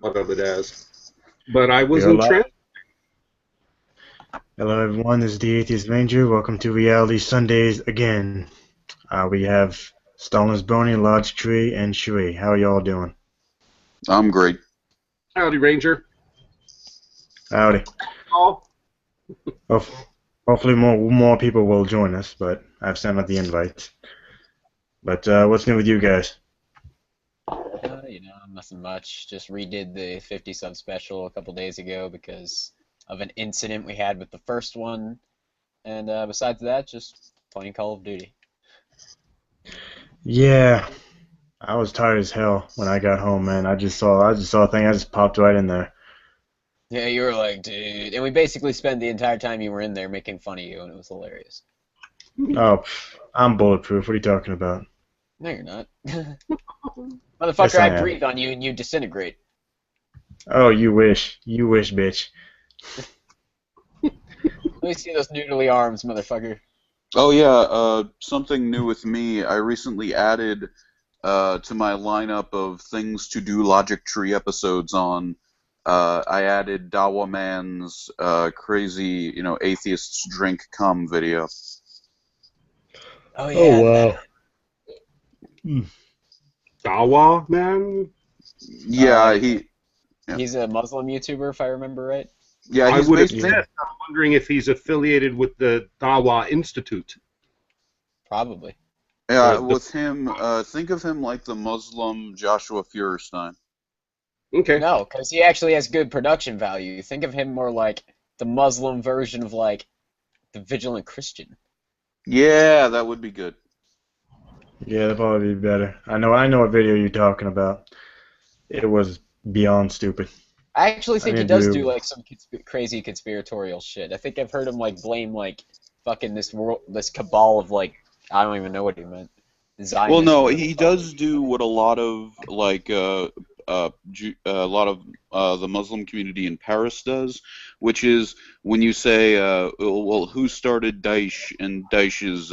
thought of it as. But I We are wasn't live. trans. Hello, everyone. This is the Atheist Ranger. Welcome to Reality Sundays again. We have Stalin's Boney, Large Tree, and Shui. How are y'all doing? I'm great. Howdy, Ranger. Howdy. Oh, Hof- Hopefully more people will join us, but I've sent out the invites. But what's new with you guys? Nothing much. Just redid the 50 sub special a couple days ago because of an incident we had with the first one. And besides that, just playing Call of Duty. Yeah, I was tired as hell when I got home, man. I just saw a thing. I just popped right in there. Yeah, you were like, dude. And we basically spent the entire time you were in there making fun of you, and it was hilarious. Oh, I'm bulletproof. What are you talking about? No, you're not. Yes, Motherfucker, I I am. breathe on you and you disintegrate. Oh, you wish. You wish, bitch. Let me see those noodly arms, motherfucker. Oh yeah, something new with me. I recently added to my lineup of things to do logic tree episodes on. I added Dawa Man's crazy, atheists drink cum video. Oh Oh yeah, that. wow. Hmm. Dawa, man. Yeah, yeah, He's a Muslim YouTuber, if I remember right. yeah. I He's would have based. Yeah. guessed. I'm wondering if he's affiliated with the Dawa Institute. Probably. Yeah, The with him, think of him like the Muslim Joshua Feuerstein. okay. No, because he actually has good production value. Think of him more like the Muslim version of like the Vigilant Christian. Yeah, that would be good. Yeah, that'd probably be better. I know what video you're talking about. It was beyond stupid. I actually I think he mean, does do dude. like some crazy conspiratorial shit. I think I've heard him like blame like fucking this world, this cabal of like I don't even know what he meant, Well, Zionists, no, whatever the he fuck. does do what a lot of a lot of the Muslim community in Paris does, which is when you say, well, who started Daesh? And Daesh is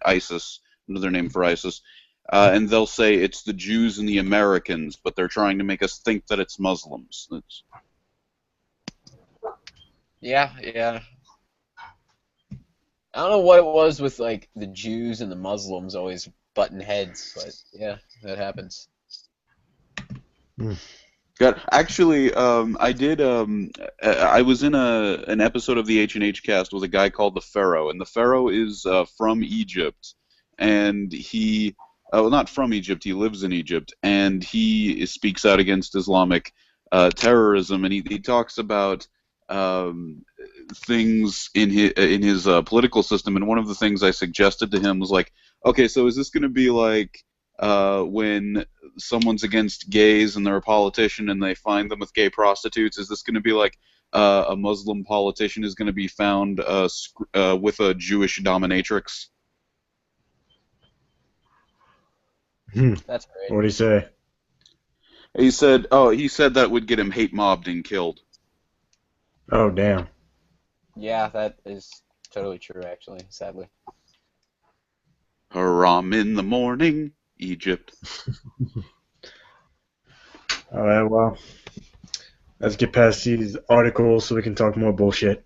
ISIS, another name for ISIS, and they'll say it's the Jews and the Americans, but they're trying to make us think that it's Muslims. Yeah, yeah. I don't know what it was with like the Jews and the Muslims always button heads, but yeah, that happens. Mm. God, actually, I did. I was in an episode of the H&H cast with a guy called the Pharaoh, and the Pharaoh is from Egypt, and well, not from Egypt. He lives in Egypt, and he speaks out against Islamic terrorism, and he talks about um, things in his political system. And one of the things I suggested to him was like, okay, so is this going to be like when someone's against gays and they're a politician and they find them with gay prostitutes? Is this going to be like a Muslim politician is going to be found with a Jewish dominatrix? Hmm. That's great. What'd he say? He said that would get him hate mobbed and killed. Oh, damn. Yeah, that is totally true, actually, sadly. Haram in the morning, Egypt. All right, well, let's get past these articles so we can talk more bullshit.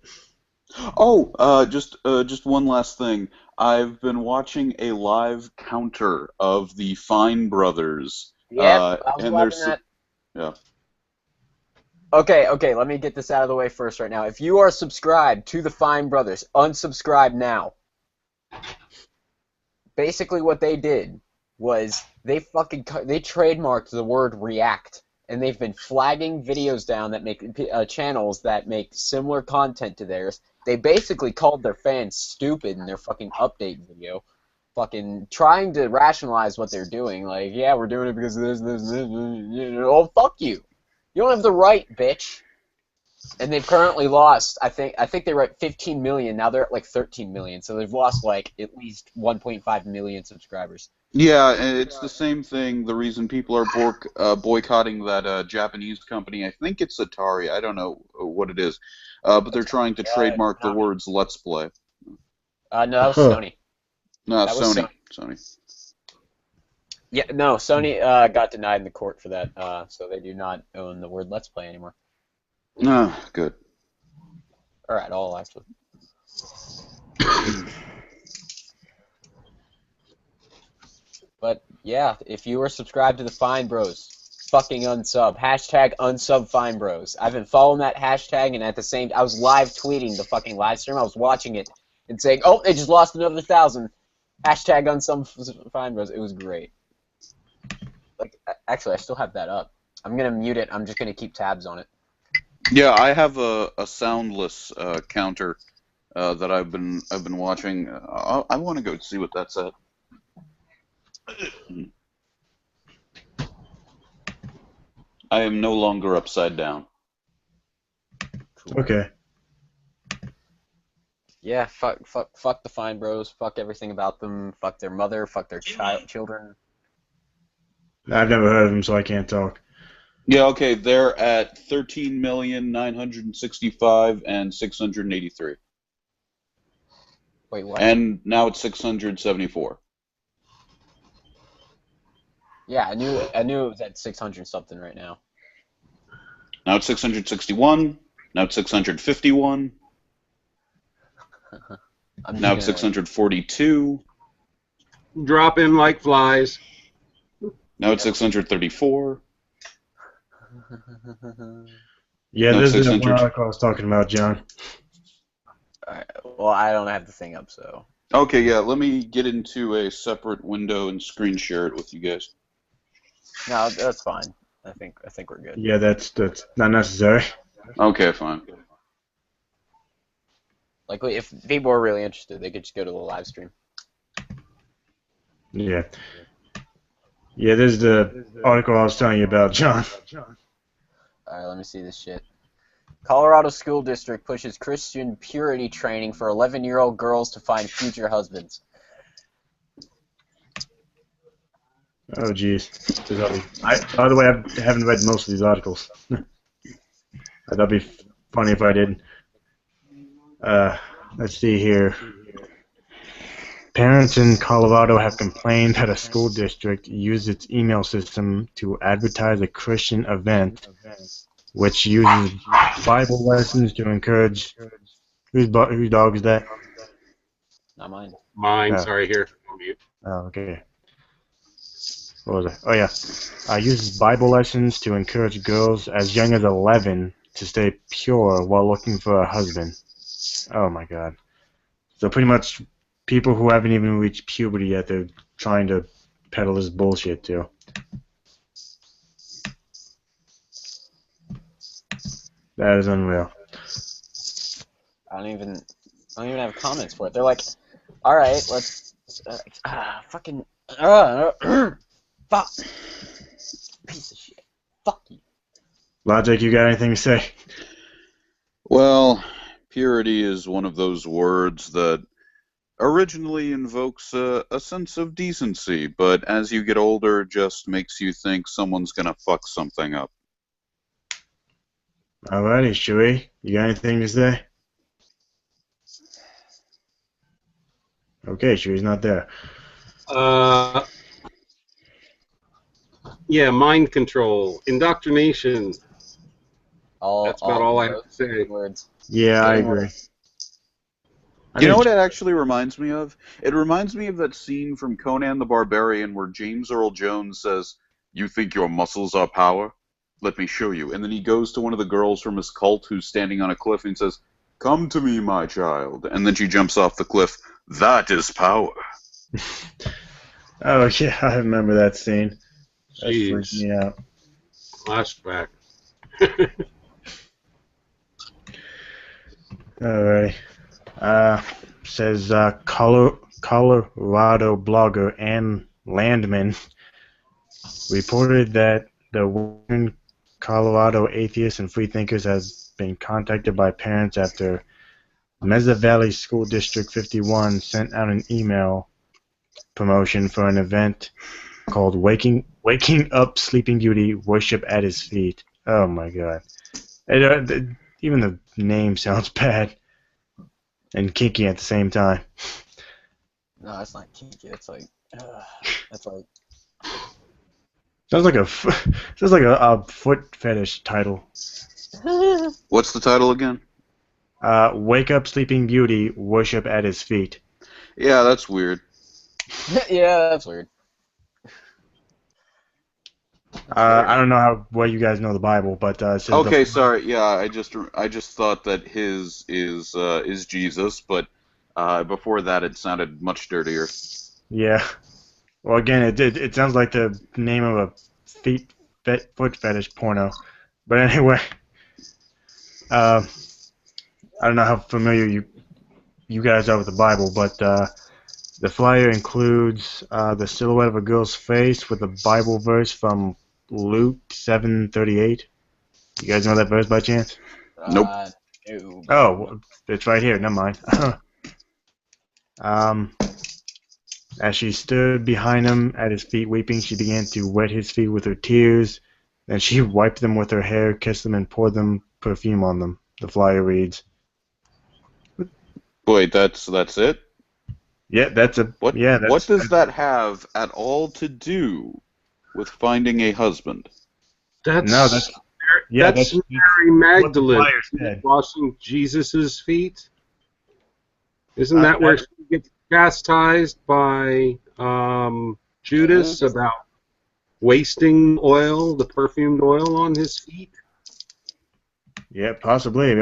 Oh, just one last thing. I've been watching a live counter of the Fine Brothers, Yep, I was and watching that. yeah. Okay, okay, let me get this out of the way first right now. If you are subscribed to the Fine Brothers, unsubscribe now. Basically what they did was they trademarked the word react, and they've been flagging videos down that make channels that make similar content to theirs. They basically called their fans stupid in their fucking update video, fucking trying to rationalize what they're doing. Like, yeah, we're doing it because of this. Oh, fuck you. You don't have the right, bitch. And they've currently lost. I think they were at 15 million. Now they're at like 13 million. So they've lost like at least 1.5 million subscribers. Yeah, and it's the same thing. The reason people are boycotting that Japanese company, I think it's Atari. I don't know what it is, but they're trying to trademark the Konami. words "Let's Play." No, that was Huh. Sony. No, That was Sony. Sony. Sony. Yeah, no, Sony got denied in the court for that, so they do not own the word Let's Play anymore. No, good. Or at all, actually. But yeah, if you were subscribed to the Fine Bros, fucking unsub. Hashtag unsub Fine Bros. I've been following that hashtag, and at the same, I was live tweeting the fucking live stream. I was watching it and saying, "Oh, they just lost another 1,000." Hashtag unsub Fine Bros. It was great. Like, actually, I still have that up. I'm gonna mute it. I'm just gonna keep tabs on it. Yeah, I have a soundless counter that I've been watching. I want to go see what that's at. I am no longer upside down. Cool. Okay. Yeah, fuck the Fine Bros. Fuck everything about them. Fuck their mother. Fuck their children. I've never heard of them, so I can't talk. Yeah, okay, they're at 13,965 and 683. Wait, what? And now it's 674. Yeah, I knew it was at 600 something right now. Now it's 661. Now it's 651. Now it's 642. Drop in like flies. Now it's 634. Yeah, No, this is 600. one article I was talking about, John. Alright, well, I don't have the thing up, so. Okay, yeah, let me get into a separate window and screen share it with you guys. No, that's fine. I think we're good. Yeah, that's not necessary. Okay, fine. Like, if people are really interested, they could just go to the live stream. Yeah. Yeah, this is the article I was telling you about, John. Alright, let me see this shit. Colorado School District pushes Christian purity training for 11-year-old girls to find future husbands. Oh, jeez. By the way, I haven't read most of these articles. That'd be funny if I did. Let's see here. Parents in Colorado have complained that a school district used its email system to advertise a Christian event, which uses Bible lessons to encourage. Whose dog is that? Not mine. Mine, Oh. sorry, here. On mute. Oh, okay. What was it? Oh, yeah. Uses Bible lessons to encourage girls as young as 11 to stay pure while looking for a husband. Oh, my God. So pretty much people who haven't even reached puberty yet, they're trying to peddle this bullshit, too. That is unreal. I don't even have comments for it. They're like, all right, let's fucking fuck, piece of shit, fuck you. Logic, you got anything to say? Well, purity is one of those words that originally invokes a sense of decency, but as you get older, just makes you think someone's gonna fuck something up. Alrighty, Sheree, you got anything to say? Okay, Sheree's not there. Yeah, mind control, indoctrination. That's about all I have to say. Words. Yeah, I agree. You know what it actually reminds me of? It reminds me of that scene from Conan the Barbarian where James Earl Jones says, "You think your muscles are power? Let me show you." And then he goes to one of the girls from his cult who's standing on a cliff and says, "Come to me, my child." And then she jumps off the cliff. That is power. Oh, yeah, I remember that scene. That freaked Jeez. me out. Flashback. Alrighty. Says Colorado blogger Ann Landman reported that the women Colorado atheists and freethinkers has been contacted by parents after Mesa Valley School District 51 sent out an email promotion for an event called Waking Up Sleeping Beauty, Worship at His Feet. Oh my God. Even the name sounds bad and kinky at the same time. No, it's not kinky. It's like, Sounds like a foot fetish title. What's the title again? Wake up, Sleeping Beauty, worship at his feet. Yeah, that's weird. Yeah, that's weird. I don't know how well you guys know the Bible, but it says Okay, sorry. Yeah, I just thought that his is Jesus, but before that it sounded much dirtier. Yeah. Well, again, it sounds like the name of a foot fetish porno. But anyway, I don't know how familiar you guys are with the Bible, but the flyer includes the silhouette of a girl's face with a Bible verse from Luke 7:38. You guys know that verse by chance? Nope. No. Oh, it's right here. Never mind. As she stood behind him at his feet weeping, she began to wet his feet with her tears. Then she wiped them with her hair, kissed them, and poured them perfume on them. The flyer reads. Wait, that's it? Yeah, that's a. What Yeah, what does that have at all to do with finding a husband? That's that's Mary Magdalene what the flyer said. washing Jesus's feet. Isn't Uh, that where she gets chastised by Judas about wasting oil, the perfumed oil on his feet? Yeah, possibly.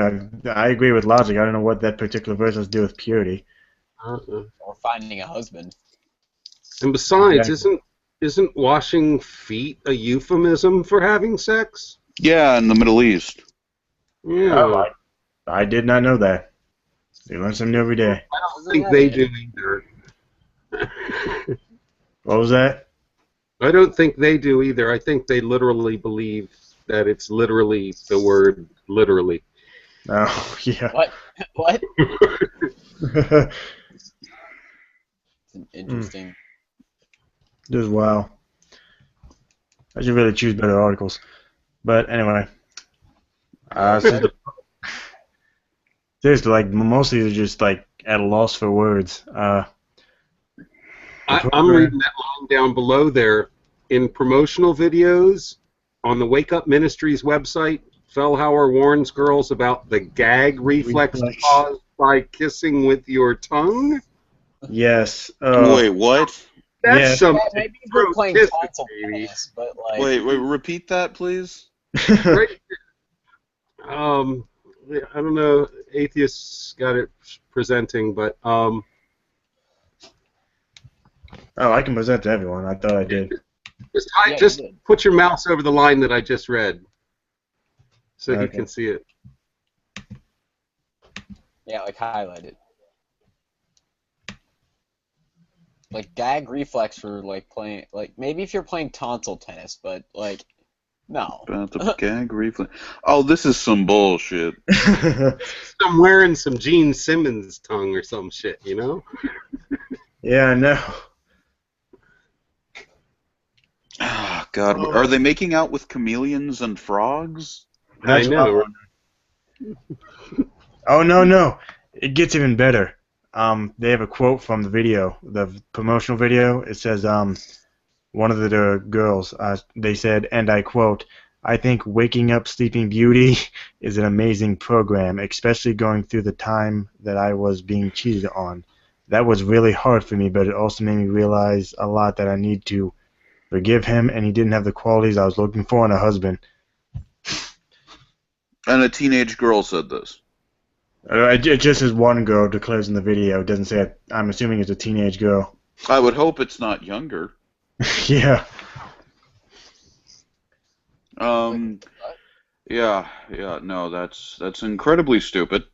I agree with logic. I don't know what that particular verse has to do with purity. Or finding a husband. And besides, Exactly. isn't washing feet a euphemism for having sex? Yeah, in the Middle East. Yeah. Oh, I did not know that. You learn something new every day. I don't think they do either. What was that? I don't think they do either. I think they literally believe that it's literally the word literally. Oh, yeah. What? What? Just Interesting. wow. I should really choose better articles. But anyway. Seriously, like, most of these are just, like, at a loss for words. I'm reading that line down below there. In promotional videos on the Wake Up Ministries website, Fellhauer warns girls about the gag reflex caused by kissing with your tongue. Yes. Wait, what? That's something. Yeah, maybe if you're playing console tennis, but like. Wait, repeat that, please. Right. I don't know. Atheists got it presenting, but Oh, I can present to everyone. I thought I did. just put your mouse over the line that I just read, so Okay. he can see it. Yeah, like highlight it. Like gag reflex for like playing, like maybe if you're playing tonsil tennis, but like no. About the gag reflex. Oh, this is some bullshit. I'm wearing some Gene Simmons tongue or some shit, you know? Yeah, I know. Oh, God. Are they making out with chameleons and frogs? I know. Oh, no. It gets even better. They have a quote from the video, the promotional video. It says, one of the girls, they said, and I quote, "I think Waking Up Sleeping Beauty is an amazing program, especially going through the time that I was being cheated on. That was really hard for me, but it also made me realize a lot that I need to forgive him, and he didn't have the qualities I was looking for in a husband." And a teenage girl said this. It just says one girl declares in the video. It doesn't say it. I'm assuming it's a teenage girl. I would hope it's not younger. Yeah. Yeah, no, that's incredibly stupid.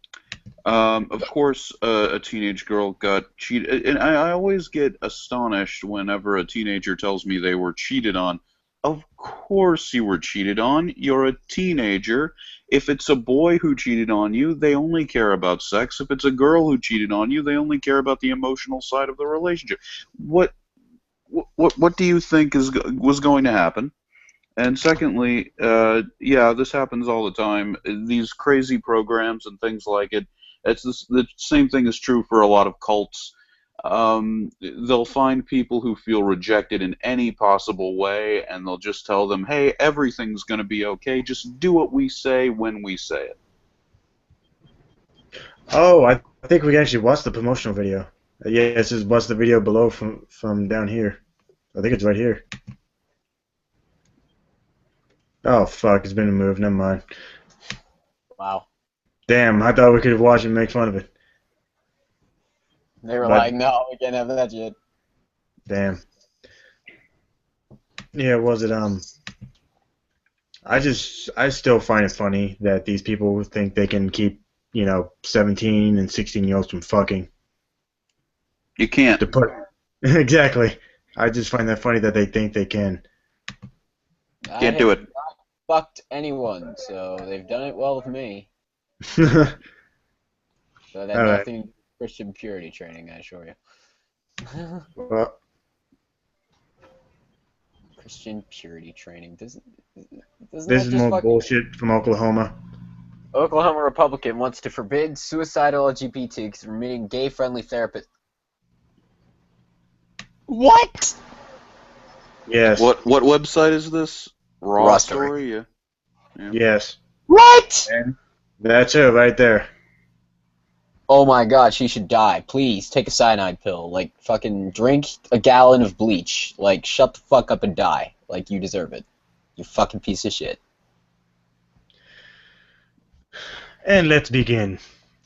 Of course, a teenage girl got cheated, and I always get astonished whenever a teenager tells me they were cheated on. Of course you were cheated on. You're a teenager. If it's a boy who cheated on you, they only care about sex. If it's a girl who cheated on you, they only care about the emotional side of the relationship. What do you think was going to happen? And secondly, yeah, this happens all the time. These crazy programs and things like it. The same thing is true for a lot of cults. they'll find people who feel rejected in any possible way, and they'll just tell them, hey, everything's going to be okay. Just do what we say when we say it. Oh, I think we actually watched the promotional video. Yeah, this is what's the video below from down here. I think it's right here. Oh fuck, it's been removed. Never mind. Wow. Damn, I thought we could watch and make fun of it. They were But- like, no, we can't have that shit. Damn. Yeah, was it I still find it funny that these people think they can keep, 17 and 16-year-olds from fucking. You can't. To put Exactly. I just find that funny that they think they can. Can't do it. Not fucked anyone, so they've done it well with me. Well, So that All right. nothing Christian purity training, I assure you. Christian purity training doesn't this that is just more fucking... bullshit from Oklahoma. Oklahoma Republican wants to forbid suicidal LGBT from meeting gay-friendly therapists. What? Yes. What website is this? Raw Story? Yeah. Yes. What? And that's it right there. Oh my god, she should die. Please, take a cyanide pill. Like, fucking drink a gallon of bleach. Like, shut the fuck up and die. Like, you deserve it. You fucking piece of shit. And let's begin.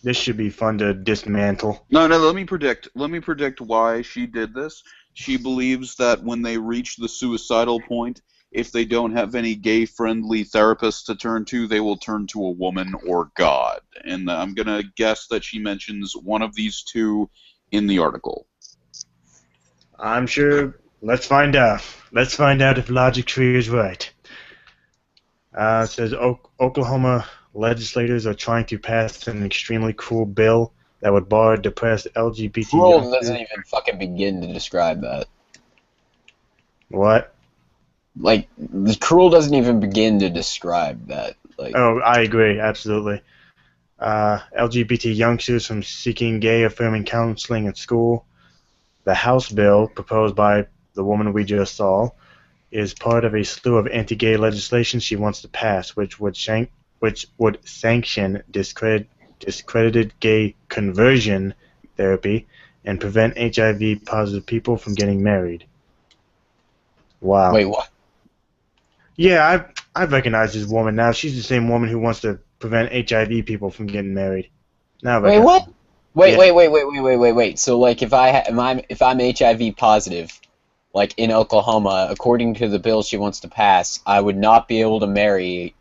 This should be fun to dismantle. No, let me predict. Let me predict why she did this. She believes that when they reach the suicidal point, if they don't have any gay-friendly therapists to turn to, they will turn to a woman or God. And I'm going to guess that she mentions one of these two in the article. I'm sure. Let's find out. Let's find out if Logic Tree is right. It says Oklahoma legislators are trying to pass an extremely cruel bill that would bar depressed LGBT Cruel youngsters. doesn't even fucking begin to describe that. What? Like, the cruel doesn't even begin to describe that. Like, Oh, I agree, absolutely. LGBT youngsters from seeking gay-affirming counseling at school. The House bill, proposed by the woman we just saw, is part of a slew of anti-gay legislation she wants to pass, which would sanction discredited gay conversion therapy and prevent HIV-positive people from getting married. Wow. wait, what? Yeah, I recognize this woman now. She's the same woman who wants to prevent HIV people from getting married. Now I Wait, recognize- what? Wait, Yeah. wait. So, like, if I'm HIV positive, like in Oklahoma, according to the bill she wants to pass, I would not be able to marry,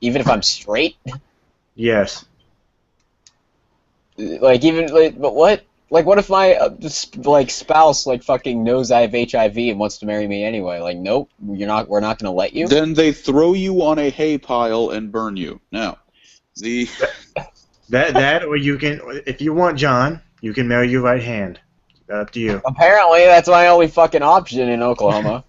even if I'm straight. Yes. Like, even like, but what? Like, what if my spouse like fucking knows I have HIV and wants to marry me anyway? Like, nope, we're not gonna let you. Then they throw you on a hay pile and burn you. Now, the That or you can, if you want John, you can marry your right hand. Up to you. Apparently, that's my only fucking option in Oklahoma.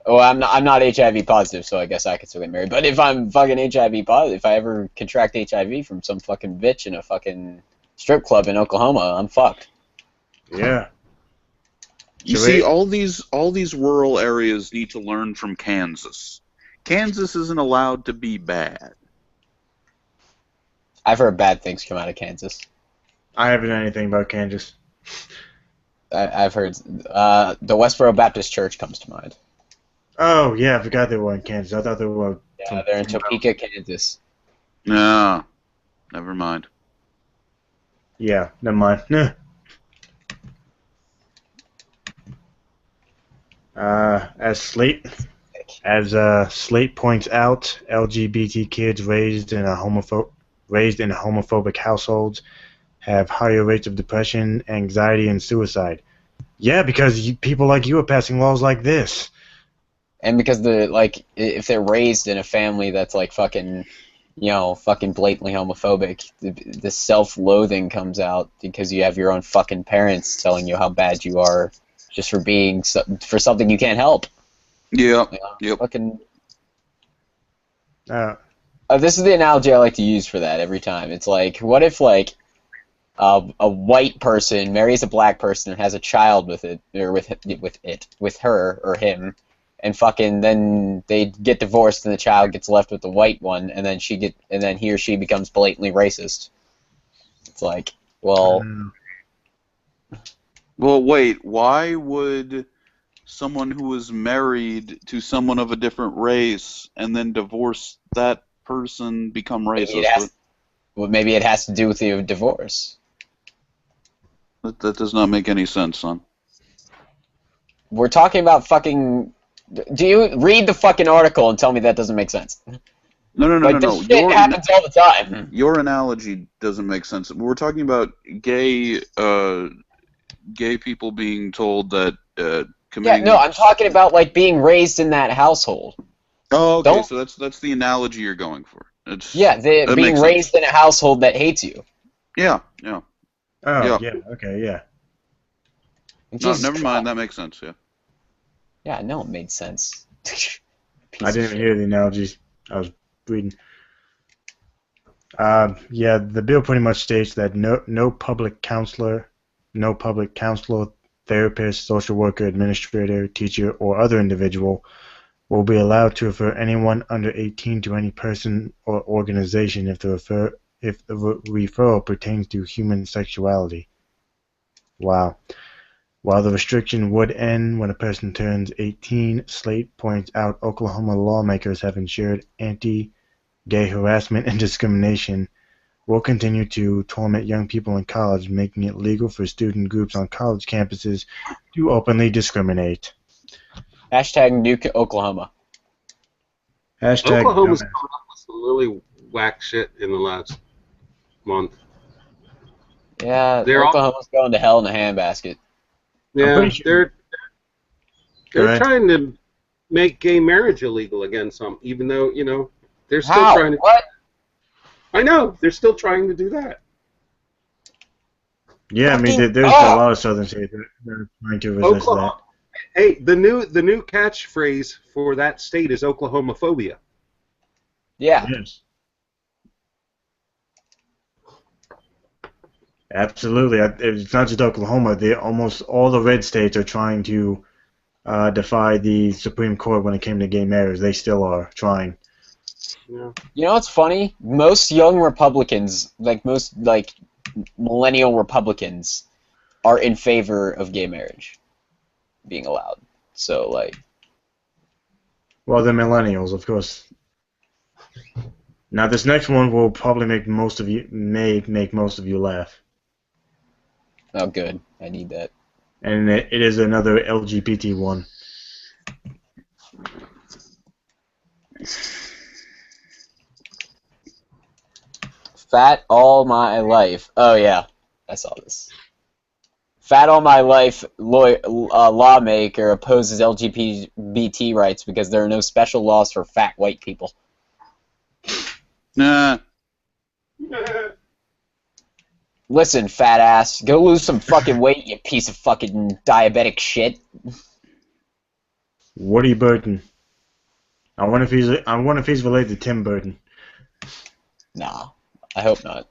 Oh, I'm not HIV positive, so I guess I could still get married. But if I'm fucking HIV positive, if I ever contract HIV from some fucking bitch in a fucking strip club in Oklahoma, I'm fucked. Yeah. You So see, it- all these rural areas need to learn from Kansas. Kansas isn't allowed to be bad. I've heard bad things come out of Kansas. I haven't heard anything about Kansas. I've heard the Westboro Baptist Church comes to mind. Oh, yeah, I forgot they were in Kansas. I thought they were Yeah, they're in Topeka, Kansas. No, never mind. Yeah, never mind. As Slate points out, LGBT kids raised in homophobic households have higher rates of depression, anxiety, and suicide. Yeah, because people like you are passing laws like this. And because if they're raised in a family that's like fucking, fucking blatantly homophobic, the self-loathing comes out because you have your own fucking parents telling you how bad you are just for being for something you can't help. Yeah. You know? Yep. Fucking. Uh, This is the analogy I like to use for that every time. It's like, what if a white person marries a black person and has a child with it, or with her or him, and fucking then they get divorced and the child gets left with the white one, and then he or she becomes blatantly racist. It's like, well, Well, wait. Why would someone who was married to someone of a different race and then divorce that person become racist? maybe it has to do with the divorce. That does not make any sense, son. We're talking about fucking. Do you read the fucking article and tell me that doesn't make sense? No. This shit happens all the time. Your analogy doesn't make sense. We're talking about gay people being told that committing. Yeah, no, I'm talking about like being raised in that household. Oh, okay. So that's the analogy you're going for. Being raised in a household that hates you. Yeah. Oh, yeah. Okay, yeah. No, never mind. That makes sense. Yeah. Yeah, I know it made sense. I didn't hear the analogies. I was reading. Yeah, the bill pretty much states that no public counselor, therapist, social worker, administrator, teacher, or other individual will be allowed to refer anyone under 18 to any person or organization if the referral pertains to human sexuality. Wow. While the restriction would end when a person turns 18, Slate points out Oklahoma lawmakers have ensured anti-gay harassment and discrimination will continue to torment young people in college, making it legal for student groups on college campuses to openly discriminate. Hashtag nuke Oklahoma. Hashtag Oklahoma's coming up with some really whack shit in the last month. Yeah, Oklahoma's going to hell in a handbasket. Yeah, sure. they're trying to make gay marriage illegal again. Even though they're still trying to. What? I know they're still trying to do that. Yeah, I mean, there's a lot of southern states that are trying to resist that. Hey, the new catchphrase for that state is Oklahomophobia. Yeah. Yes. Absolutely. It's not just Oklahoma. Almost all the red states are trying to defy the Supreme Court when it came to gay marriage. They still are trying. Yeah. You know what's funny? Most young Republicans, most millennial Republicans, are in favor of gay marriage being allowed. So, Well, the millennials, of course. Now, this next one will probably make most of you laugh. Oh, good. I need that. And it is another LGBT one. Fat all my life. Oh, yeah. I saw this. Fat all my life lawmaker opposes LGBT rights because there are no special laws for fat white people. Nah. Listen, fat ass, go lose some fucking weight, you piece of fucking diabetic shit. Woody Burton. I wonder if he's related to Tim Burton. Nah, I hope not.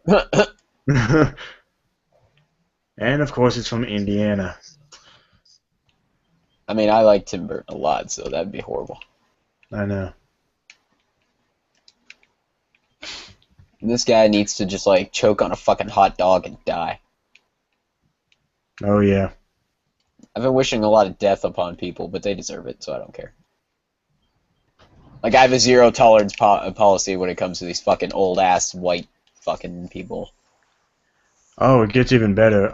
And of course, it's from Indiana. I mean, I like Tim Burton a lot, so that'd be horrible. I know. And this guy needs to just choke on a fucking hot dog and die. Oh yeah. I've been wishing a lot of death upon people, but they deserve it, so I don't care. I have a zero tolerance policy when it comes to these fucking old ass white fucking people. Oh, it gets even better.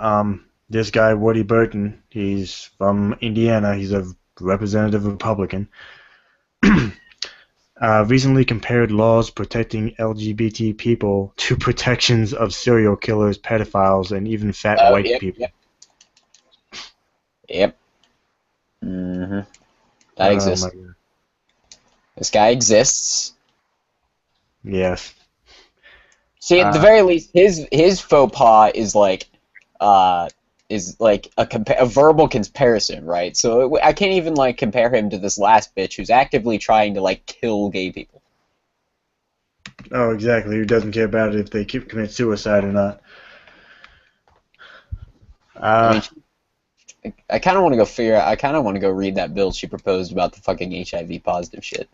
This guy Woody Burton, he's from Indiana. He's a representative Republican. Recently compared laws protecting LGBT people to protections of serial killers, pedophiles, and even fat white people. Yep. Mm-hmm. That exists. This guy exists. Yes. See, at the very least, his faux pas is a verbal comparison, right? So I can't even compare him to this last bitch who's actively trying to kill gay people. Oh, exactly. Who doesn't care about it if they commit suicide or not? I mean, I kind of want to go figure out. I kind of want to go read that bill she proposed about the fucking HIV positive shit.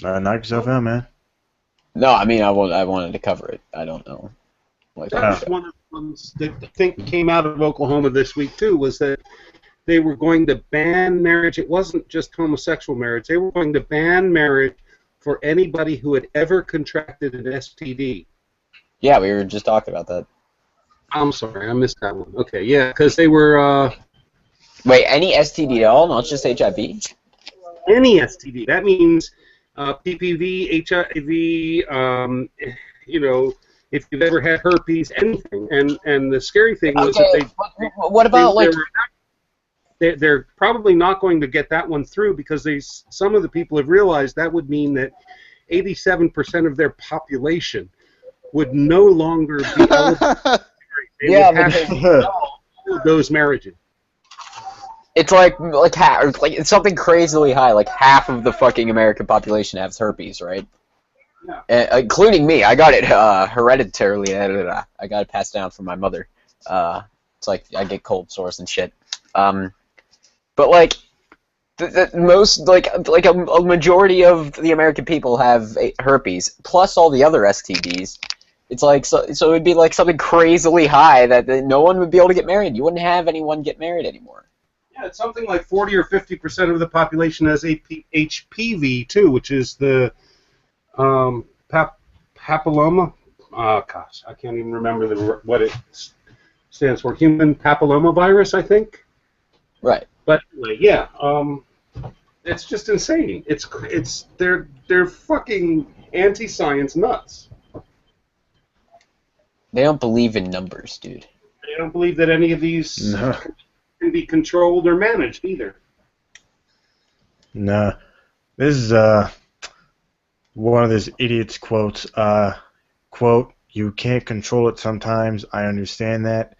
Knock yourself out, man. No, I mean, I wanted to cover it. I don't know. Like, That's one of the ones that I think came out of Oklahoma this week too. Was that they were going to ban marriage. It wasn't just homosexual marriage. They were going to ban marriage for anybody who had ever contracted an STD. yeah, we were just talking about that. I'm sorry, I missed that one. Okay, yeah, because they were Wait, any STD at all, not just HIV? any STD. That means PPV, HIV, you know, if you've ever had herpes, anything. And the scary thing was that what about they're probably not going to get that one through because some of the people have realized that would mean that 87% of their population would no longer be eligible. Yeah, because those marriages. it's like it's something crazily high. Like half of the fucking American population has herpes, right? Yeah. Including me. I got it hereditarily. I got it passed down from my mother. It's like I get cold sores and shit. But like the most like a majority of the American people have herpes plus all the other STDs. It's like so it'd be like something crazily high that no one would be able to get married. You wouldn't have anyone get married anymore. Yeah, it's something like 40 or 50% of the population has HPV too, which is the papilloma. Gosh, I can't even remember what it stands for. Human papillomavirus, I think. Right. But anyway, yeah, it's just insane. They're fucking anti-science nuts. They don't believe in numbers, dude. They don't believe that any of these can be controlled or managed either. No. This is one of this idiot's quotes. Quote, "You can't control it sometimes. I understand that.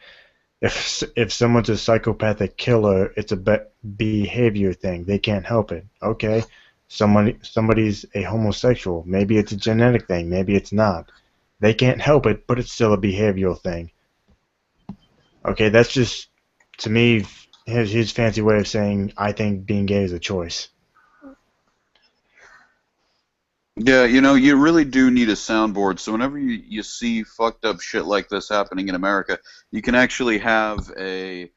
If someone's a psychopathic killer, it's a behavior thing. They can't help it. Okay, somebody's a homosexual. Maybe it's a genetic thing. Maybe it's not. They can't help it, but it's still a behavioral thing. Okay, that's just, to me, his fancy way of saying, I think being gay is a choice. Yeah, you know, you really do need a soundboard. So whenever you see fucked up shit like this happening in America, you can actually have a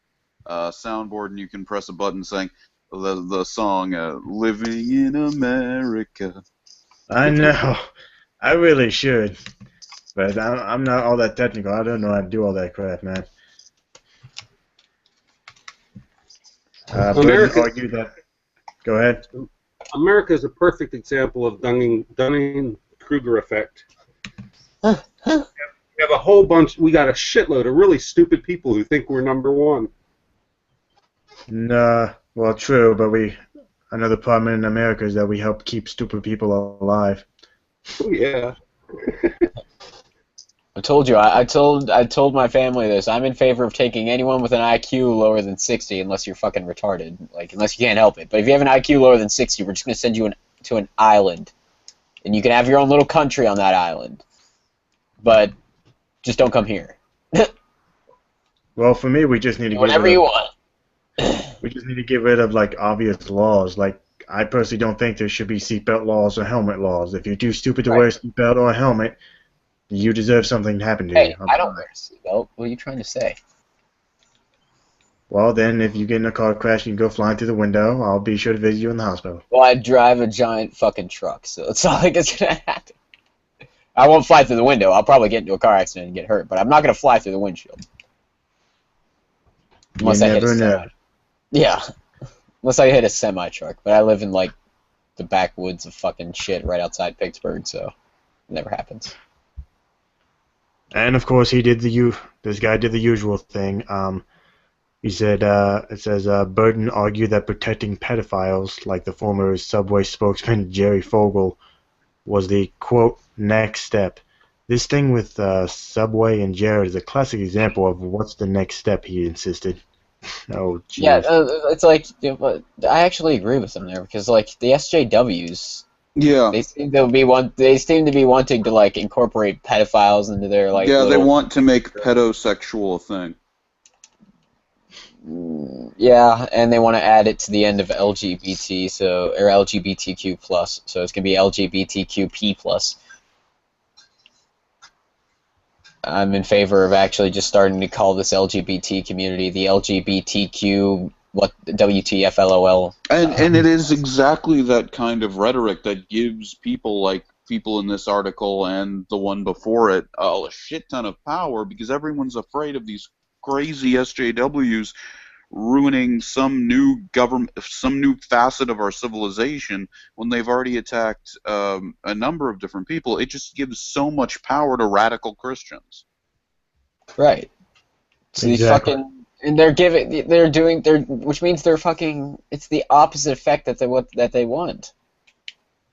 soundboard and you can press a button saying the song "Living in America." I know. I really should. But I'm not all that technical. I don't know how to do all that crap, man. America argue that. Go ahead. America is a perfect example of Dunning-Kruger effect. We have a whole bunch. We got a shitload of really stupid people who think we're number one. Nah, well, true, but another problem in America is that we help keep stupid people alive. Oh yeah. I told you. I told my family this. I'm in favor of taking anyone with an IQ lower than 60, unless you're fucking retarded. Like, unless you can't help it. But if you have an IQ lower than 60, we're just gonna send you to an island, and you can have your own little country on that island. But just don't come here. Well, for me, we just need to whatever you want. We just need to get rid of like obvious laws. Like, I personally don't think there should be seatbelt laws or helmet laws. If you're too stupid to wear a seatbelt or a helmet, you deserve something to happen to you. Hey, I don't wear a seatbelt. What are you trying to say? Well, then, if you get in a car crash and you go flying through the window, I'll be sure to visit you in the hospital. Well, I drive a giant fucking truck, so it's not like it's gonna happen. I won't fly through the window. I'll probably get into a car accident and get hurt, but I'm not gonna fly through the windshield. Unless I hit a semi. Yeah. Unless I hit a semi-truck. But I live in, like, the backwoods of fucking shit right outside Pittsburgh, so it never happens. And of course, this guy did the usual thing. He said, it says, Burton argued that protecting pedophiles, like the former Subway spokesman Jerry Fogel, was the, quote, next step. This thing with Subway and Jared is a classic example of what's the next step, he insisted. Oh, geez. Yeah, it's like, I actually agree with him there, because, like, the SJWs, Yeah. They seem to be wanting to like incorporate pedophiles into their like. Yeah, they little, want to make pedosexual a thing. Yeah, and they want to add it to the end of LGBT, or LGBTQ plus. So it's gonna be LGBTQP plus. I'm in favor of actually just starting to call this LGBT community the LGBTQ WTFLOL. And it is exactly that kind of rhetoric that gives people like people in this article and the one before it a shit ton of power, because everyone's afraid of these crazy SJWs ruining some new facet of our civilization when they've already attacked a number of different people. It just gives so much power to radical Christians. Right. So Exactly. and which means they're fucking. It's the opposite effect that they want.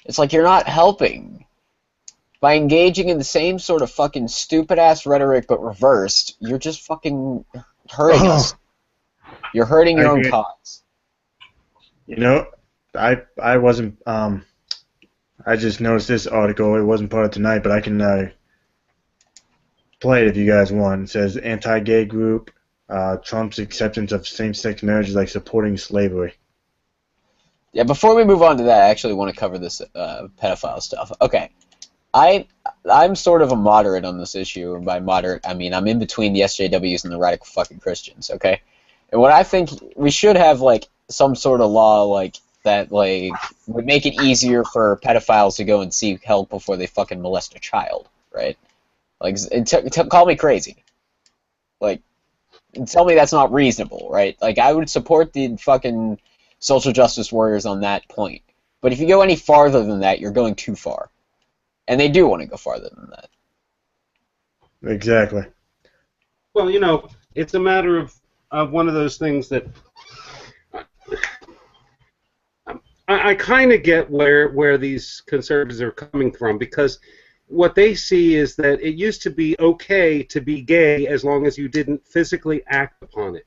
It's like you're not helping by engaging in the same sort of fucking stupid ass rhetoric but reversed. You're just fucking hurting us. You're hurting your own cause. You know, I wasn't. I just noticed this article. It wasn't part of tonight, but I can play it if you guys want. It says anti-gay group. Trump's acceptance of same-sex marriage is like supporting slavery. Yeah, before we move on to that, I actually want to cover this pedophile stuff. Okay, I'm sort of a moderate on this issue, and by moderate, I mean I'm in between the SJWs and the radical fucking Christians, okay? And what I think, we should have, like, some sort of law, like, that, like, would make it easier for pedophiles to go and seek help before they fucking molest a child, right? Like, call me crazy. Like, tell me that's not reasonable, right? Like, I would support the fucking social justice warriors on that point. But if you go any farther than that, you're going too far. And they do want to go farther than that. Exactly. Well, you know, it's a matter of one of those things that I kind of get where these conservatives are coming from, because what they see is that it used to be okay to be gay as long as you didn't physically act upon it.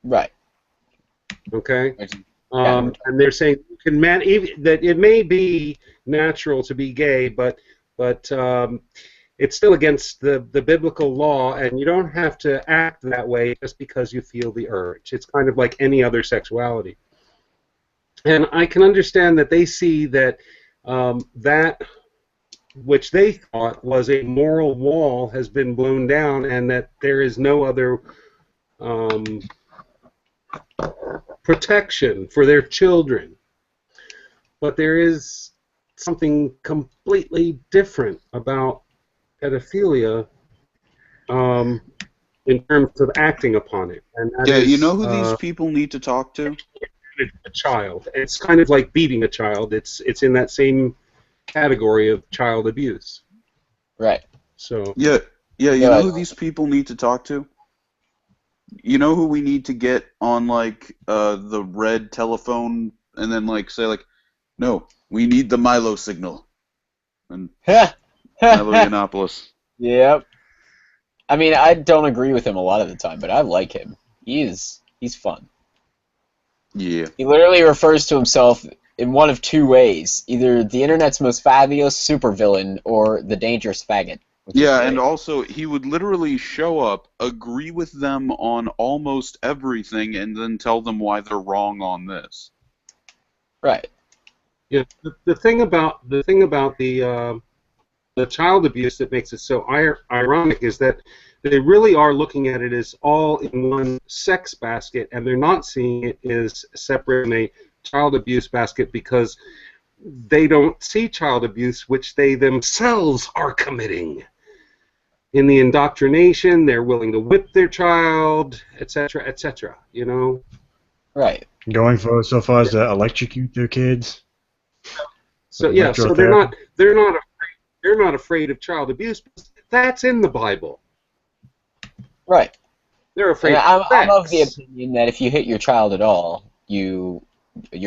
Right. Okay? And they're saying you can that it may be natural to be gay, but it's still against the biblical law, and you don't have to act that way just because you feel the urge. It's kind of like any other sexuality. And I can understand that they see that that which they thought was a moral wall has been blown down, and that there is no other protection for their children. But there is something completely different about pedophilia in terms of acting upon it. And that is, you know who these people need to talk to? A child. It's kind of like beating a child. It's in that same category of child abuse. Right. So you know who these people need to talk to? You know who we need to get on, like, the red telephone, and then, like, say, like, no, we need the Milo signal. And Milo Yiannopoulos. Yep. I mean, I don't agree with him a lot of the time, but I like him. He's fun. Yeah. He literally refers to himself in one of two ways: either the internet's most fabulous supervillain or the dangerous faggot. Yeah, and also he would literally show up, agree with them on almost everything, and then tell them why they're wrong on this. Right. yeah, the thing about the child abuse that makes it so ironic is that they really are looking at it as all in one sex basket, and they're not seeing it as separate in a child abuse basket, because they don't see child abuse, which they themselves are committing. In the indoctrination, they're willing to whip their child, etc., etc. You know. Right. Going so far as to electrocute their kids. So yeah, so they're not afraid of child abuse. That's in the Bible. Right. They're afraid. I'm of the opinion that if you hit your child at all, you're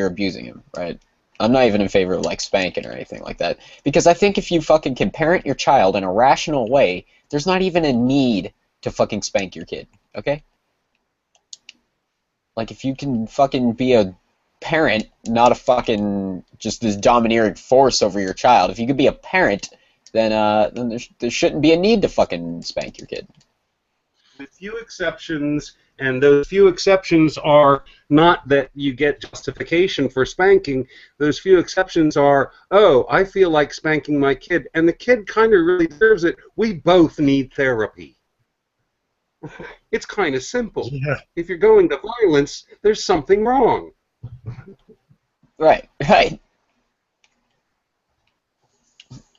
abusing him. Right. I'm not even in favor of, like, spanking or anything like that, because I think if you fucking can parent your child in a rational way, there's not even a need to fucking spank your kid. Okay. Like, if you can fucking be a parent, not a fucking just this domineering force over your child. If you could be a parent, then there shouldn't be a need to fucking spank your kid. With few exceptions, and those few exceptions are not that you get justification for spanking. Those few exceptions are, oh, I feel like spanking my kid, and the kid kind of really deserves it. We both need therapy. It's kind of simple. Yeah. If you're going to violence, there's something wrong. Right.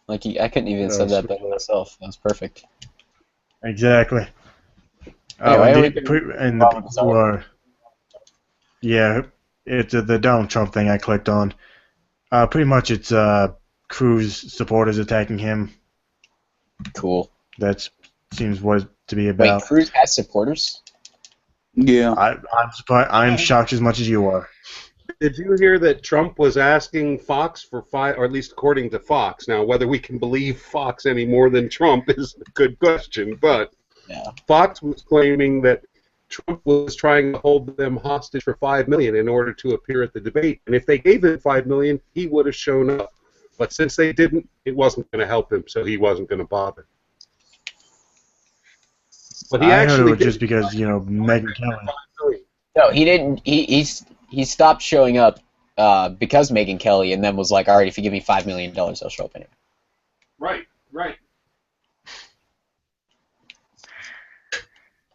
Like I couldn't even have said that better myself. That was perfect. Exactly. Anyway, yeah, it's the Donald Trump thing I clicked on. Pretty much it's Cruz supporters attacking him. Cool. That seems what it to be about. Wait, Cruz has supporters? Yeah. I'm surprised. I'm shocked as much as you are. Did you hear that Trump was asking Fox for or at least according to Fox? Now, whether we can believe Fox any more than Trump is a good question, but yeah. Fox was claiming that Trump was trying to hold them hostage for $5 million in order to appear at the debate, and if they gave him $5 million, he would have shown up. But since they didn't, it wasn't going to help him, so he wasn't going to bother. But he I heard it actually was just because Megyn Kelly. No, he didn't. He stopped showing up because Megyn Kelly, and then was like, all right, if you give me $5 million, I'll show up anyway. Right.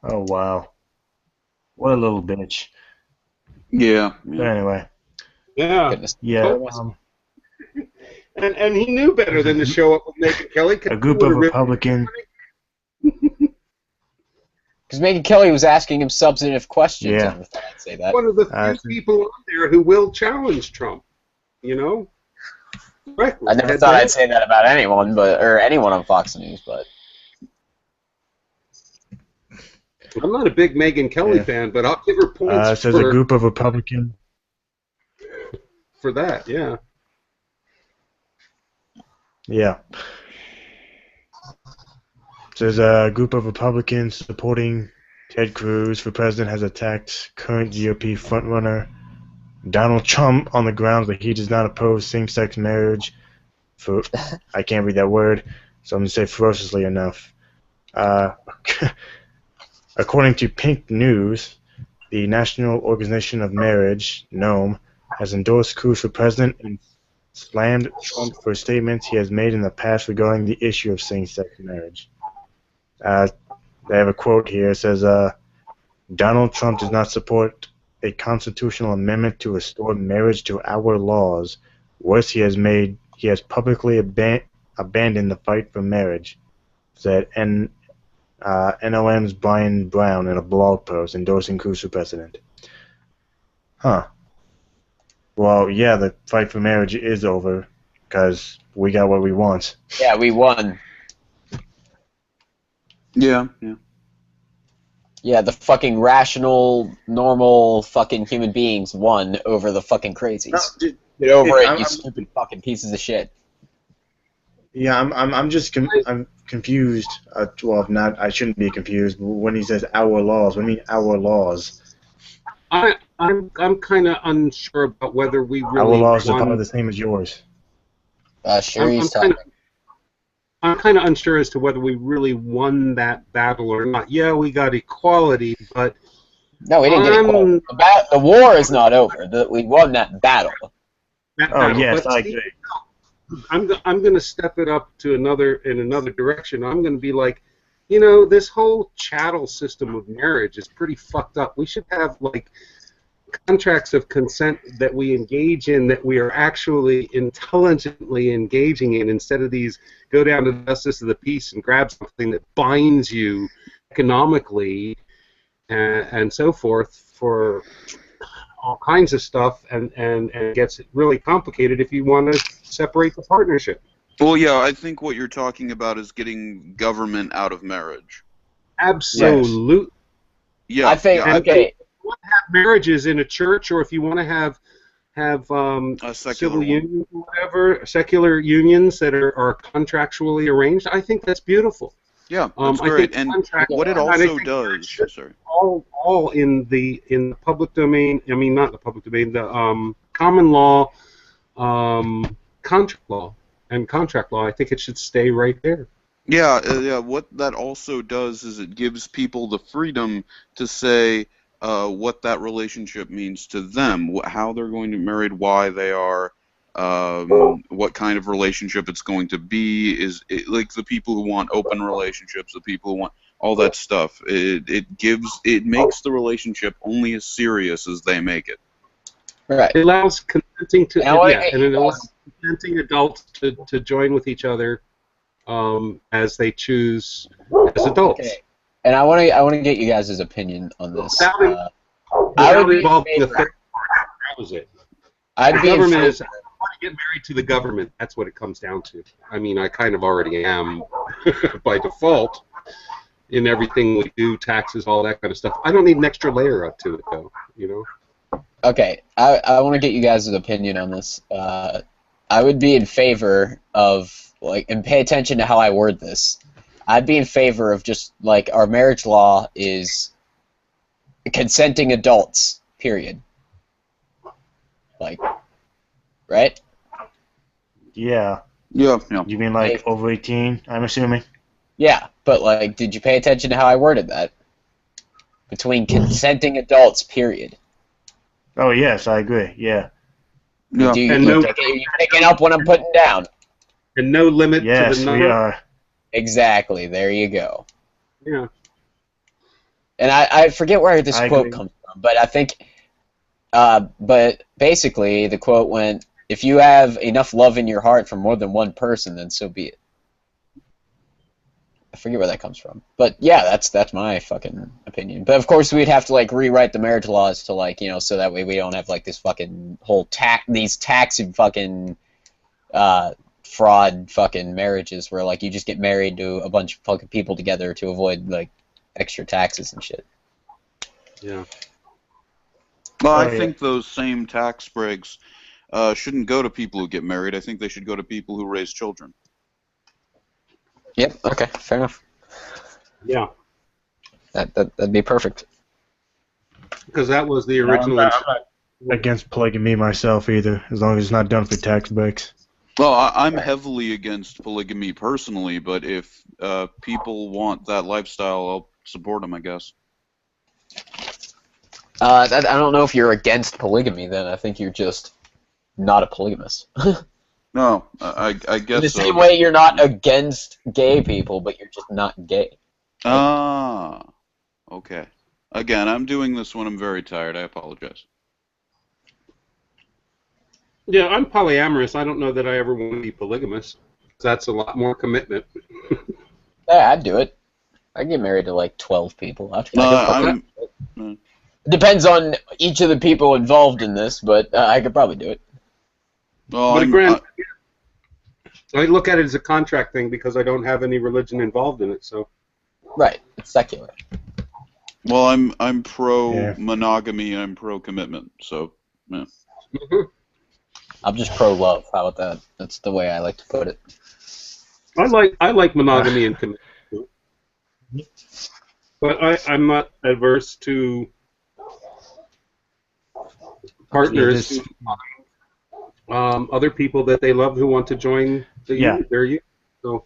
Oh wow, what a little bitch. Yeah. But anyway, Yeah. Goodness. yeah. And he knew better than to show up with Megyn Kelly. A group of Republicans. Because Megyn Kelly was asking him substantive questions. Yeah. I never thought I'd say that. One of the few people out there who will challenge Trump, Right. I never thought I'd say that about anyone, or anyone on Fox News, but I'm not a big Megyn Kelly fan, but I'll give her points it says a group of Republicans. For that, yeah. Yeah. Says a group of Republicans supporting Ted Cruz for president has attacked current GOP frontrunner Donald Trump on the grounds that he does not oppose same-sex marriage. I can't read that word, so I'm going to say ferociously enough. According to Pink News, the National Organization of Marriage, NOM, has endorsed Cruz for president and slammed Trump for statements he has made in the past regarding the issue of same-sex marriage. They have a quote here. It says, Donald Trump does not support a constitutional amendment to restore marriage to our laws. Worse, he has publicly abandoned the fight for marriage, said NOM's Brian Brown in a blog post endorsing Cruz for president. Huh. Well, yeah, the fight for marriage is over because we got what we want. yeah, we won. Yeah. Yeah, the fucking rational, normal fucking human beings won over the fucking crazies. Get over it, you stupid fucking pieces of shit. Yeah, I'm confused. Well, not I shouldn't be confused. But when he says our laws, what do you mean our laws? I'm kind of unsure about whether we really Our laws won. are probably the same as yours. Sure, he's talking. I'm kind of unsure as to whether we really won that battle or not. Yeah, we got equality, but No, we didn't get equality. The war is not over. We won that battle. Yes, but I agree. I'm going to step it up to another direction. I'm going to be like, this whole chattel system of marriage is pretty fucked up. We should have contracts of consent that we engage in, that we are actually intelligently engaging in, instead of these go down to the justice of the peace and grab something that binds you economically and so forth for all kinds of stuff, and gets really complicated if you want to separate the partnership. Well, yeah, I think what you're talking about is getting government out of marriage. Absolutely. Yeah. I think, okay. If you want to have marriages in a church, or if you want to have a civil unions or whatever, secular unions that are contractually arranged, I think that's beautiful. Yeah, that's great. And what it also does, sorry. all in the public domain. I mean, not the public domain. The common law, contract law, and contract law. I think it should stay right there. Yeah, yeah. What that also does is it gives people the freedom to say what that relationship means to them, how they're going to be married, why they are, what kind of relationship it's going to be. Like the people who want open relationships, the people who want all that stuff. It makes the relationship only as serious as they make it. Right. It allows consenting to And it allows consenting adults to join with each other as they choose as adults. Okay. And I want to get you guys' opinion on this. I would involve the third party. That was it. I'd be government is. I want to get married to the government. That's what it comes down to. I mean, I kind of already am by default in everything we do, taxes, all that kind of stuff. I don't need an extra layer up to it, though. You know. Okay, I want to get you guys' opinion on this. I would be in favor of, like, and pay attention to how I word this. I'd be in favor of just, like, our marriage law is consenting adults, period. Like, right? Yeah. Yeah, yeah. You mean like over 18, I'm assuming? Yeah, but, like, did you pay attention to how I worded that? Between consenting adults, period. Oh, yes, I agree, yeah. Yeah. You're picking up what I'm putting down. And no limit to the number. Yes, we are. Exactly, there you go. Yeah. And I forget where this quote comes from, but I think, but basically the quote went, if you have enough love in your heart for more than one person, then so be it. I forget where that comes from. But yeah, that's my fucking opinion. But of course we'd have to, like, rewrite the marriage laws to, like, you know, so that way we don't have, like, this fucking whole these tax and fucking fraud fucking marriages where, like, you just get married to a bunch of fucking people together to avoid, like, extra taxes and shit. Yeah. Well, I think those same tax breaks shouldn't go to people who get married. I think they should go to people who raise children. Yep, okay, fair enough. Yeah. That'd be perfect. Because that was the original. I'm not against polygamy myself either, as long as it's not done for tax breaks. Well, I'm heavily against polygamy personally, but if people want that lifestyle, I'll support them, I guess. I don't know if you're against polygamy, then. I think you're just not a polygamist. No, I guess In the same way you're not against gay people, but you're just not gay. Ah, okay. Again, I'm doing this when I'm very tired. I apologize. Yeah, I'm polyamorous. I don't know that I ever want to be polygamous. That's a lot more commitment. Yeah, I'd do it. I'd get married to, like, 12 people. Depends on each of the people involved in this, but I could probably do it. Well, But I look at it as a contract thing because I don't have any religion involved in it. So. Right, it's secular. well, I'm pro monogamy. I'm pro commitment. So, yeah. Mm-hmm. I'm just pro love. How about that? That's the way I like to put it. I like monogamy and commitment, but I'm not averse to partners who find other people that they love who want to join their union. So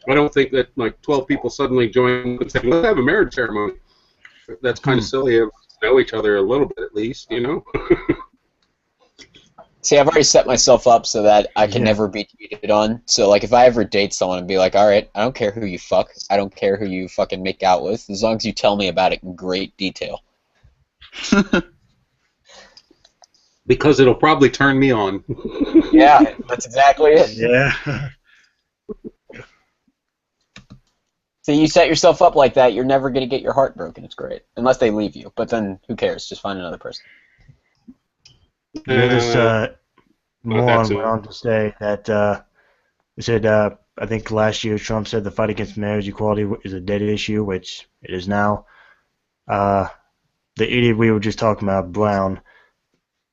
I don't think that, like, 12 people suddenly join and say, let's have a marriage ceremony. That's kind of silly. They know each other a little bit at least, you know? See, I've already set myself up so that I can never be cheated on. So, like, if I ever date someone and be like, all right, I don't care who you fuck. I don't care who you fucking make out with, as long as you tell me about it in great detail. Because it'll probably turn me on. Yeah, that's exactly it. Yeah. So you set yourself up like that, you're never going to get your heart broken. It's great. Unless they leave you. But then, who cares? Just find another person. This moron went on to say that he said, I think last year Trump said the fight against marriage equality is a dead issue, which it is now. The idiot we were just talking about, Brown,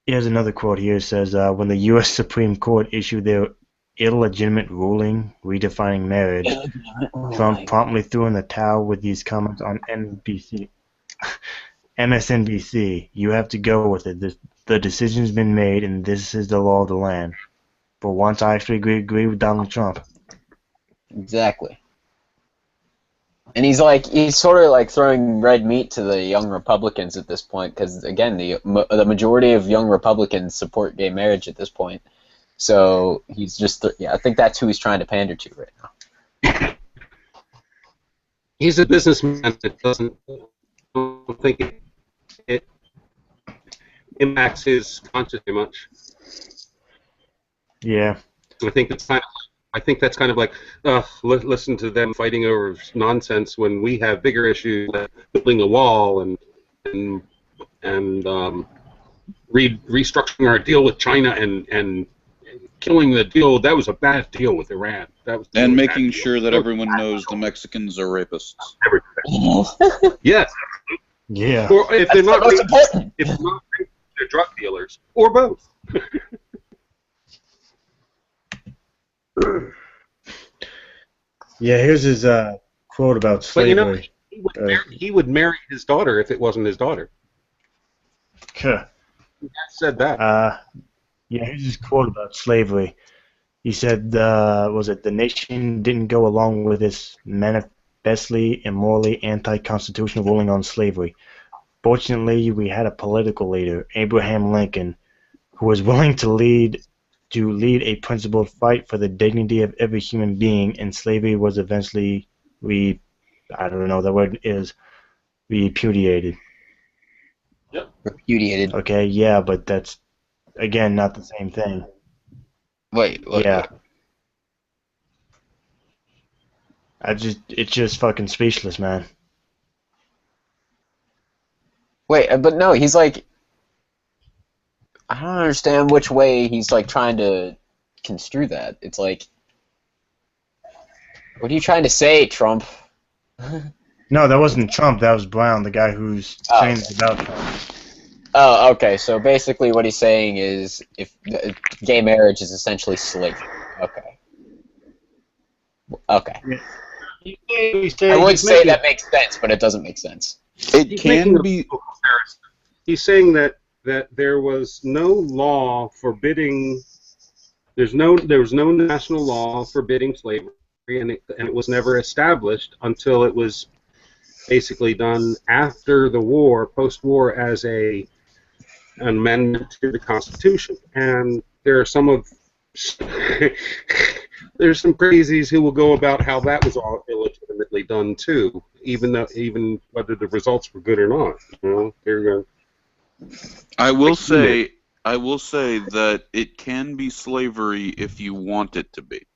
he has another quote here. It says, when the U.S. Supreme Court issued their illegitimate ruling redefining marriage, Trump promptly threw in the towel with these comments on NBC. MSNBC, you have to go with it. The decision's been made, and this is the law of the land. For once, I actually agree with Donald Trump. Exactly. And he's sort of like throwing red meat to the young Republicans at this point, because again, the majority of young Republicans support gay marriage at this point. So he's just, I think that's who he's trying to pander to right now. He's a businessman that doesn't think it impacts his conscience very much. Yeah. I think that's kind of like, listen to them fighting over nonsense when we have bigger issues like building a wall and restructuring our deal with China and killing the deal. That was a bad deal with Iran. And making sure that everyone knows the Mexicans are rapists. Yes. Yeah. Or if they're not rapists, they're drug dealers, or both. Yeah, here's his quote about slavery. But he would marry his daughter if it wasn't his daughter. Huh. He said that. Yeah, here's his quote about slavery. He said, the nation didn't go along with this manifestly and morally anti-constitutional ruling on slavery. Fortunately, we had a political leader, Abraham Lincoln, who was willing to lead a principled fight for the dignity of every human being, and slavery was eventually repudiated. Yep. Repudiated. Okay, yeah, but that's, again, not the same thing. Wait. Yeah. It's just fucking speechless, man. Wait, but no, he's like, I don't understand which way he's like trying to construe that. It's like, what are you trying to say, Trump? No, that wasn't Trump. That was Brown, the guy who's saying it's about Trump. Oh, okay. So basically, what he's saying is, if gay marriage is essentially slavery. Okay. Okay. Yeah. I would say that makes sense, but it doesn't make sense. It can be. He's saying that there was no law forbidding. There was no national law forbidding slavery, and it was never established until it was basically done after the war, post-war, as an amendment to the Constitution. And there are there's some crazies who will go about how that was all illegitimately done too, even whether the results were good or not. You know, they're I will say that it can be slavery if you want it to be.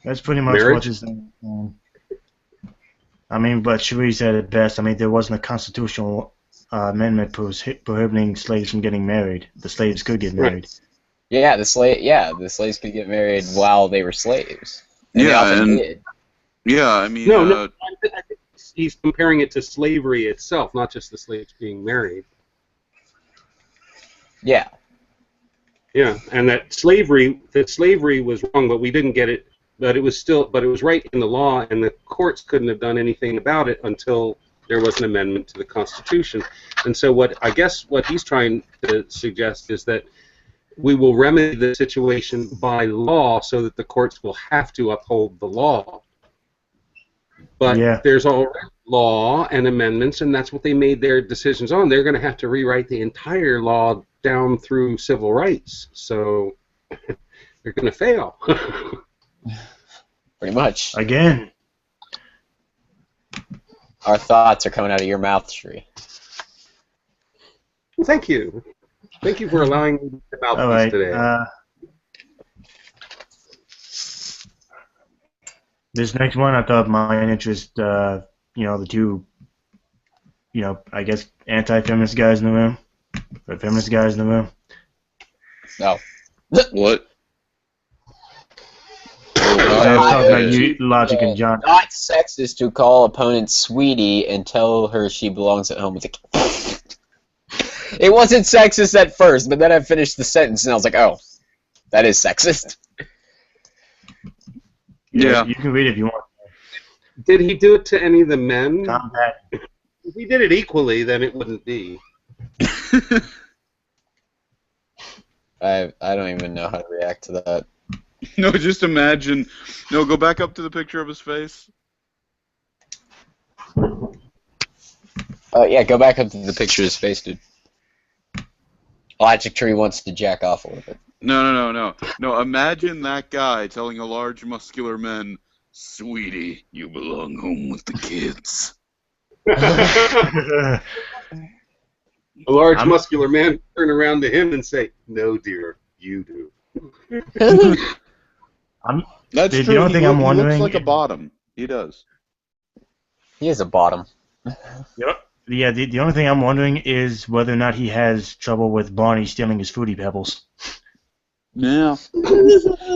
That's pretty much what he's saying. I mean, but Cherie said it best. I mean, there wasn't a constitutional amendment prohibiting slaves from getting married. The slaves could get married. Yeah, the slaves could get married while they were slaves. And Yeah, they often and- did. Yeah, I mean, no. I think he's comparing it to slavery itself, not just the slaves being married. Yeah. Yeah, and that slavery was wrong, but we didn't get it. But it was right in the law, and the courts couldn't have done anything about it until there was an amendment to the Constitution. And so what he's trying to suggest is that we will remedy the situation by law so that the courts will have to uphold the law. But there's already law and amendments, and that's what they made their decisions on. They're going to have to rewrite the entire law down through civil rights. So they're going to fail. Pretty much. Again. Our thoughts are coming out of your mouth, Shree. Thank you. Thank you for allowing me to mouthpiece today. This next one, I thought might interest, the two, I guess, anti-feminist guys in the room, or feminist guys in the room. No. What? I was talking about you, Logic and John. Not sexist to call opponent sweetie and tell her she belongs at home with a kid. It wasn't sexist at first, but then I finished the sentence and I was like, oh, that is sexist. Yeah. You can read it if you want. Did he do it to any of the men? Tom Patton. If he did it equally, then it wouldn't be. I don't even know how to react to that. No, just imagine. No, go back up to the picture of his face. Yeah, go back up to the picture of his face, dude. Logic Tree wants to jack off a little bit. No, imagine that guy telling a large, muscular man, "Sweetie, you belong home with the kids." A large, muscular man turn around to him and say, "No, dear, you do." That's true. The only thing he I'm looks wondering like a bottom. He does. He is a bottom. Yeah, the only thing I'm wondering is whether or not he has trouble with Barney stealing his Fruity Pebbles. Yeah.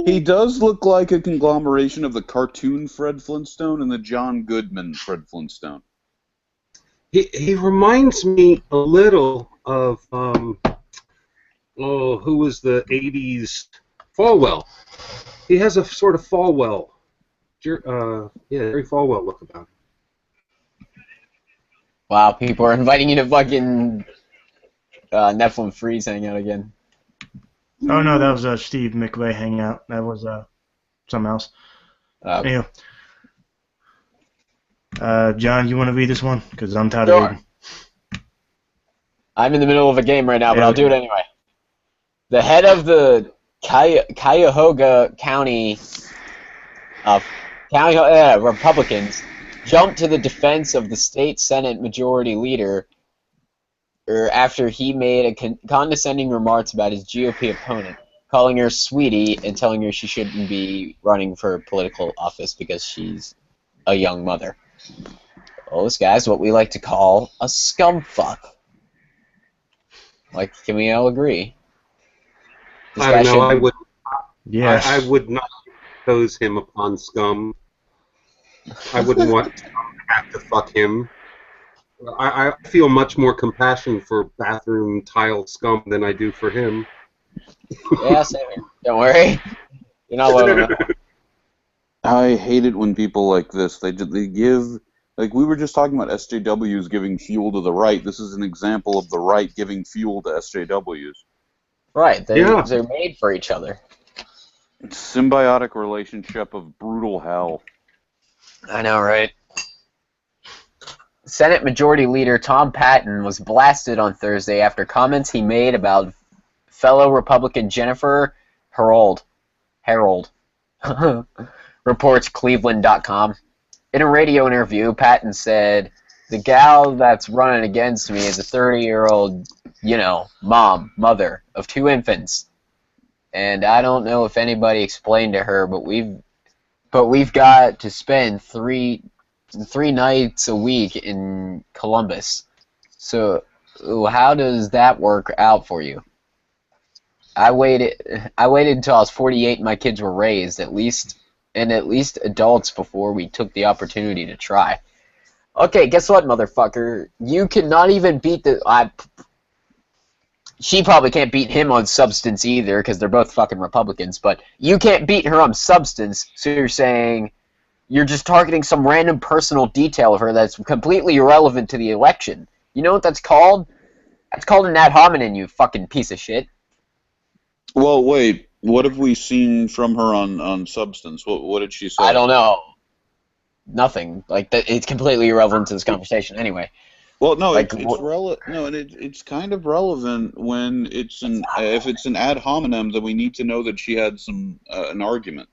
He does look like a conglomeration of the cartoon Fred Flintstone and the John Goodman Fred Flintstone. He reminds me a little of who was the '80s Falwell. He has a sort of Falwell, Jerry Falwell look about him. Wow, people are inviting you to fucking Nephilim Freeze hangout again. Oh no, that was Steve McVay hangout. That was something else. Anyway, John, you want to read this one? Because I'm tired of reading. I'm in the middle of a game right now, but I'll do it anyway. The head of the Cuyahoga County Republicans jumped to the defense of the state Senate Majority Leader after he made condescending remarks about his GOP opponent, calling her sweetie and telling her she shouldn't be running for political office because she's a young mother. Well, this guy's what we like to call a scumfuck. Like, can we all agree? I don't know. I would. Yes. I would not impose him upon scum. I wouldn't want to have to fuck him. I feel much more compassion for bathroom tile scum than I do for him. Yeah, same here. Don't worry. You're not alone on that. I hate it when people like this, they give, like we were just talking about SJWs giving fuel to the right. This is an example of the right giving fuel to SJWs. Right, they're made for each other. It's a symbiotic relationship of brutal hell. I know, right? Senate Majority Leader Tom Patton was blasted on Thursday after comments he made about fellow Republican Jennifer Herold. Reports Cleveland.com. In a radio interview, Patton said, "The gal that's running against me is a 30-year-old, mother of 2 infants. And I don't know if anybody explained to her, but we've got to spend three nights a week in Columbus. So how does that work out for you? I waited until I was 48 and my kids were raised, at least adults, before we took the opportunity to try." Okay, guess what, motherfucker? You cannot even beat she probably can't beat him on substance either, because they're both fucking Republicans, but you can't beat her on substance, so you're saying you're just targeting some random personal detail of her that's completely irrelevant to the election. You know what that's called? That's called an ad hominem, you fucking piece of shit. Well, wait, what have we seen from her on substance? What did she say? I don't know. Nothing. Like, it's completely irrelevant to this conversation anyway. Well, no, Like, it's kind of relevant when if it's an ad hominem, then we need to know that she had an argument.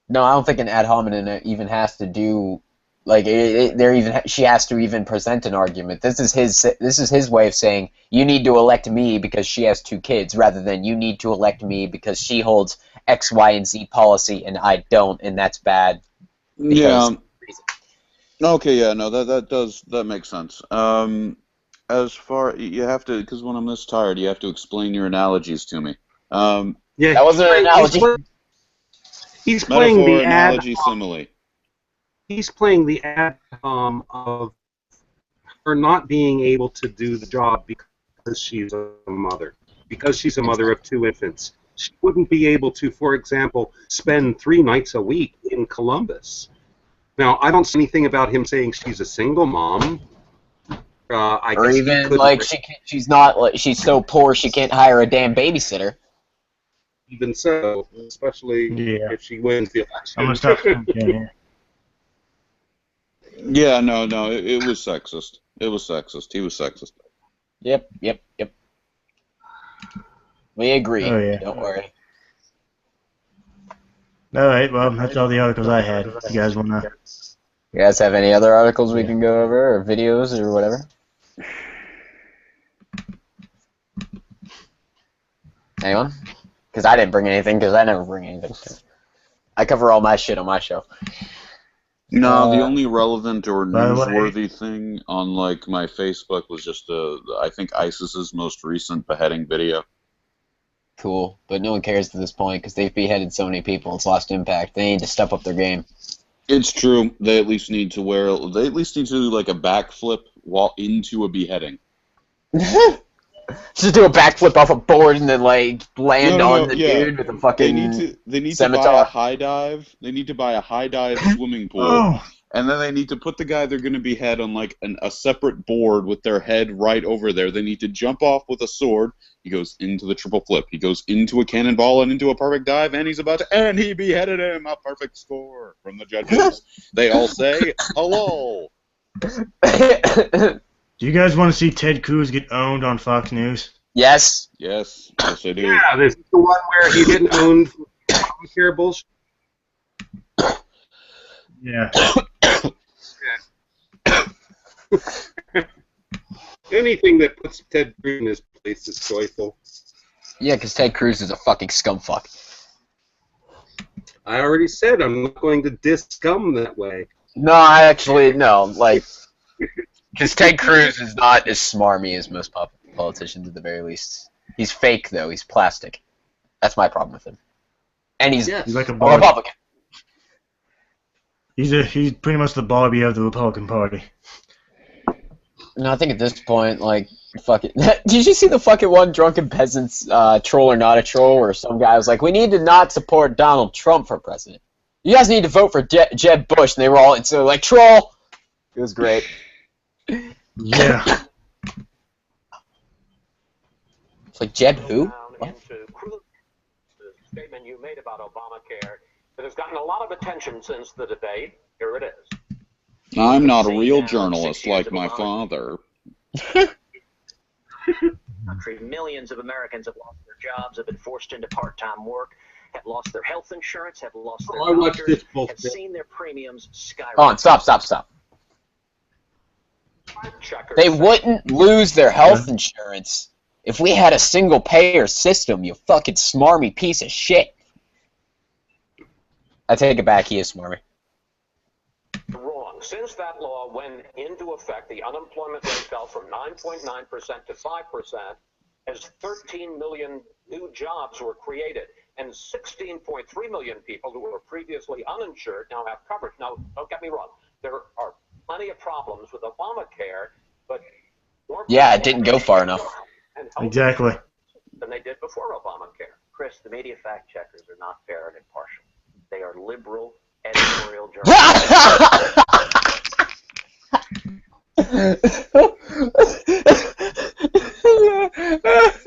No, I don't think an ad hominem even has to do, like, she has to even present an argument. This is his way of saying, you need to elect me because she has 2 kids, rather than you need to elect me because she holds X, Y, and Z policy and I don't, and that's bad. Yeah. Okay, yeah, no, that makes sense. As far, you have to, because when I'm this tired, you have to explain your analogies to me. Yeah, that wasn't an analogy. He's playing the analogy simile. He's playing the ad of her not being able to do the job because she's a mother. Because she's a mother of 2 infants. she wouldn't be able to, for example, spend 3 nights a week in Columbus. Now, I don't see anything about him saying she's a single mom. I Or guess he even couldn't like she's not like she's so poor she can't hire a damn babysitter. even so, especially if she wins the election. I'm gonna stop thinking here. Yeah, no, it was sexist. It was sexist. He was sexist. Yep. We agree. Oh, yeah. Don't worry. All right, well, that's all the articles I had. You guys wanna? You guys have any other articles we can go over, or videos, or whatever? Anyone? Because I didn't bring anything, because I never bring anything. I cover all my shit on my show. No, the only relevant or by the way- newsworthy thing on like my Facebook was just I think ISIS's most recent beheading video. Cool, but no one cares to this point, because they've beheaded so many people, it's lost impact. They need to step up their game. It's true. They at least need to do like a backflip while into a beheading. Just do a backflip off a board and then like land on the dude with a fucking They need scimitar. to buy a high dive. They need to buy a high dive swimming pool. Oh, And then they need to put the guy they're going to behead on like a separate board with their head right over there. They need to jump off with a sword. He goes into the triple flip. He goes into a cannonball and into a perfect dive, and he's about to, and he beheaded him. A perfect score from the judges. They all say hello. do you guys want to see Ted Cruz get owned on Fox News? Yes. Yes, yes, I do. Yeah, this is the one where he didn't own Obamacare bullshit. Yeah. Anything that puts Ted Cruz in his place is joyful. Yeah, because Ted Cruz is a fucking scumfuck. I already said I'm not going to diss scum that way. No, I actually, no, like, because Ted Cruz is not as smarmy as most politicians at the very least. He's fake, though. He's plastic. That's my problem with him. And he's He's like a a Barbie. Republican. He's pretty much the Barbie of the Republican Party. No, I think at this point, like, fuck it. Did you see the fucking one drunken peasants troll or not a troll, where some guy was like, we need to not support Donald Trump for president. You guys need to vote for Jeb Bush, and they were all so like, troll! It was great. Yeah. It's like, Jeb who? What? Into Cruz, the statement you made about Obamacare that has gotten a lot of attention since the debate. Here it is. I'm not a real journalist like my father. Millions of Americans have lost their jobs, have been forced into part-time work, have lost their health insurance, have lost their I watched doctors, this bullshit. have seen their premiums skyrocket. Hold on, stop. They wouldn't lose their health insurance if we had a single-payer system, you fucking smarmy piece of shit. I take it back, he is smarmy. Wrong. Since that law went into effect, the unemployment rate fell from 9.9% to 5%, as 13 million new jobs were created, and 16.3 million people who were previously uninsured now have coverage. Now, don't get me wrong. There are plenty of problems with Obamacare, but more Yeah, it didn't go far enough. Exactly. Than they did before Obamacare. Chris, the media fact checkers are not fair and impartial. They are liberal editorial journalists.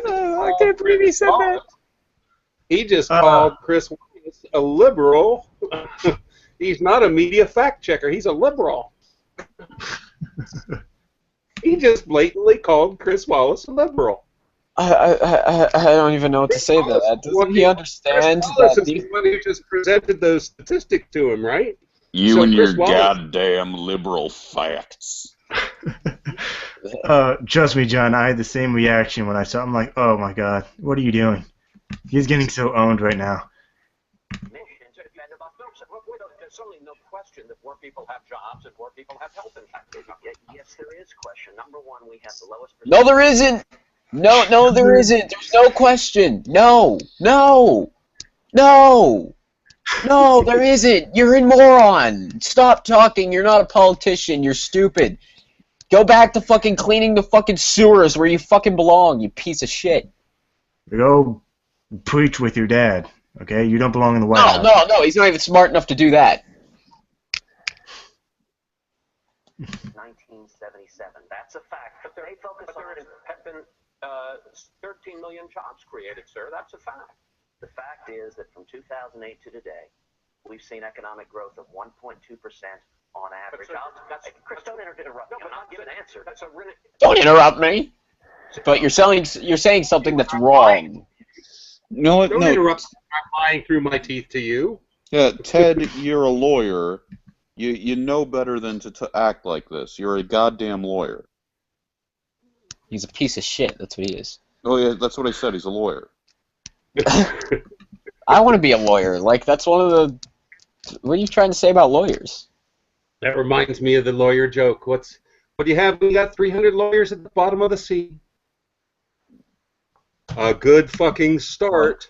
I can't believe he said that. He just called Chris Wallace a liberal. He's not a media fact checker. He's a liberal. He just blatantly called Chris Wallace a liberal. I don't even know what to say to that. Doesn't he understand Chris Wallace that is the one who just presented those statistics to him, right? You So and Chris your Wallace- goddamn liberal facts. Trust me, John, I had the same reaction when I saw him. I'm like, oh my god, what are you doing? He's getting so owned right now. There's certainly no question that more people have jobs and more people have health insurance. Yes, there is question. Number one, we have the lowest. No, there isn't. No, there isn't. There's no question. No, there isn't. You're a moron. Stop talking. You're not a politician. You're stupid. Go back to fucking cleaning the fucking sewers where you fucking belong, you piece of shit. Go preach with your dad. Okay, you don't belong in the White House. No, he's not even smart enough to do that. 1977. That's a fact. But there have been 13 million jobs created, sir. That's a fact. The fact is that from 2008 to today, we've seen economic growth of 1.2% on average. Chris, don't interrupt me. I'm not giving an answer. Don't interrupt me. But you're saying something that's wrong. No, Don't interrupt. I'm lying through my teeth to you. Yeah, Ted, you're a lawyer. You know better than to act like this. You're a goddamn lawyer. He's a piece of shit. That's what he is. Oh yeah, that's what I said. He's a lawyer. I want to be a lawyer. Like, that's one of the... What are you trying to say about lawyers? That reminds me of the lawyer joke. What do you have when you got 300 lawyers at the bottom of the sea? A good fucking start.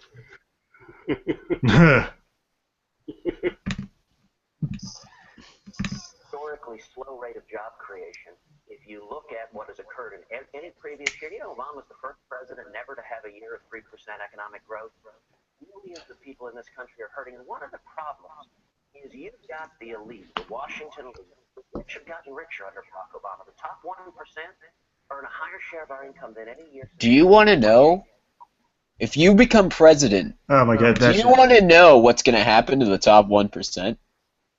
Historically slow rate of job creation. If you look at what has occurred in any previous year, Obama was the first president never to have a year of 3% economic growth. Millions of people in this country are hurting, and one of the problems is you've got the elite, the Washington elite, the rich have gotten richer under Barack Obama. The top 1% earn a higher share of our income than any year. Do you want to know? If you become president, Oh my God! do you want to know what's going to happen to the top 1%?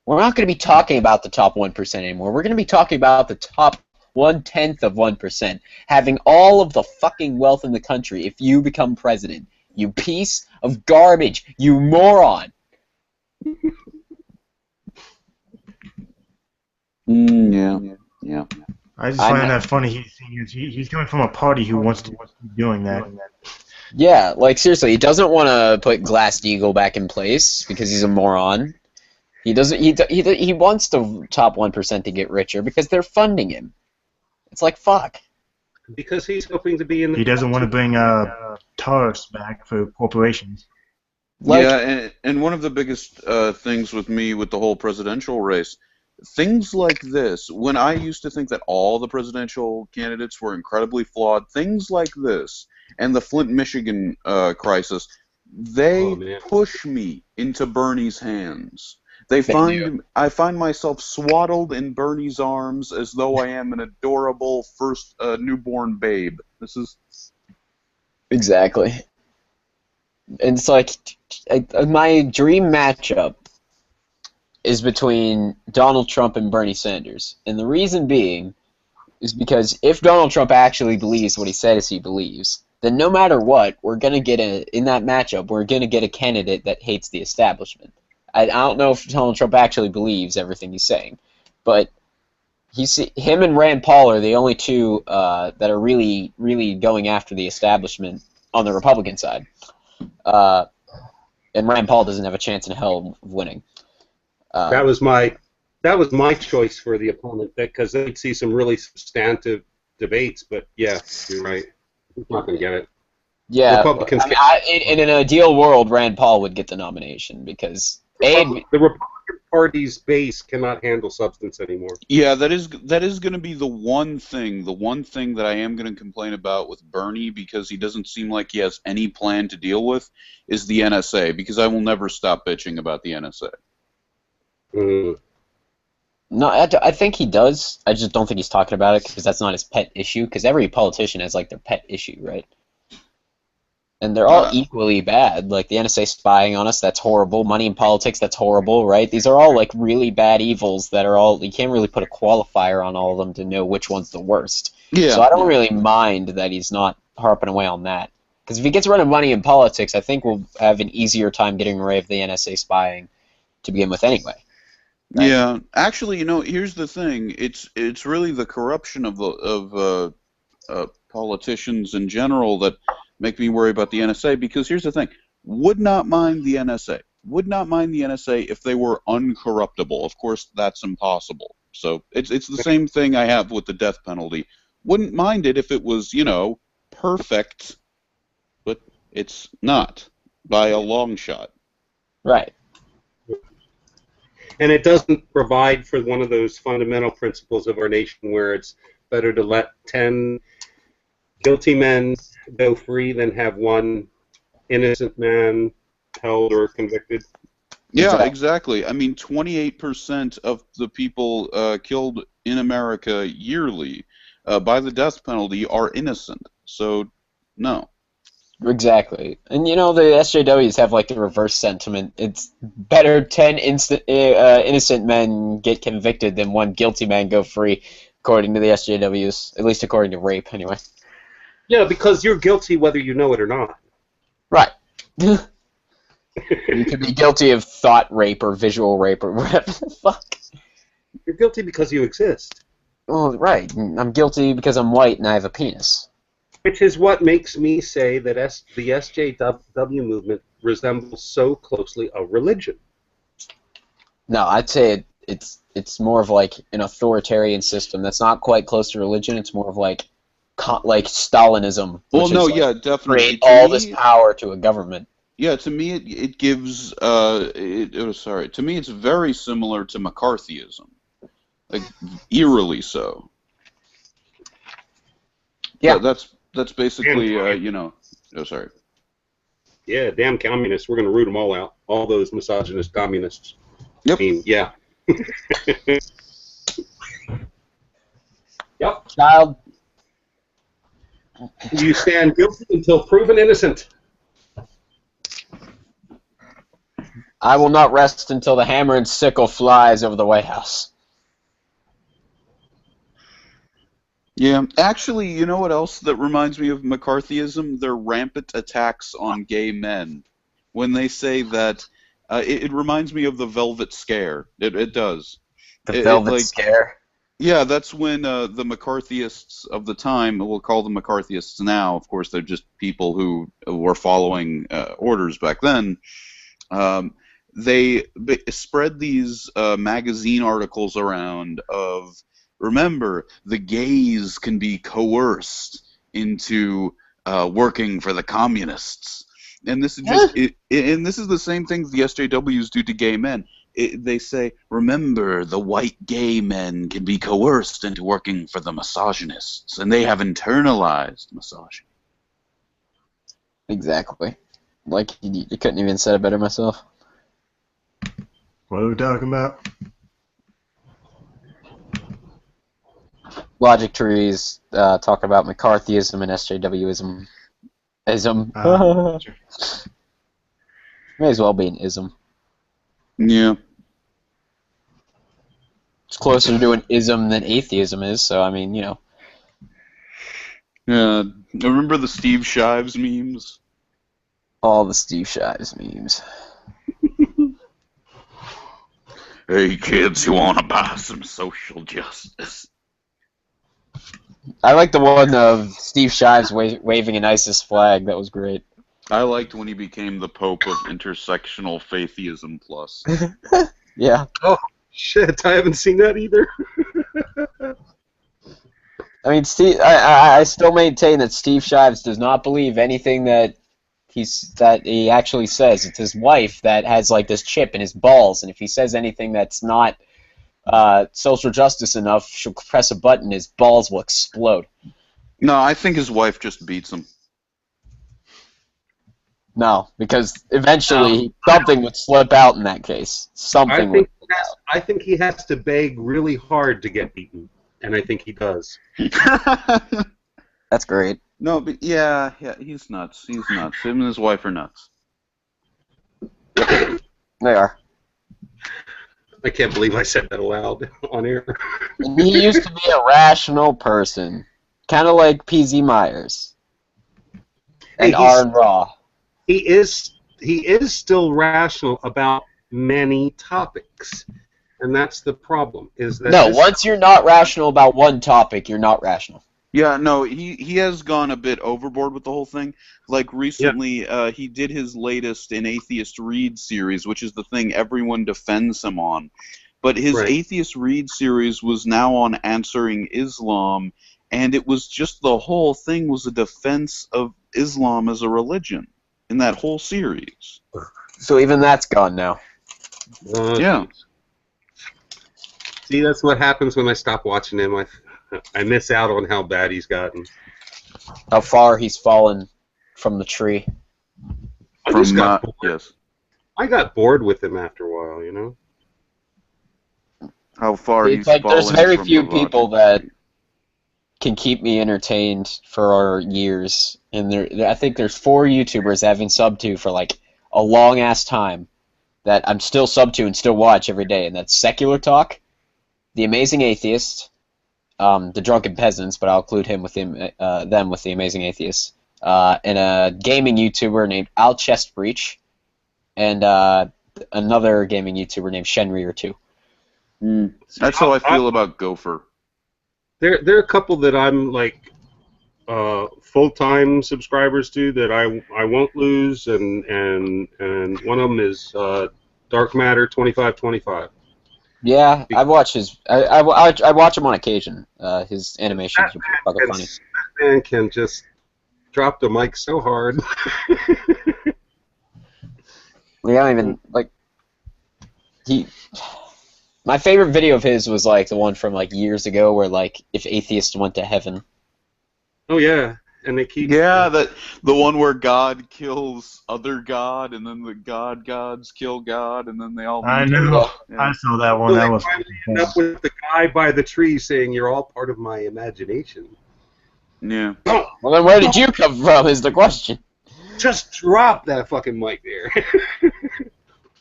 We're not going to be talking about the top 1% anymore. We're going to be talking about the top 1/10 of 1%, having all of the fucking wealth in the country if you become president. You piece of garbage. You moron. Yeah. I just find that funny. He's coming from a party who wants to keep doing that. Yeah, like seriously, he doesn't want to put Glass-Steagall back in place because he's a moron. He doesn't. He wants the top 1% to get richer because they're funding him. It's like fuck. Because he's hoping to be in the... He doesn't want to bring tariffs back for corporations. Like, yeah, and one of the biggest things with me with the whole presidential race, things like this, when I used to think that all the presidential candidates were incredibly flawed, things like this, and the Flint, Michigan crisis, they push me into Bernie's hands. I find myself swaddled in Bernie's arms as though I am an adorable first newborn babe. This is exactly. It's like my dream matchup is between Donald Trump and Bernie Sanders, and the reason being is because if Donald Trump actually believes what he says he believes, then no matter what, we're gonna get in that matchup. We're gonna get a candidate that hates the establishment. I don't know if Donald Trump actually believes everything he's saying, but him and Rand Paul are the only two that are really, really going after the establishment on the Republican side. And Rand Paul doesn't have a chance in hell of winning. That was my choice for the opponent, because they'd see some really substantive debates. But yeah, you're right. He's not going to get it. Yeah, Republicans in an ideal world, Rand Paul would get the nomination because the Republican Party's base cannot handle substance anymore. Yeah, that is going to be the one thing that I am going to complain about with Bernie, because he doesn't seem like he has any plan to deal with, is the NSA, because I will never stop bitching about the NSA. No, I think he does. I just don't think he's talking about it because that's not his pet issue, because every politician has like their pet issue, right? And they're all equally bad. Like the NSA spying on us, that's horrible. Money in politics, that's horrible, right? These are all like really bad evils that are all, you can't really put a qualifier on all of them to know which one's the worst. Yeah. So I don't really mind that he's not harping away on that. Because if he gets rid of money in politics, I think we'll have an easier time getting rid of the NSA spying to begin with anyway. Right? Yeah, actually, here's the thing. It's really the corruption of politicians in general that make me worry about the NSA, because here's the thing. Would not mind the NSA if they were uncorruptible. Of course, that's impossible. So it's the same thing I have with the death penalty. Wouldn't mind it if it was, perfect, but it's not by a long shot. Right. And it doesn't provide for one of those fundamental principles of our nation where it's better to let 10 guilty men go free than have one innocent man held or convicted. Yeah, exactly. I mean, 28% of the people killed in America yearly by the death penalty are innocent. So, no. Exactly. And you know, the SJWs have like the reverse sentiment. It's better 10 innocent men get convicted than one guilty man go free, according to the SJWs. At least according to rape, anyway. Yeah, because you're guilty whether you know it or not. Right. You could be guilty of thought rape or visual rape or whatever the fuck. You're guilty because you exist. Well, right. I'm guilty because I'm white and I have a penis. Which is what makes me say that the SJW movement resembles so closely a religion. No, I'd say it's more of like an authoritarian system that's not quite close to religion. It's more of like Stalinism. Well, no, like, yeah, definitely. Create all this power to a government. Yeah, to me it gives to me it's very similar to McCarthyism. Like eerily so. Yeah. That's basically sorry. Yeah, damn communists. We're going to root them all out. All those misogynist communists. Yep. I mean, yeah. Yep. Child. You stand guilty until proven innocent. I will not rest until the hammer and sickle flies over the White House. Yeah, actually, you know what else that reminds me of McCarthyism? Their rampant attacks on gay men. When they say that, it reminds me of the Velvet Scare. It does. The Velvet Scare? Yeah, that's when the McCarthyists of the time, we'll call them McCarthyists now, of course they're just people who were following orders back then, they spread these magazine articles around of, remember, the gays can be coerced into working for the communists. And this is just and this is the same thing the SJWs do to gay men. They say, remember, the white gay men can be coerced into working for the misogynists, and they have internalized misogyny. Exactly. Like, you couldn't even say it better myself. What are we talking about? Logic trees talk about McCarthyism and SJWism. Ism. Sure. May as well be an ism. Yeah. It's closer to an ism than atheism is, so I mean, you know. Yeah. Remember the Steve Shives memes? All the Steve Shives memes. Hey kids, you want to buy some social justice? I like the one of Steve Shives waving an ISIS flag. That was great. I liked when he became the Pope of Intersectional Faiththeism Plus. Yeah. Oh, shit, I haven't seen that either. I mean, I still maintain that Steve Shives does not believe anything that he actually says. It's his wife that has like this chip in his balls, and if he says anything that's not social justice enough, she'll press a button, his balls will explode. No, I think his wife just beats him. No, because eventually something would slip out in that case. I think he has to beg really hard to get beaten, and I think he does. That's great. No, but yeah, he's nuts. He's nuts. Him and his wife are nuts. They are. I can't believe I said that aloud on air. He used to be a rational person, kind of like P.Z. Myers and Aaron Raw. He is still rational about many topics, and that's the problem. Is that once you're not rational about one topic, you're not rational. Yeah, no, he has gone a bit overboard with the whole thing. Like recently, he did his latest An Atheist Read series, which is the thing everyone defends him on. But his Atheist Read series was now on answering Islam, and it was just the whole thing was a defense of Islam as a religion in that whole series. So even that's gone now. Yeah. See, that's what happens when I stop watching him. I miss out on how bad he's gotten. How far he's fallen from the tree. I just got bored. Yes. I got bored with him after a while, you know. How far It's he's like there's fallen very from few the people rocket. that can keep me entertained for years, and I think there's 4 YouTubers I've been subbed to for like a long ass time that I'm still subbed to and still watch every day, and that's Secular Talk, The Amazing Atheist, The Drunken Peasants, but I'll include them with The Amazing Atheist, and a gaming YouTuber named Al Chestbreach, and another gaming YouTuber named Shenrir2. That's how I feel about Gopher. There are a couple that I'm like full-time subscribers to that I won't lose, and one of them is Dark Matter 2525. Yeah, I watch his. I watch him on occasion. His animations are fucking funny. That man can just drop the mic so hard. We don't even like. My favorite video of his was like the one from like years ago, where like if atheists went to heaven. Oh yeah, and they keep. Yeah, the one where God kills other God, and then the gods kill God, and then they all. I mutate. know. Yeah. I saw that one. Well, That they was finally end up with the guy by the tree saying, "You're all part of my imagination." Yeah. Well, then where did you come from? Is the question. Just drop that fucking mic there.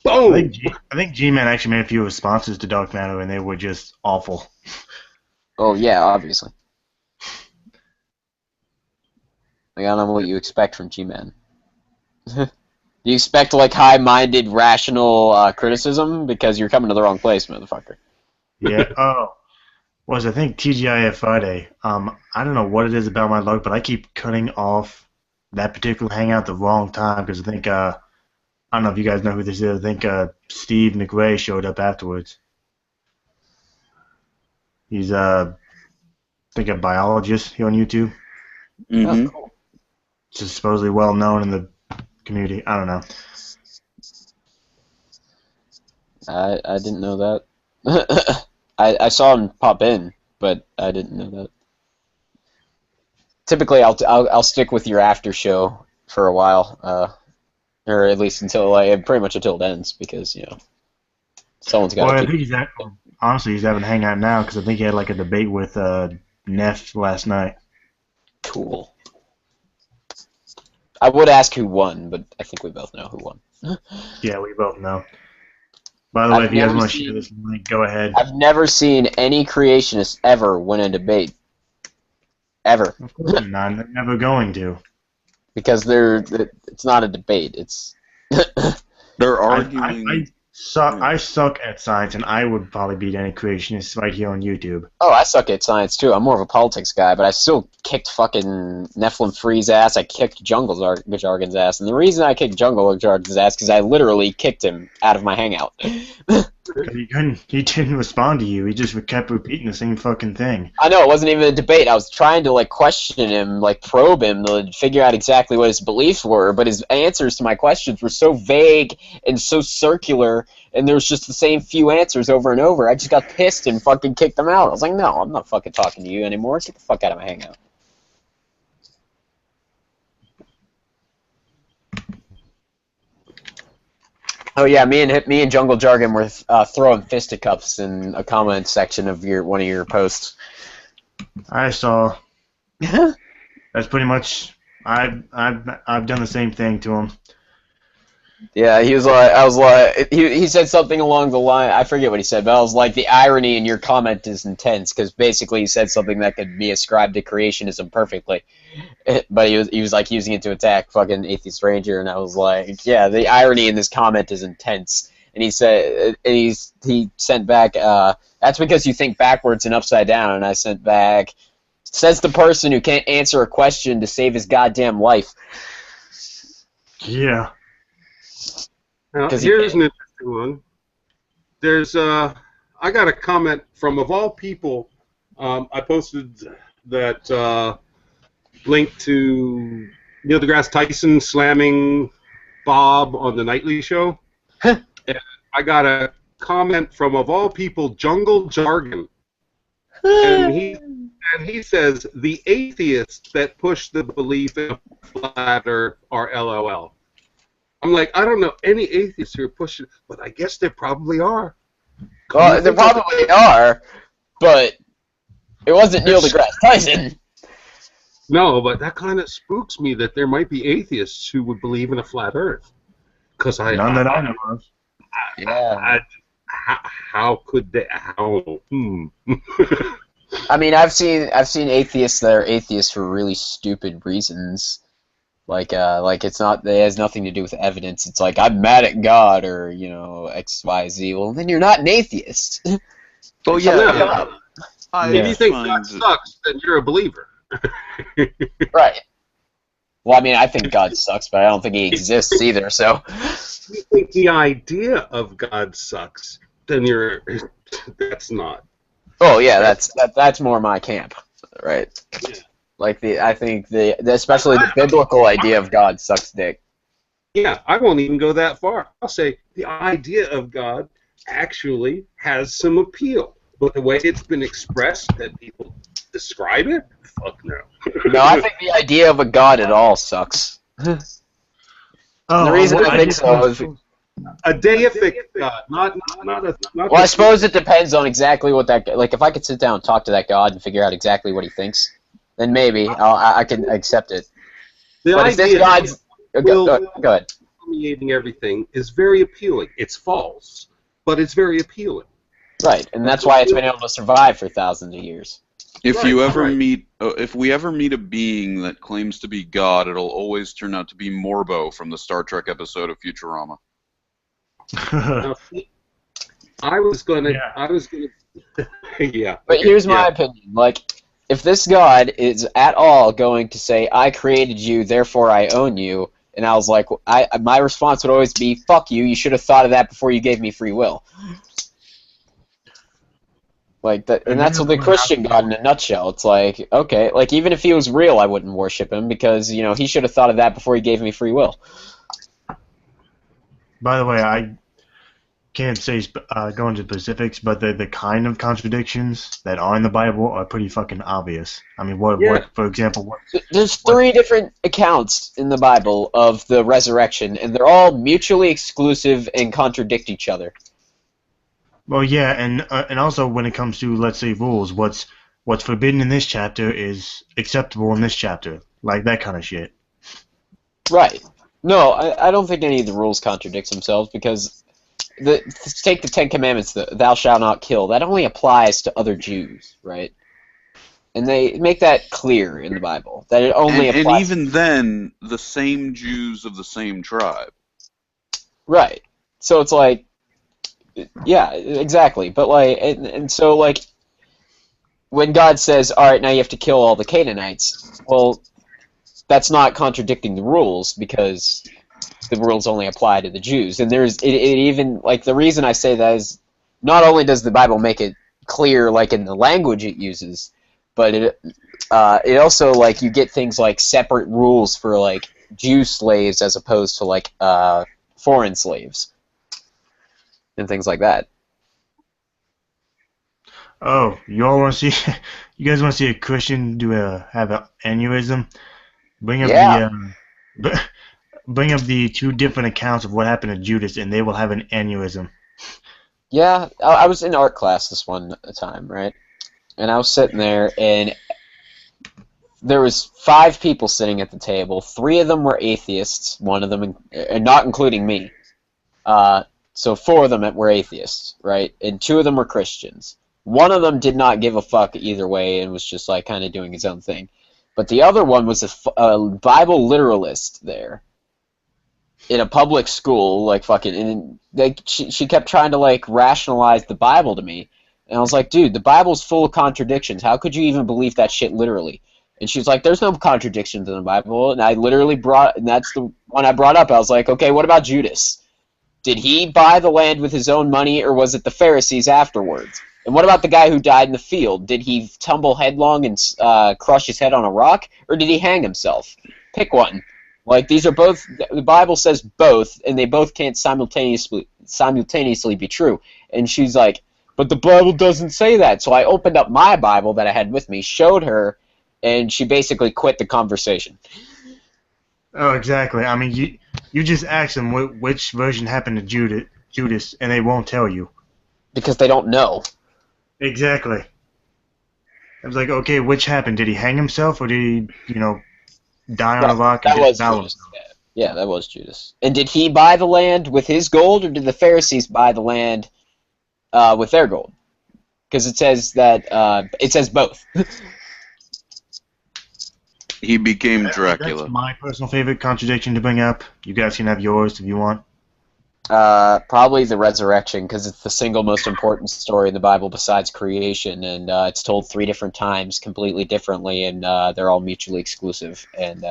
I Boom. think G-Man actually made a few responses to Dark Matter, and they were just awful. Oh yeah, obviously. Like, I don't know what you expect from G-Man. Do you expect like high-minded, rational criticism? Because you're coming to the wrong place, motherfucker. Yeah. Oh, I think TGIF Friday. I don't know what it is about my luck, but I keep cutting off that particular hangout the wrong time because I think I don't know if you guys know who this is. I think Steve McRae showed up afterwards. He's I think a biologist here on YouTube. Mm-hmm. Oh, cool. Just supposedly well known in the community. I don't know. I didn't know that. I saw him pop in, but I didn't know that. Typically, I'll stick with your after show for a while, or at least until pretty much until it ends, because someone's got Well, to I keep. think honestly he's having a hangout now because I think he had like a debate with Neff last night. Cool. I would ask who won, but I think we both know who won. Yeah, we both know. By the way, if you guys want to share this link, go ahead. I've never seen any creationist ever win a debate. Ever. Of course not. They're never going to. Because it's not a debate. It's They're arguing. I suck at science, and I would probably beat any creationists right here on YouTube. Oh, I suck at science too. I'm more of a politics guy, but I still kicked fucking Nephilim Free's ass. I kicked Jungle Jargon's ass, and the reason I kicked Jungle Jargon's ass because I literally kicked him out of my hangout. He didn't respond to you. He just kept repeating the same fucking thing. I know, it wasn't even a debate. I was trying to question him, probe him to figure out exactly what his beliefs were, but his answers to my questions were so vague and so circular, and there was just the same few answers over and over. I just got pissed and fucking kicked him out. I was like, no, I'm not fucking talking to you anymore. Get the fuck out of my hangout. Oh yeah, me and Jungle Jargon were throwing fisticuffs in a comment section of one of your posts. I saw. That's pretty much. I've done the same thing to him. Yeah, he was like, I was like, he said something along the line, I forget what he said, but I was like, the irony in your comment is intense, because basically he said something that could be ascribed to creationism perfectly, but he was like using it to attack fucking Atheist Ranger, and I was like, yeah, the irony in this comment is intense, and he said, he sent back, that's because you think backwards and upside down, and I sent back, says the person who can't answer a question to save his goddamn life. Yeah. Now, here's an interesting one. There's I got a comment from, of all people, I posted that link to Neil deGrasse Tyson slamming Bob on the Nightly Show. And I got a comment from, of all people, Jungle Jargon. And he says, the atheists that push the belief in a flat earth are LOL. I'm like, I don't know any atheists who are pushing, but I guess there probably are. Well, there probably are, but it wasn't Neil deGrasse Tyson. No, but that kind of spooks me that there might be atheists who would believe in a flat Earth. Because None that I know of. Yeah. How could they? How? I mean, I've seen atheists that are atheists for really stupid reasons. Like it's not, it has nothing to do with evidence. It's like, I'm mad at God, or, you know, X, Y, Z. Well, then you're not an atheist. Oh yeah. If you think God sucks, then you're a believer. Right. Well, I mean, I think God sucks, but I don't think he exists either, so. If you think the idea of God sucks, then that's not. Oh, yeah, that's more my camp, right? Yeah. Like, I think especially the biblical idea of God sucks dick. Yeah, I won't even go that far. I'll say the idea of God actually has some appeal, but the way it's been expressed, that people describe it, fuck no. No, I think the idea of a God at all sucks. The reason I think so is a deific God, not a. Not well, I suppose it depends on exactly what that. Like, if I could sit down and talk to that God and figure out exactly what he thinks, then maybe I can accept it. The but if this God's go ahead. Permeating everything is very appealing. It's false, but it's very appealing. Right, and that's why it's been able to survive for thousands of years. If we ever meet a being that claims to be God, it'll always turn out to be Morbo from the Star Trek episode of Futurama. Now, I was gonna, yeah. But here's my opinion. Like, if this God is at all going to say, I created you, therefore I own you, and I was like, my response would always be, fuck you, you should have thought of that before you gave me free will. Like that, and that's the Christian God in a nutshell. It's like, okay, like even if he was real, I wouldn't worship him because, you know, he should have thought of that before he gave me free will. By the way, I can't say go into specifics, but the kind of contradictions that are in the Bible are pretty fucking obvious. I mean, what for example, there's three different accounts in the Bible of the resurrection, and they're all mutually exclusive and contradict each other. Well, yeah, and also when it comes to, let's say, rules, what's forbidden in this chapter is acceptable in this chapter, like that kind of shit. Right. No, I don't think any of the rules contradict themselves because take the Ten Commandments, thou shalt not kill. That only applies to other Jews, right? And they make that clear in the Bible that it only applies. And even then, the same Jews of the same tribe. Right. So it's like. Yeah, exactly. But like, and so like, when God says, "All right, now you have to kill all the Canaanites," well, that's not contradicting the rules because the rules only apply to the Jews. And there's it even like the reason I say that is not only does the Bible make it clear like in the language it uses, but it also like you get things like separate rules for like Jew slaves as opposed to like foreign slaves. And things like that. Oh, you guys want to see a Christian have an aneurysm? Bring up the two different accounts of what happened to Judas, and they will have an aneurysm. Yeah, I was in art class this one time, right? And I was sitting there, and there was 5 people sitting at the table. 3 of them were atheists, one of them, and not including me. So 4 of them were atheists, right? And 2 of them were Christians. One of them did not give a fuck either way and was just like kind of doing his own thing. But the other one was a Bible literalist there in a public school, like fucking. And she kept trying to like rationalize the Bible to me, and I was like, dude, the Bible's full of contradictions. How could you even believe that shit literally? And she's like, there's no contradictions in the Bible. And I literally and that's the one I brought up. I was like, okay, what about Judas? Did he buy the land with his own money, or was it the Pharisees afterwards? And what about the guy who died in the field? Did he tumble headlong and crush his head on a rock, or did he hang himself? Pick one. Like, these are both, the Bible says both, and they both can't simultaneously be true. And she's like, but the Bible doesn't say that. So I opened up my Bible that I had with me, showed her, and she basically quit the conversation. Oh, exactly. I mean, You just ask them which version happened to Judas, and they won't tell you. Because they don't know. Exactly. I was like, okay, which happened? Did he hang himself, or did he, die on a rock and That was disavow Judas. himself? Yeah, that was Judas. And did he buy the land with his gold, or did the Pharisees buy the land with their gold? Because it says that it says both. He became That's Dracula. my personal favorite contradiction to bring up. You guys can have yours if you want. Probably the resurrection, because it's the single most important story in the Bible besides creation, and it's told 3 different times, completely differently, and they're all mutually exclusive, and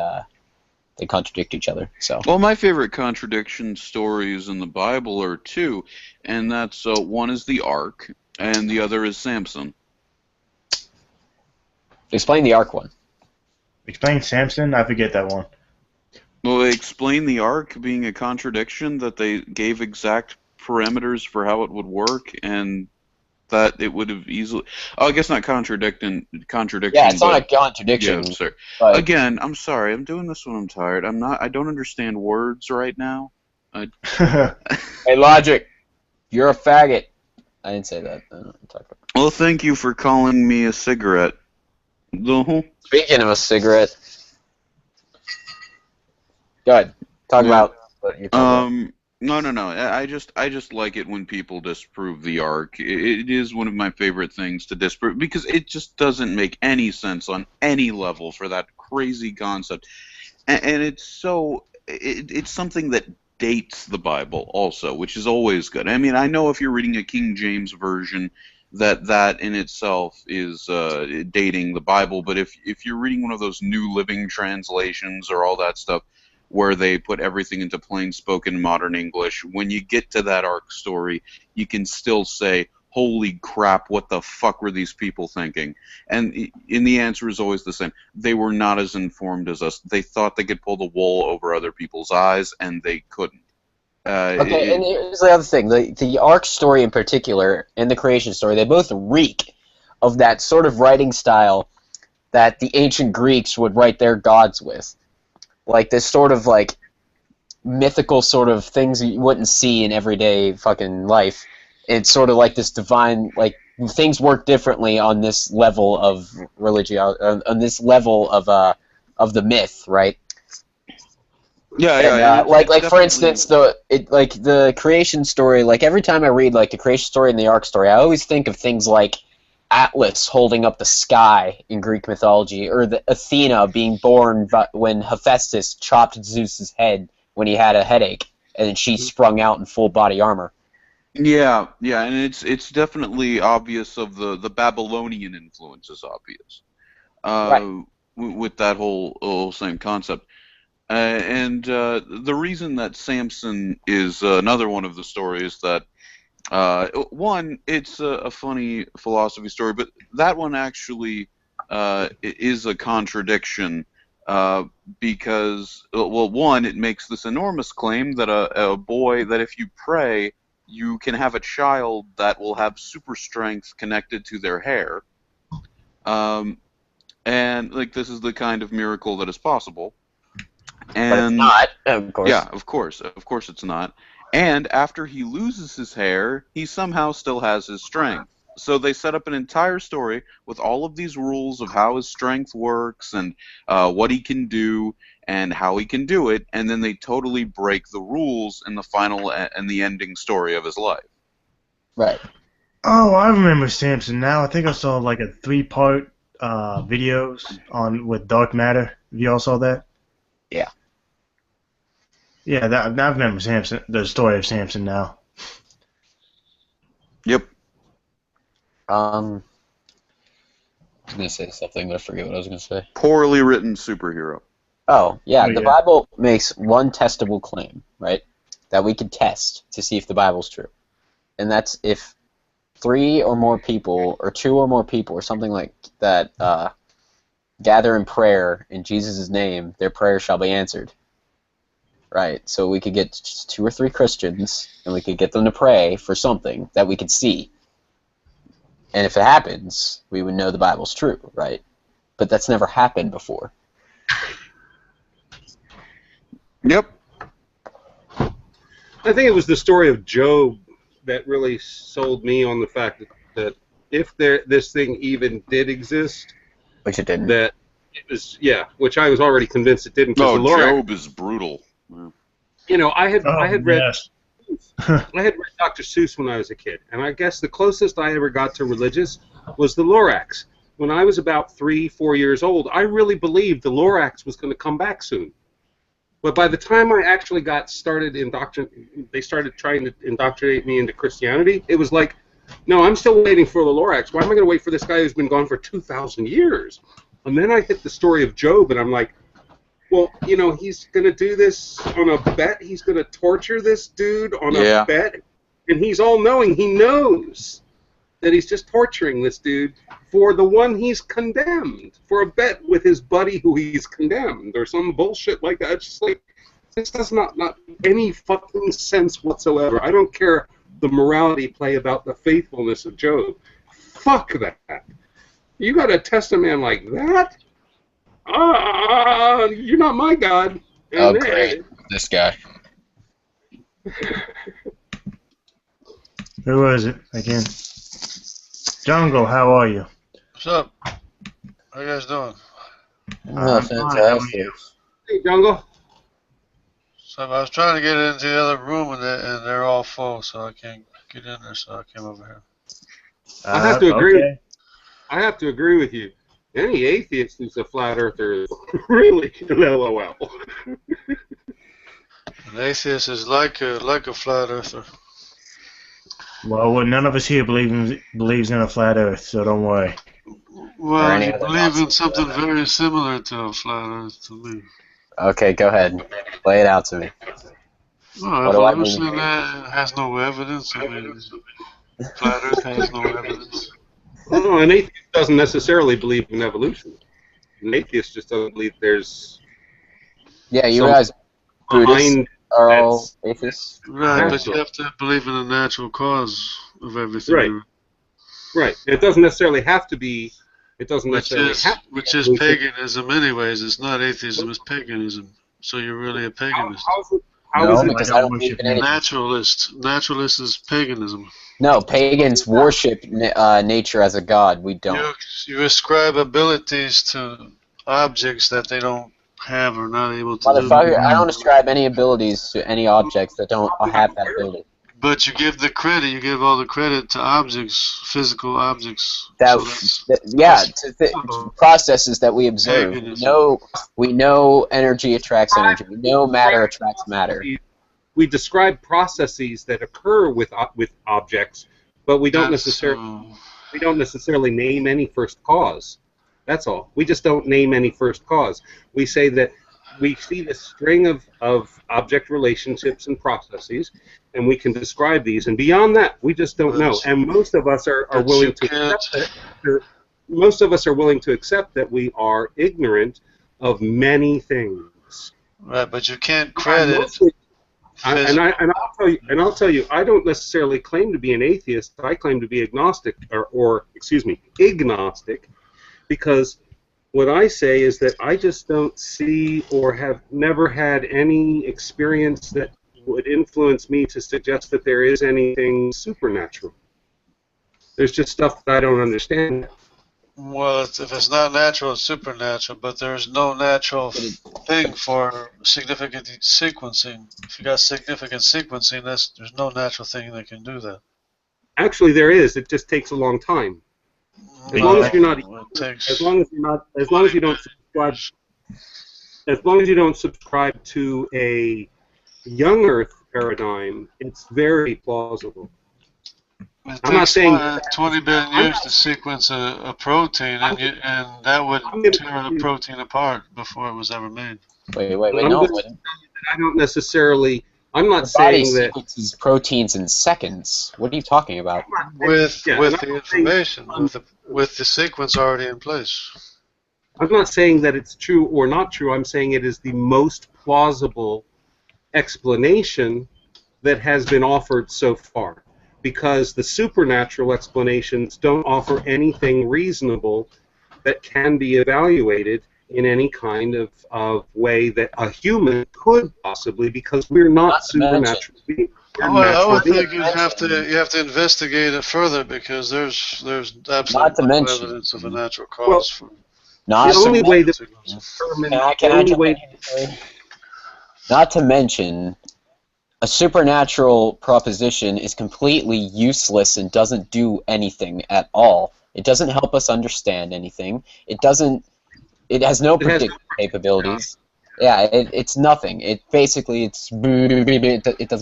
they contradict each other. So. Well, my favorite contradiction stories in the Bible are 2, and that's one is the Ark, and the other is Samson. Explain the Ark one. Explain Samson? I forget that one. Well, they explain the Ark being a contradiction, that they gave exact parameters for how it would work, and that it would have easily... Oh, I guess not contradiction. Yeah, it's not a contradiction. Yeah, sorry. But... Again, I'm sorry. I'm doing this when I'm tired. I don't understand words right now. Hey, Logic, you're a faggot. I didn't say that. I don't know what I'm talking about. Well, thank you for calling me a cigarette. Speaking of a cigarette, go ahead. Talk about what you're talking about. No. I just like it when people disprove the Ark. It is one of my favorite things to disprove, because it just doesn't make any sense on any level for that crazy concept, and it's something that dates the Bible also, which is always good. I mean, I know if you're reading a King James version, that in itself is dating the Bible, but if you're reading one of those New Living Translations or all that stuff, where they put everything into plain spoken modern English, when you get to that Ark story, you can still say, holy crap, what the fuck were these people thinking? And the answer is always the same. They were not as informed as us. They thought they could pull the wool over other people's eyes, and they couldn't. Okay, and here's the other thing. The Ark story in particular, and the creation story, they both reek of that sort of writing style that the ancient Greeks would write their gods with. Like this sort of like mythical sort of things you wouldn't see in everyday fucking life. It's sort of like this divine, like things work differently on this level of religion, on this level of the myth, right? Yeah. Like for instance, the creation story. Like every time I read like the creation story and the Ark story, I always think of things like Atlas holding up the sky in Greek mythology, or the Athena being born when Hephaestus chopped Zeus's head when he had a headache, and then she sprung out in full body armor. Yeah, and it's definitely obvious of the Babylonian influence is obvious, Right. with that whole same concept. And the reason that Samson is another one of the stories that, one, it's a funny philosophy story, but that one actually is a contradiction, because, well, one, it makes this enormous claim that a boy, that if you pray, you can have a child that will have super strength connected to their hair. And like this is the kind of miracle that is possible. And, but it's not, of course. Yeah, of course it's not. And after he loses his hair, he somehow still has his strength. So they set up an entire story with all of these rules of how his strength works and what he can do and how he can do it, and then they totally break the rules in the final and the ending story of his life. Right. Oh, I remember Samson now. I think I saw like a 3-part videos with Dark Matter. Have you all saw that? Yeah. Yeah, I remember Samson, the story of Samson now. Yep. I was gonna say something, but I forget what I was gonna say. Poorly written superhero. Oh, yeah, Oh, the yeah. Bible makes one testable claim, right? That we can test to see if the Bible's true. And that's if 3 or more people, or 2 or more people, or something like that, gather in prayer in Jesus' name, their prayer shall be answered. Right, so we could get just 2 or 3 Christians, and we could get them to pray for something that we could see. And if it happens, we would know the Bible's true, right? But that's never happened before. Yep. I think it was the story of Job that really sold me on the fact that if this thing even did exist, Which it didn't. that it was, yeah, which I was already convinced it didn't. No, The Lorax, Job is brutal. you know, I had read yes. I had read Dr. Seuss when I was a kid, and I guess the closest I ever got to religious was the Lorax. When I was about 3-4 years old, I really believed the Lorax was going to come back soon. But by the time I actually got started they started trying to indoctrinate me into Christianity. It was like, no, I'm still waiting for the Lorax. Why am I going to wait for this guy who's been gone for 2,000 years? And then I hit the story of Job, and I'm like, well, you know, he's going to do this on a bet. He's going to torture this dude on a bet. And he's all-knowing. He knows that he's just torturing this dude for the one he's condemned, for a bet with his buddy who he's condemned, or some bullshit like that. It's just like, this does not make any fucking sense whatsoever. I don't care the morality play about the faithfulness of Job. Fuck that. You got to test a man like that? You're not my God. And Oh, great. This guy. Who was it again? Jungle, how are you? What's up? How you guys doing? Oh, fantastic. Hey, Jungle. So I was trying to get into the other room and they're all full, so I can't get in there. So I came over here. I have to agree. Okay. I have to agree with you. Any atheist who's a flat earther is really LOL. An atheist is like a flat earther. Well, none of us here believes in a flat Earth, so don't worry. Well, you believe in something very similar to a flat Earth to me. Okay, go ahead. Lay it out to me. Well, What do I evolution mean? has no evidence. I mean, flat Earth has no evidence. No, an atheist doesn't necessarily believe in evolution. An atheist just doesn't believe there's Yeah, you some guys, Buddhists behind are all that's- atheists? Right, but you have to believe in the natural cause of everything. Right. Right. It doesn't necessarily have to be. It doesn't necessarily have to be Which is evolution. paganism anyways. It's not atheism, it's paganism. So you're really a paganist. How No, is it? because I don't believe in anything. Naturalist. Naturalist is paganism. No, pagans worship nature as a god. We don't. You ascribe abilities to objects that they don't have or not able to Motherfucker, do. I don't ascribe any abilities to any objects that don't have that ability. But you give the credit. You give all the credit to objects, physical objects. To processes that we observe. We know energy attracts energy. We know matter attracts matter. We describe processes that occur with objects, but we don't necessarily name any first cause. That's all. We just don't name any first cause. We say that we see this string of object relationships and processes, and we can describe these. And beyond that, we just don't know. And most of us are willing to accept that. Most of us are willing to accept that we are ignorant of many things. Right, but you can't credit. I'll tell you, I don't necessarily claim to be an atheist. I claim to be agnostic, or agnostic, because what I say is that I just don't see or have never had any experience that would influence me to suggest that there is anything supernatural. There's just stuff that I don't understand. Well, if it's not natural, it's supernatural, but there's no natural thing for significant sequencing. If you got significant sequencing, there's no natural thing that can do that. Actually, there is. It just takes a long time. As long as you don't subscribe to a young Earth paradigm, it's very plausible. It I'm not takes saying 20 billion years to sequence a protein, and that would tear the protein apart before it was ever made. Wait, no, it wouldn't. I don't necessarily. I'm not The saying body that. sequences proteins in seconds. What are you talking about? With the information, with the sequence already in place. I'm not saying that it's true or not true. I'm saying it is the most plausible explanation that has been offered so far, because the supernatural explanations don't offer anything reasonable that can be evaluated in any kind of way that a human could possibly, because we're not supernatural beings. I would think you have to investigate it further, because there's absolutely no evidence of a natural cause. Not the only way that not to mention, a supernatural proposition is completely useless and doesn't do anything at all. It doesn't help us understand anything. It has no predictive capabilities. Yeah, it's nothing. It doesn't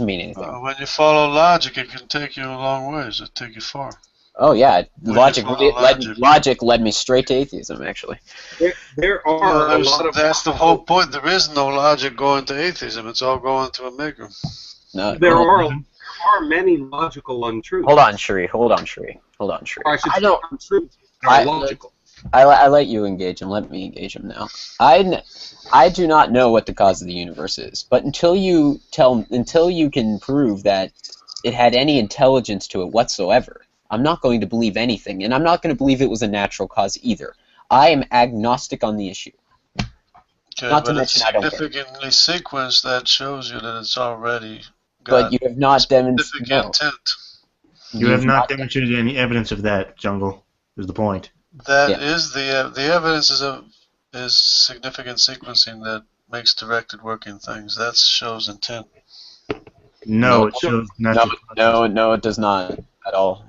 mean anything. When you follow logic, it can take you a long ways. It take you far. Oh yeah, logic led me straight to atheism. Actually, there are a lot of. That's the whole point. There is no logic going to atheism. It's all going to a maker. No, there are many logical untruths. Hold on, Sheree. I don't. Untruths are logical. I let you engage him. Let me engage him now. I do not know what the cause of the universe is, but until you can prove that it had any intelligence to it whatsoever, I'm not going to believe anything, and I'm not going to believe it was a natural cause either. I am agnostic on the issue. Okay, not to mention, I don't care. Significantly sequenced, that shows you that it's already got. But you have not demonstrated. Intent. You have not demonstrated any evidence of that, Jungle. Is the point? That is the evidence is significant sequencing that makes directed working things. That shows intent. No, it shows natural. No, it does not at all.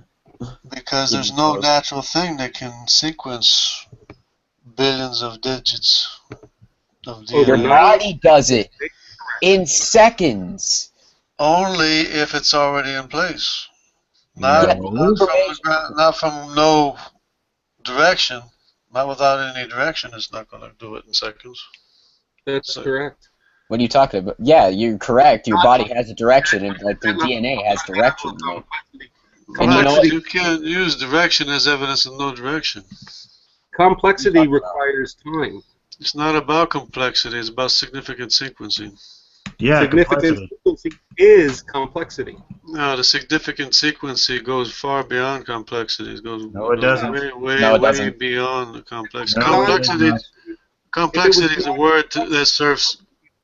Because there's no natural thing that can sequence billions of digits of DNA. Your body does it in seconds. Only if it's already in place. Not from no direction. Not without any direction, it's not going to do it in seconds. That's correct. What are you talking about? Yeah, you're correct. Your body has a direction, and like the DNA has direction. Right? And you know what? You can't use direction as evidence of no direction. Complexity requires time. It's not about complexity. It's about significant sequencing. Yeah, significant sequencing is complexity. No, the significant sequencing goes far beyond complexity. It goes it doesn't. Way beyond the complexity. Complexity is a word that serves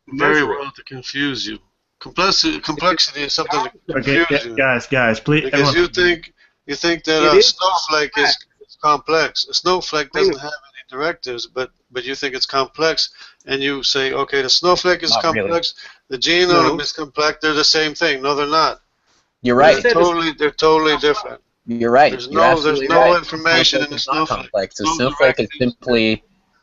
very well to confuse you. Complexity is something to confuse you. Guys, please. Because you think that a snowflake is complex. A snowflake doesn't have any directives, but you think it's complex, and you say, okay, the snowflake is complex, the genome is complex. They're the same thing. No, they're not. You're right. They're totally different. You're right. There's no information in the snowflake. The snowflake is simply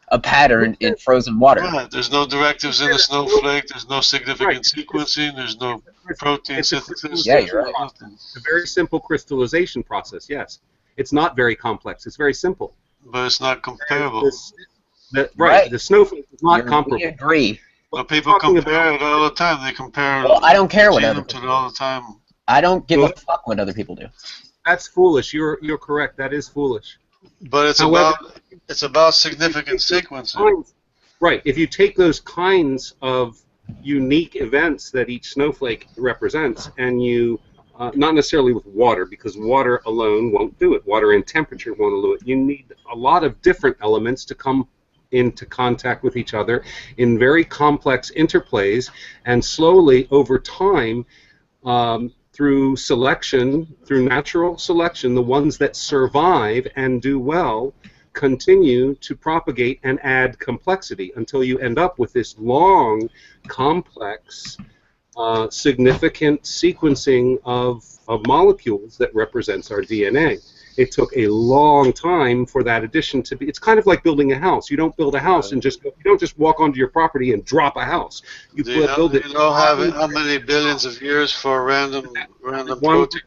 a pattern in frozen water. Right. There's no directives in the snowflake. There's no significant sequencing. There's no protein synthesis. Yeah, you're right. It's a very simple crystallization process, yes. It's not very complex. It's very simple. But it's not comparable. The snowflake is not comparable. We agree. But people compare it all the time. They compare I don't care what other people do all the time. I don't give a fuck what other people do. That's foolish. You're correct. That is foolish. But it's about significant sequencing. Right. If you take those kinds of unique events that each snowflake represents, and you not necessarily with water, because water alone won't do it. Water and temperature won't do it. You need a lot of different elements to come into contact with each other in very complex interplays, and slowly over time, through selection, through natural selection, the ones that survive and do well continue to propagate and add complexity until you end up with this long, complex, significant sequencing of molecules that represents our DNA. It took a long time for that addition to be. It's kind of like building a house. You don't build a house and you don't just walk onto your property and drop a house. You build it. You know how many billions of years for random protein,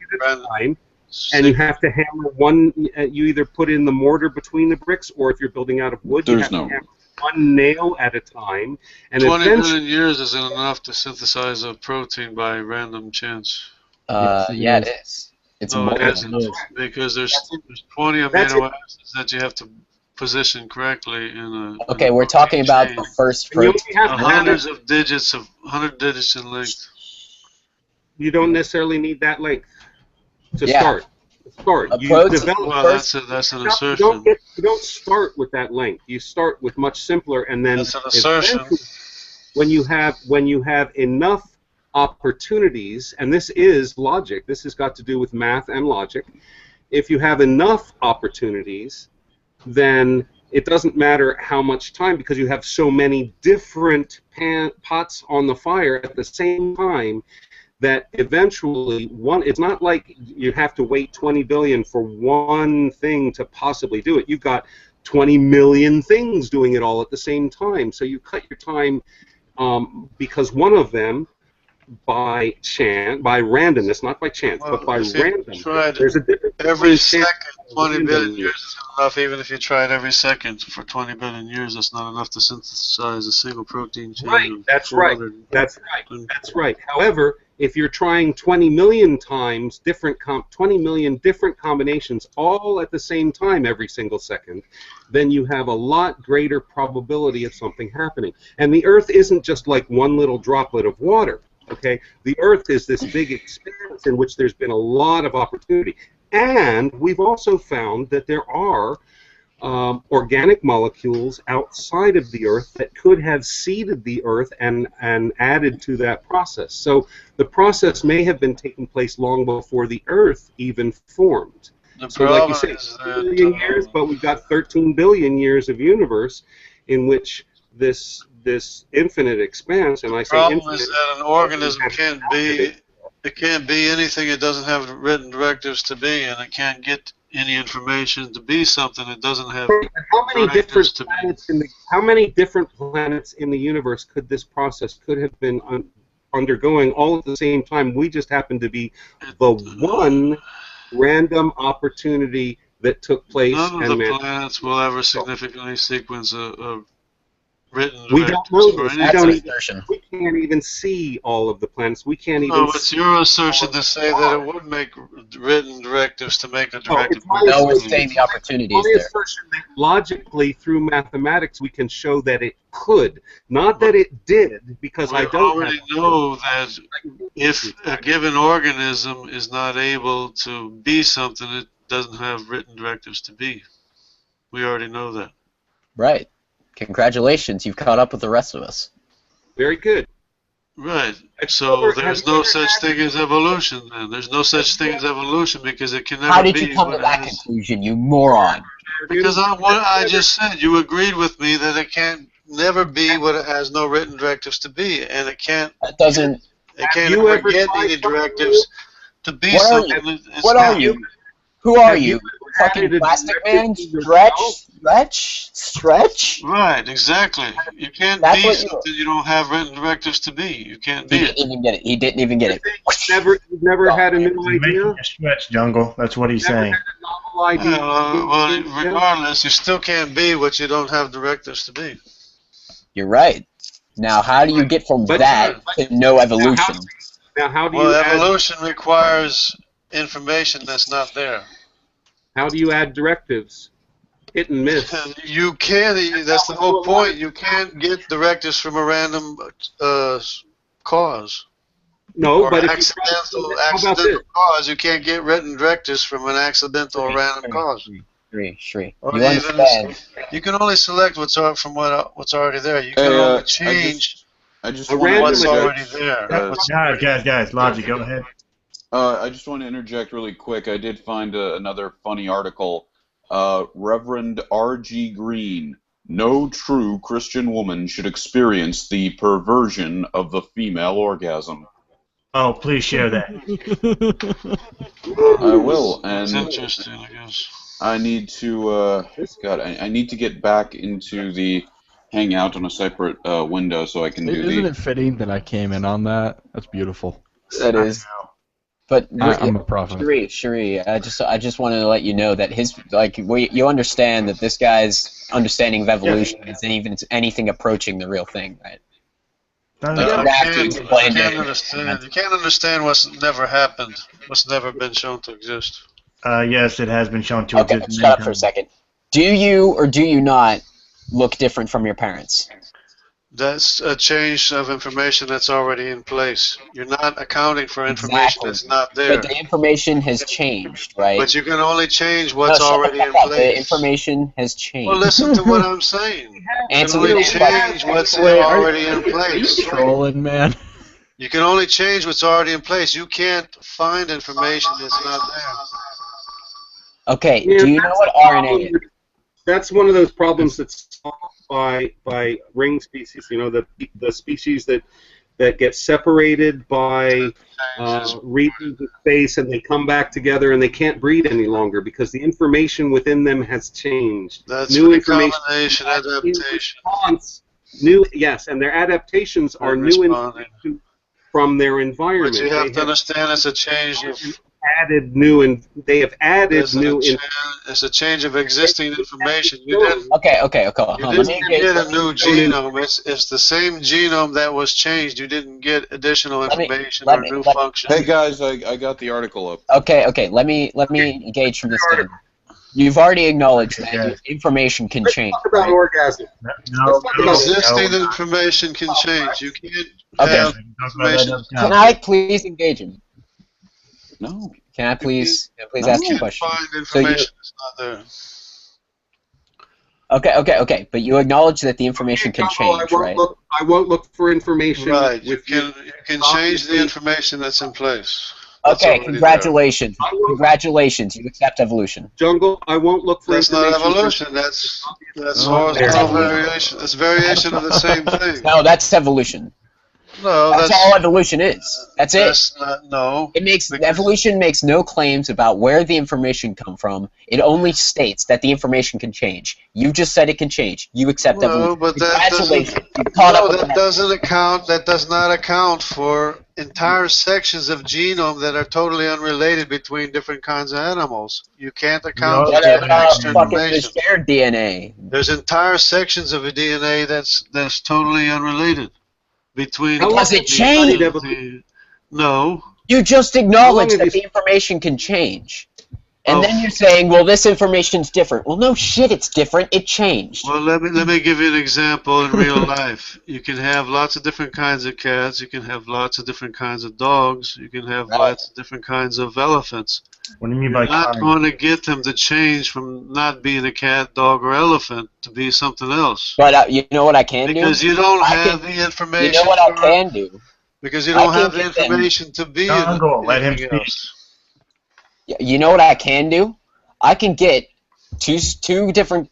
time, and you have to hammer one. You either put in the mortar between the bricks, or if you're building out of wood, you have to hammer one nail at a time. And 20 million years isn't enough to synthesize a protein by random chance. Yeah, it is. It's more than because there's 20 amino acids that you have to position correctly in a. Okay, we're talking about the first protein. Hundreds of digits 100 digits in length. You don't necessarily need that length to start. Start. A You protein develop. Well, first. that's an You assertion. don't start with that length. You start with much simpler, and then That's an assertion. eventually, when you have enough opportunities, and this is logic. This has got to do with math and logic. If you have enough opportunities, then it doesn't matter how much time, because you have so many different pots on the fire at the same time, that eventually it's not like you have to wait 20 billion for one thing to possibly do it. You've got 20 million things doing it all at the same time. So you cut your time because one of them, by randomness, not by chance, Well, but by if you random. tried There's a difference every between second, chance 20 and billion randomness. years is enough. Even if you tried every second for 20 billion years, that's not enough to synthesize a single protein chain. Right, of that's right. 400. That's right. However, if you're trying 20 million times 20 million different combinations all at the same time every single second, then you have a lot greater probability of something happening. And the Earth isn't just like one little droplet of water. Okay, the Earth is this big expanse in which there's been a lot of opportunity, and we've also found that there are organic molecules outside of the Earth that could have seeded the Earth and added to that process. So the process may have been taking place long before the Earth even formed. The So, like you problem say, is 2 billion years, but we've got 13 billion years of universe in which this infinite expanse, and I say problem infinite. is that an organism can't be anything it doesn't have written directives to be, and it can't get any information to be something it doesn't have How many directives different to be. planets how many different planets in the universe could this process could have been undergoing all at the same time? We just happen to be the one random opportunity that took place. None of and the planets will ever significantly sequence a written we directives don't know for this. anything. We can't even see all of the planets. We can't even. No, it's your assertion to say that it would make written directives to make a directive. it's my No, we're assertion. saying the opportunity is My there. assertion that logically, through mathematics, we can show that it could, not that it did, because We I don't already know that if a given organism is not able to be something, it doesn't have written directives to be. We already know that. Right. Congratulations, you've caught up with the rest of us. Very good. Right. Have So you there's ever no such thing as evolution then. There's no such thing as evolution because it can never How did be you come what to that it is. conclusion, you moron? Because what I just said, you agreed with me that it can't never be what it has no written directives to be, and it can't. That doesn't. It can't you ever ever get tried any something directives to be What are something. you? It's What not. are you? Who are Have you? you Fucking added a plastic directive man? to Stretch? Right, exactly. You can't That's be what you- something you don't have written directives to be. You can't He be didn't it. even get it. He didn't even get it. You've never had a new He's making idea? a stretch, Jungle. That's what he's Never saying. had a novel idea? Well, regardless, you still can't be what you don't have directives to be. You're right. Now, how do you get from But- that to no evolution? Now, how do Well, you add? evolution requires information that's not there. How do you add directives? Hit and miss. You can't. That's the whole point. You can't get directives from a random cause. No, Or but if accidental cause. You can't get written directives from an accidental or random cause. Shri. Or You even understand? you can only select what's already there. You can only change I just A want to random what's already interject. there. Guys, Logic, go ahead. I just want to interject really quick. I did find another funny article. Reverend R.G. Green. No true Christian woman should experience the perversion of the female orgasm. Oh, please share that. I will, It's and interesting, I guess. I need to. God, I need to get back into the Hangout on a separate window so I can do Isn't it fitting that I came in on that? That's beautiful. That is. But I'm a prophet. Shri, I just wanted to let you know that you understand that this guy's understanding of evolution isn't even anything approaching the real thing, right? You explain can't it. understand. You can't understand what's never happened. What's never been shown to exist. Yes, it has been shown to Okay, exist. shut up for a second. Do you or do you not look different from your parents? That's a change of information that's already in place. You're not accounting for information Exactly. that's not there. But the information has changed, right? But you can only change No, what's shut the already fuck in up. The place. information has changed. Well, listen to what I'm saying. Answer You can the only damn question. change what's Wait, already in are you place. trolling, man? You can only change what's already in place. You can't find information that's not there. Okay, Yeah, do you know that's what the problem RNA is? with- That's one of those problems that's solved by ring species. You know, the species that get separated by regions of space, and they come back together, and they can't breed any longer because the information within them has changed. That's New recombination, information adaptation. Yes, and their adaptations are They're new responding. information from their environment. But you have They to understand it's a change of added new, and they have added new. it's a change of existing information. You didn't Okay, hold you on. Let me didn't engage. get a new genome. It's the same genome that was changed. You didn't get additional information or new function. Hey guys, I got the article up. Okay, let me engage from this end. You've already acknowledged that information can change. Talk about Right? orgasm. Existing information can change. You can't Okay. have information. Can I please engage him? No. Can I please No. ask You a can't question? find information that's not there. Okay. But you acknowledge that the information can change, right? I won't look for information. Right. You With can change the information that's in place. That's Okay, already congratulations. Congratulations, you accept evolution. Jungle, I won't look for there. That's not information. evolution. That's horizontal variation. That's variation of the same thing. No, that's evolution. No, That's all evolution is. That's it. That's not, no. Evolution makes no claims about where the information come from. It only states that the information can change. You just said it can change. You accept evolution. But that Congratulations. You caught up with that does not account for entire sections of genome that are totally unrelated between different kinds of animals. You can't account for What that about extra fucking the information. shared DNA? There's entire sections of a DNA that's totally unrelated between. Because it changed. No. You just acknowledged that the information can change. And then you're saying, well, this information's different. Well, no shit, it's different. It changed. Well, let me give you an example in real life. You can have lots of different kinds of cats. You can have lots of different kinds of dogs. You can have lots of different kinds of elephants. What do you mean by You're not going to get them to change from not being a cat, dog, or elephant to be something else. But you know what I can do? Because you don't have the information. You know what I can do? Because you don't have the information to be let him anything else. You know what I can do? I can get two different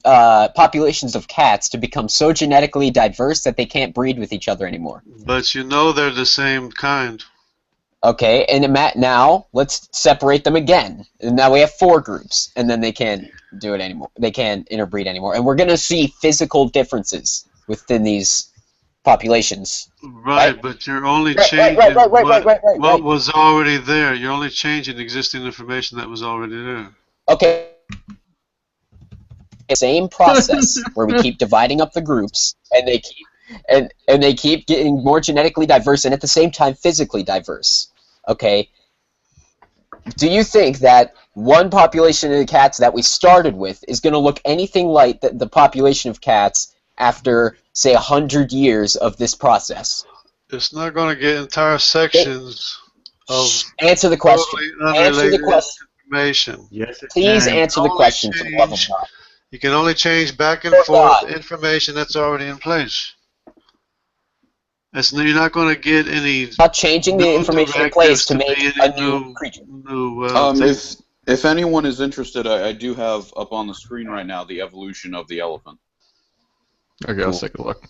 populations of cats to become so genetically diverse that they can't breed with each other anymore. But you know they're the same kind. Okay, and now let's separate them again. And now we have 4 groups, and then they can't do it anymore. They can't interbreed anymore, and we're gonna see physical differences within these populations. Right, but you're only changing what was already there. You're only changing existing information that was already there. Okay. Same process where we keep dividing up the groups, and they keep getting more genetically diverse, and at the same time physically diverse. Okay. Do you think that one population of cats that we started with is going to look anything like the population of cats after, say, 100 years of this process? It's not going to get entire sections of answer the question. Answer the question. Information. Yes, please answer the question for the love of God. You can only change back and forth information that's already in place. You're not going to get any. Not changing the information in place to make a new creature. If anyone is interested, I do have up on the screen right now the evolution of the elephant. Okay, let's take a look.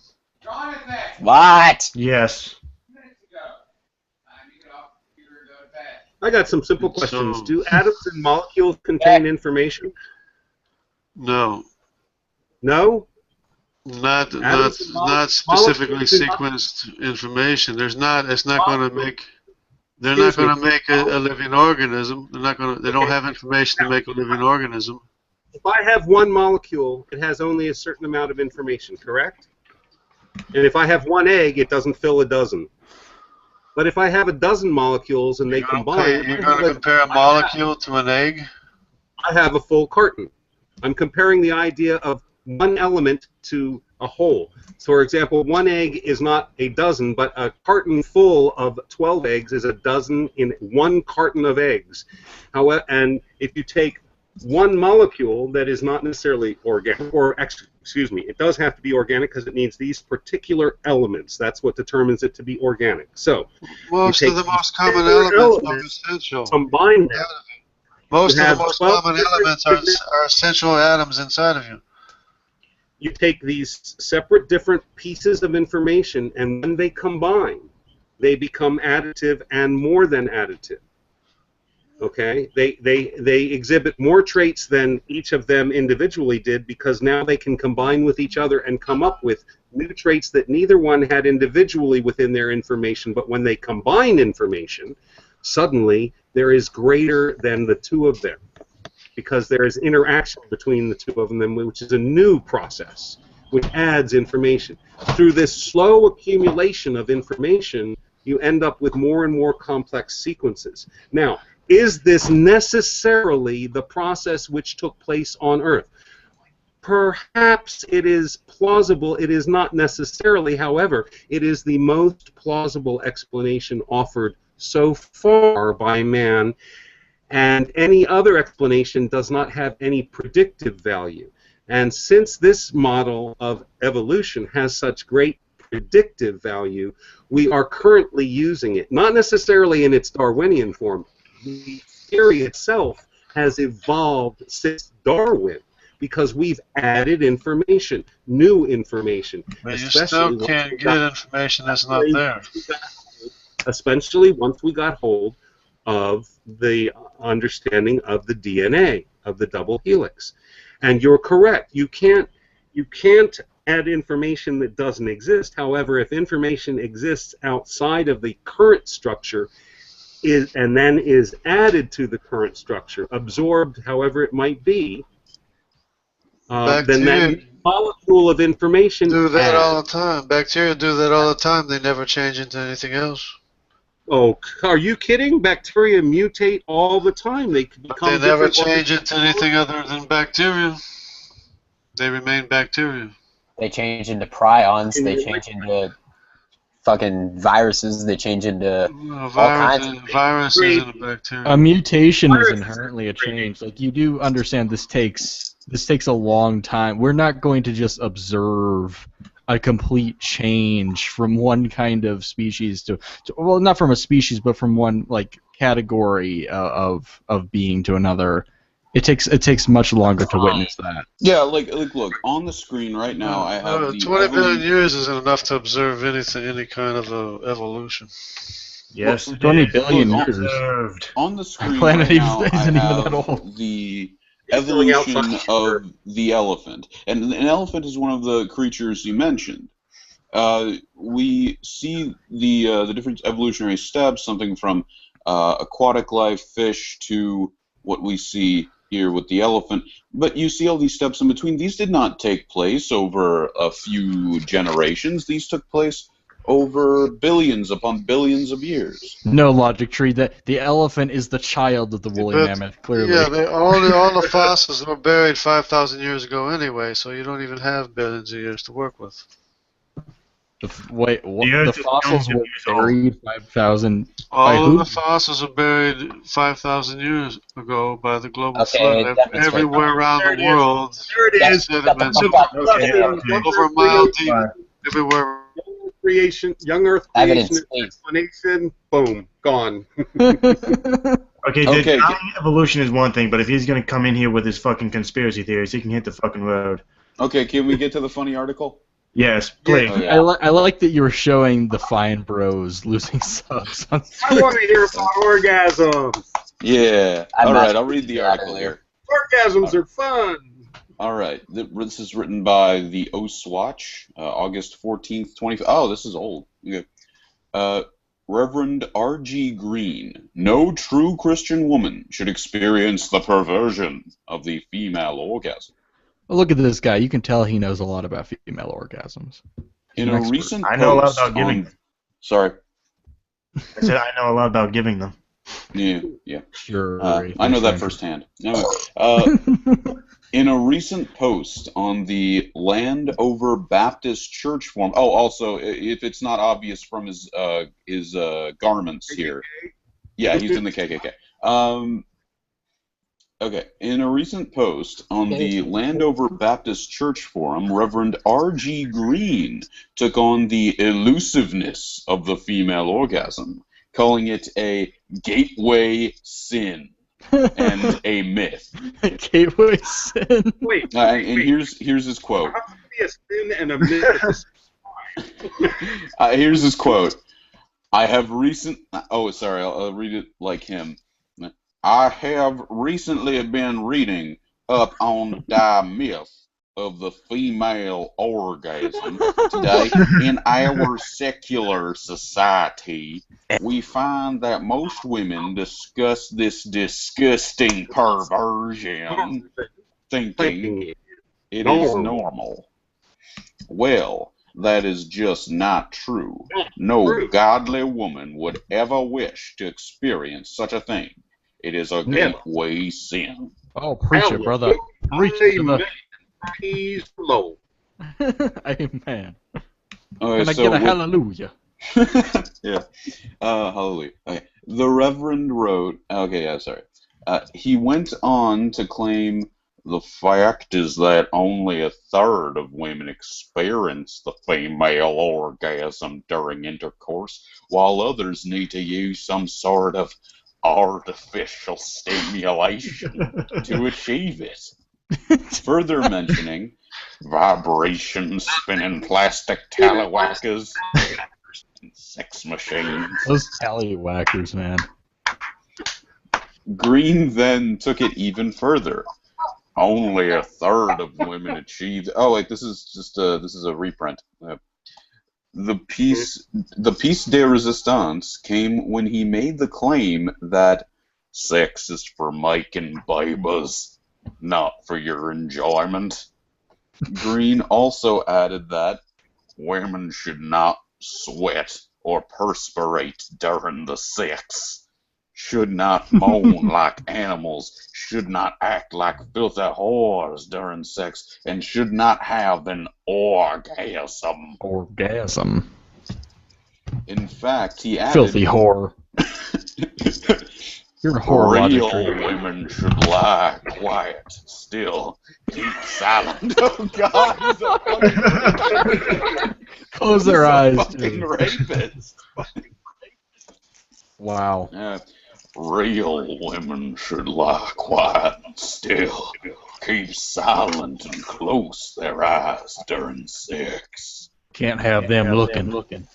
What? Yes. I got some simple questions. Do atoms and molecules contain information? No. No? Not specifically sequenced information. It's not going to make. They're not going to make a living organism. They don't have information to make a living organism. If I have one molecule, it has only a certain amount of information, correct? And if I have one egg, it doesn't fill a dozen. But if I have a dozen molecules and they combine... You're going to compare a molecule to an egg? I have a full carton. I'm comparing the idea of one element to a whole. So, for example, one egg is not a dozen, but a carton full of 12 eggs is a dozen in one carton of eggs. However, and if you take one molecule that is not necessarily organic, or excuse me, it does have to be organic because it needs these particular elements. That's what determines it to be organic. So, most of the most common elements are essential. Combine them. Most of the most common elements are essential atoms inside of you. You take these separate different pieces of information, and when they combine, they become additive and more than additive. Okay? They exhibit more traits than each of them individually did, because now they can combine with each other and come up with new traits that neither one had individually within their information, but when they combine information, suddenly there is greater than the two of them, because there is interaction between the two of them, which is a new process, which adds information. Through this slow accumulation of information, you end up with more and more complex sequences. Now, is this necessarily the process which took place on Earth? Perhaps it is plausible. It is not necessarily, however, it is the most plausible explanation offered so far by man, and any other explanation does not have any predictive value. And since this model of evolution has such great predictive value, we are currently using it, not necessarily in its Darwinian form. The theory itself has evolved since Darwin, because we've added information, new information. But you still can't get information that's not there. Especially once we got hold of the understanding of the DNA, of the double helix. And you're correct. You can't add information that doesn't exist. However, if information exists outside of the current structure and then is added to the current structure, absorbed however it might be, then that molecule of information do that all the time. Bacteria do that all the time. They never change into anything else. Oh, are you kidding? Bacteria mutate all the time. They never change into anything other than bacteria. They remain bacteria. They change into prions. They change into fucking viruses. They change into all kinds of viruses and bacteria. A mutation is inherently a change. Like, you do understand this takes a long time. We're not going to just observe a complete change from one kind of species to well, not from a species, but from one like category of being to another. It takes much longer to witness that. Yeah, like look on the screen right now. I have 20 billion years isn't enough to observe any kind of evolution. Yes, 20 billion years. On the screen Planet right now, isn't I even have that old. the evolution of the elephant, and an elephant is one of the creatures you mentioned. We see the different evolutionary steps, something from aquatic life, fish, to what we see here with the elephant. But you see all these steps in between. These did not take place over a few generations. These took place over billions upon billions of years. No logic tree. That the elephant is the child of the woolly mammoth. Clearly. Yeah, all the fossils were buried 5,000 years ago anyway, so you don't even have billions of years to work with. Wait, what? The fossils were buried 5,000. All of the fossils were buried 5,000 years ago by the global flood. Everywhere around the world, sediments over a mile deep. Everywhere. Young Earth creation, explanation, boom, gone. Okay, denying evolution is one thing, but if he's gonna come in here with his fucking conspiracy theories, he can hit the fucking road. Okay, can we get to the funny article? Yes, please. Yeah. I like that you were showing the Fine Bros losing subs. I want to hear about orgasms. Yeah. All right, I'll read the article here. Orgasms are fun. All right, this is written by the Oswatch, August 14th, 20. Oh, this is old. Okay. Reverend R.G. Green. No true Christian woman should experience the perversion of the female orgasm. Well, look at this guy. You can tell he knows a lot about female orgasms. In a recent post, I know a lot about giving them. Sorry. I said I know a lot about giving them. Yeah. Sure. I know that firsthand. Anyway, In a recent post on the Landover Baptist Church forum. Oh, also, if it's not obvious from his garments here. Yeah, he's in the KKK. Okay, in a recent post on the Landover Baptist Church forum, Reverend R.G. Green took on the elusiveness of the female orgasm, calling it a gateway sin and a myth. Gateway sin. Wait, And here's his quote. how can it be a sin and a myth at the same time? Here's his quote. I'll read it like him. I have recently been reading up on the myth of the female orgasm. Today, in our secular society, we find that most women discuss this disgusting perversion, thinking it is normal. Well, that is just not true. No godly woman would ever wish to experience such a thing. It is a gateway sin. Oh, preach it, brother. Preach it to the... He's low. Amen. Okay, Can I get a hallelujah? Yeah. Hallelujah. Okay. The Reverend wrote... Okay, yeah, sorry. He went on to claim the fact is that only a third of women experience the female orgasm during intercourse, while others need to use some sort of artificial stimulation to achieve it. Further mentioning vibration spinning plastic tallywhackers and sex machines. Those tallywhackers, man. Green then took it even further. Only a third of women achieve. Oh wait, this is a reprint. The piece de resistance came when he made the claim that sex is for making babies, not for your enjoyment. Green also added that women should not sweat or perspirate during the sex, should not moan like animals, should not act like filthy whores during sex, and should not have an orgasm. Orgasm. In fact, he added... Filthy whore. You're a whore. Real women should lie quiet, still, keep silent. Oh, God, he's a fucking... Close their eyes, fucking rapist. Wow. Real women should lie quiet and still, keep silent and close their eyes during sex. Can't have them looking.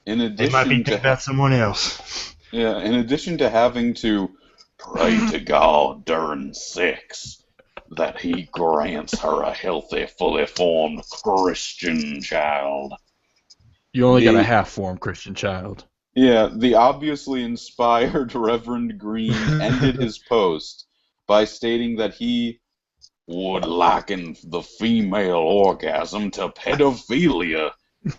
In They addition might be to thinking about someone else. Yeah, in addition to having to pray to God during sex that he grants her a healthy, fully formed Christian child. You only got a half-formed Christian child. Yeah, the obviously inspired Reverend Green ended his post by stating that he would liken the female orgasm to pedophilia,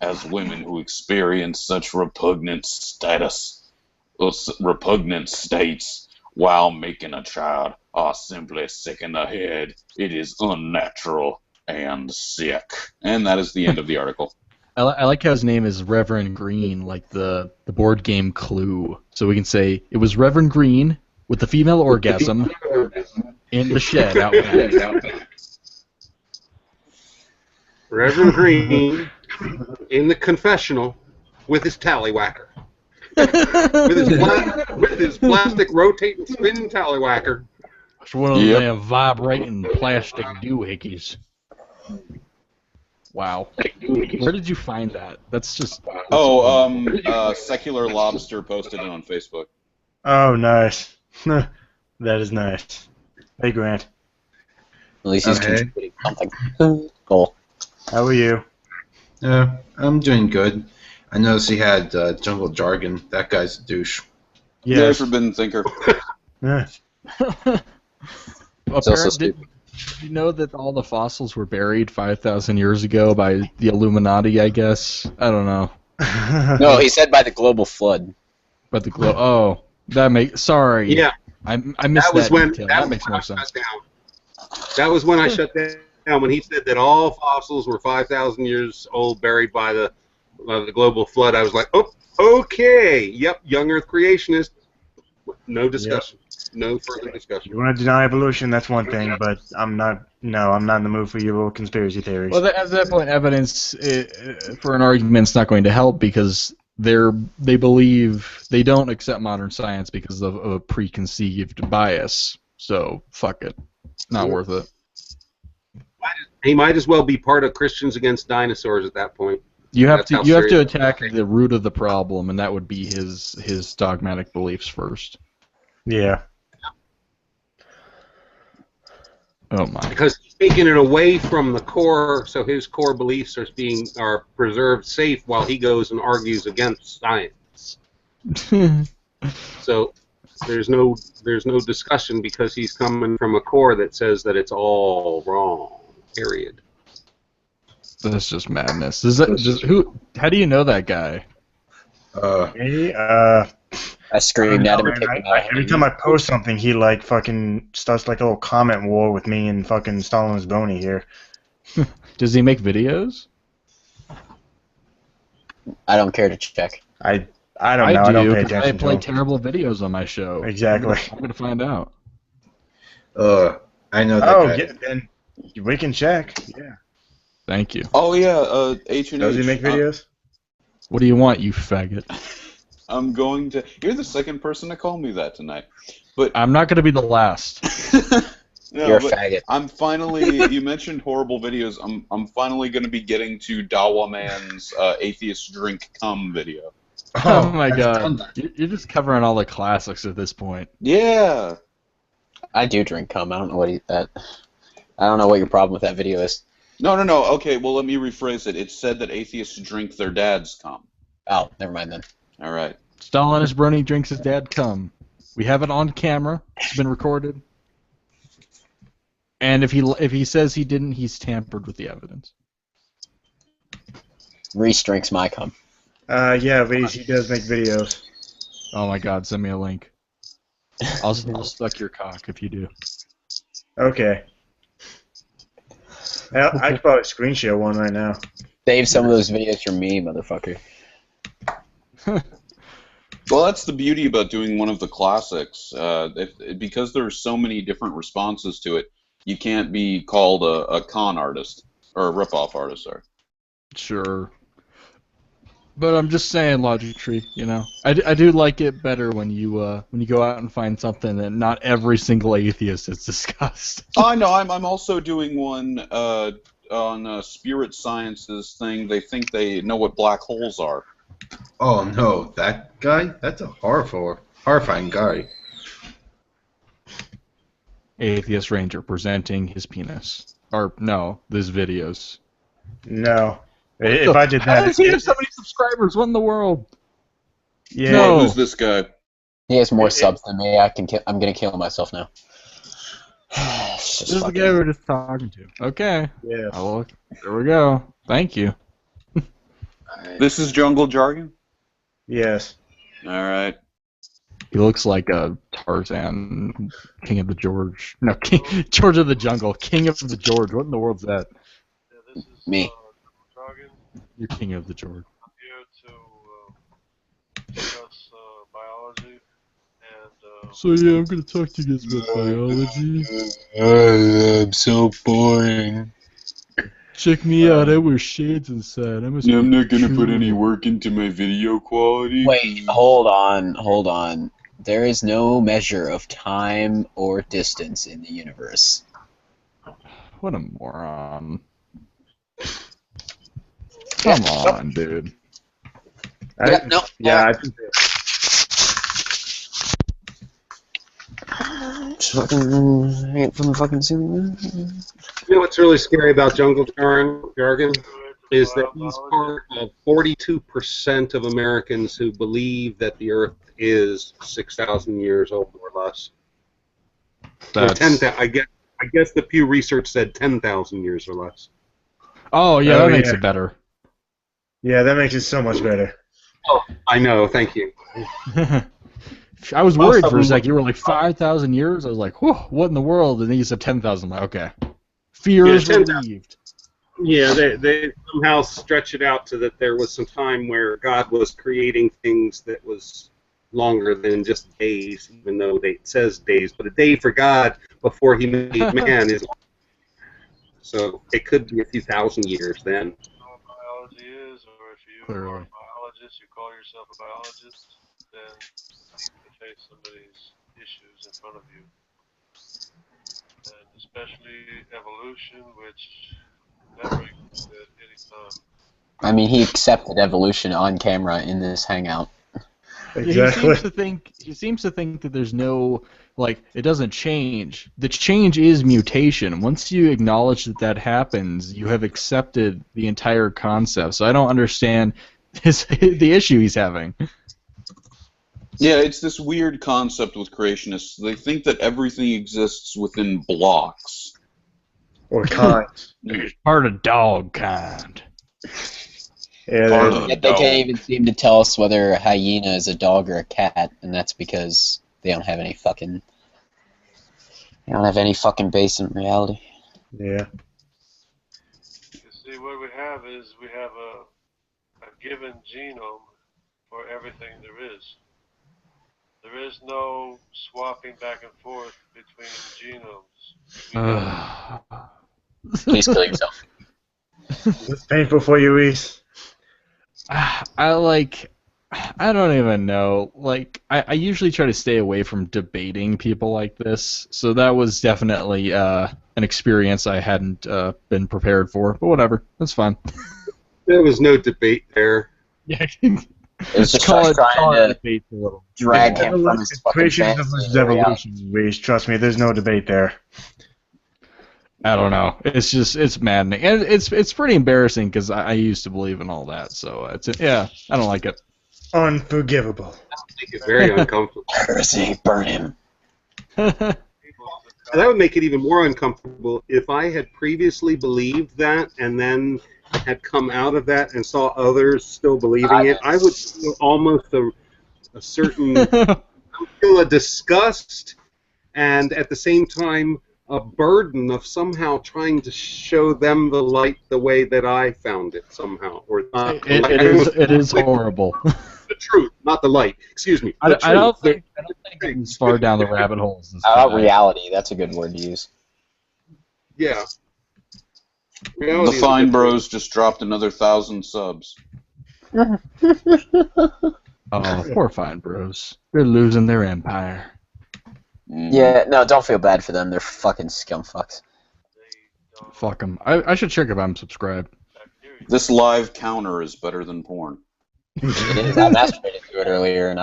as women who experience such repugnant states while making a child are simply sick in the head. It is unnatural and sick. And that is the end of the article. I like how his name is Reverend Green, like the board game Clue. So we can say it was Reverend Green with the female orgasm in the shed out back. Reverend Green in the confessional with his tallywhacker. with his plastic rotating spinning tallywhacker. It's one of those damn vibrating plastic doohickeys. Wow. Where did you find that? That's just... Secular Lobster posted it on Facebook. Oh, nice. That is nice. Hey, Grant. At least he's contributing something. Cool. How are you? I'm doing good. I noticed he had Jungle Jargon. That guy's a douche. Yeah, Forbidden Thinker. Yeah. Did you know that all the fossils were buried 5,000 years ago by the Illuminati, I guess? I don't know. No, he said by the global flood. By the that makes... Sorry. Yeah. I missed that detail. That makes more sense. That was when I shut down, when he said that all fossils were 5,000 years old, buried by the global flood. I was like, oh, okay, yep, young Earth creationist. No discussion. No further discussion. You want to deny evolution, that's one thing, but I'm not in the mood for your little conspiracy theories. Well, at that point, evidence for an argument's not going to help because they believe they don't accept modern science because of a preconceived bias. So fuck it, not worth it. He might as well be part of Christians Against Dinosaurs at that point. You have to attack the root of the problem, and that would be his dogmatic beliefs first. Yeah. Oh my. Because he's taking it away from the core, so his core beliefs are preserved safe while he goes and argues against science. So there's no discussion because he's coming from a core that says that it's all wrong. Period. That's just madness. How do you know that guy? I screamed at him. Every time I post something, he fucking starts a little comment war with me and fucking Stalin's Boney here. Does he make videos? I don't care to check. I don't know. I don't pay attention. I play terrible videos on my show. Exactly. I'm gonna find out. I know that guy. Yeah, then we can check. Yeah. Thank you. Oh yeah, H&H. Does he make videos? What do you want, you faggot? I'm going to. You're the second person to call me that tonight, but I'm not going to be the last. No, You're a faggot. I'm finally. You mentioned horrible videos. I'm finally going to be getting to Dawa Man's atheist drink cum video. Oh my god, you're just covering all the classics at this point. Yeah. I do drink cum. I don't know I don't know what your problem with that video is. No. Okay, well let me rephrase it. It said that atheists drink their dad's cum. Oh, never mind then. All right. Stalinist Brony drinks his dad cum. We have it on camera. It's been recorded. And if he says he didn't, he's tampered with the evidence. Reese drinks my cum. Yeah, Reese, he does make videos. Oh my god, send me a link. I'll suck your cock if you do. Okay. I could probably screen share one right now. Save some of those videos for me, motherfucker. Well, that's the beauty about doing one of the classics. Because there are so many different responses to it, you can't be called a con artist or a rip-off artist. Sorry. Sure. But I'm just saying, Logic Tree. You know, I do like it better when you go out and find something that not every single atheist has discussed. Oh, I know. I'm also doing one on Spirit Science's thing. They think they know what black holes are. Oh no, that guy? That's a horrifying guy. Atheist Ranger presenting his penis. Or no, his videos. No. If I did that, how does he have so many subscribers? What in the world? Yeah. No. Who's this guy? He has more subs than me. I'm gonna kill myself now. This is the guy we were just talking to. Okay. Yeah. Oh, there we go. Thank you. This is Jungle Jargon? Yes. All right. He looks like a Tarzan, King of the George. No, George of the Jungle, King of the George. What in the world's that? Yeah, this is, Me. Jargon. You're King of the George. I'm here to discuss biology and. So yeah, I'm gonna talk to you guys about biology. I'm so boring. Check me out. I wear shades inside. I'm not gonna put any work into my video quality. Wait, hold on. There is no measure of time or distance in the universe. What a moron. Come on, dude. I think Ain't from the fucking ceiling. You know what's really scary about Jungle Jargon is that he's part of 42% of Americans who believe that the Earth is 6,000 years old or less. Or 10,000. I guess the Pew Research said 10,000 years or less. Oh yeah, that makes it better. Yeah, that makes it so much better. Oh, I know. Thank you. I was Most worried of for a them- sec. You were like 5,000 years. I was like, whoa, what in the world? And then you said 10,000. I'm like, okay. Fear is 10,000. relieved. Yeah, they somehow stretch it out to that there was some time where God was creating things that was longer than just days, even though it says days. But a day for God before he made man is. So it could be a few thousand years then. Know what biology is, or if you Clearly. are a biologist, you call yourself a biologist, then you need to face some of these issues in front of you. And especially evolution, which never existed at any time. I mean, he accepted evolution on camera in this hangout. Yeah, he seems to think that there's no, like, it doesn't change. The change is mutation. Once you acknowledge that that happens, you have accepted the entire concept. So I don't understand the issue he's having. Yeah, it's this weird concept with creationists. They think that everything exists within blocks. Or kind. It's part of dog kind. Yeah, Part they're- of Yet they can't even seem to tell us whether a hyena is a dog or a cat, and that's because they don't have any fucking base in reality. yeah. You see, what we have is we have a given genome for everything there is. There is no swapping back and forth between genomes. We don't. Please kill yourself. Is this painful for you, Reese? I don't even know. Like, I usually try to stay away from debating people like this, so that was definitely an experience I hadn't been prepared for. But whatever, that's fine. There was no debate there. Yeah, It was just call us it trying to debate a little. drag him from his fucking Creation fantasy versus to reality. evolution, Reese. Trust me, there's no debate there. I don't know. It's maddening, and it's pretty embarrassing because I used to believe in all that. So I don't like it. Unforgivable. Make it very uncomfortable. Heresy, burn him. And that would make it even more uncomfortable if I had previously believed that and then had come out of that and saw others still believing it. I would feel almost a certain feel a disgust and at the same time a burden of somehow trying to show them the light the way that I found it somehow. Or it is horrible. The truth, not the light. Excuse me. I don't think it's far down the rabbit holes. Reality, that's a good word to use. Yeah. The Reality is a Fine good Bros just dropped another 1,000 subs. Oh, poor Fine Bros. They're losing their empire. Yeah, no, don't feel bad for them. They're fucking scumfucks. Fuck them. I should check if I'm subscribed. This live counter is better than porn. It is. I masturbated to it earlier, and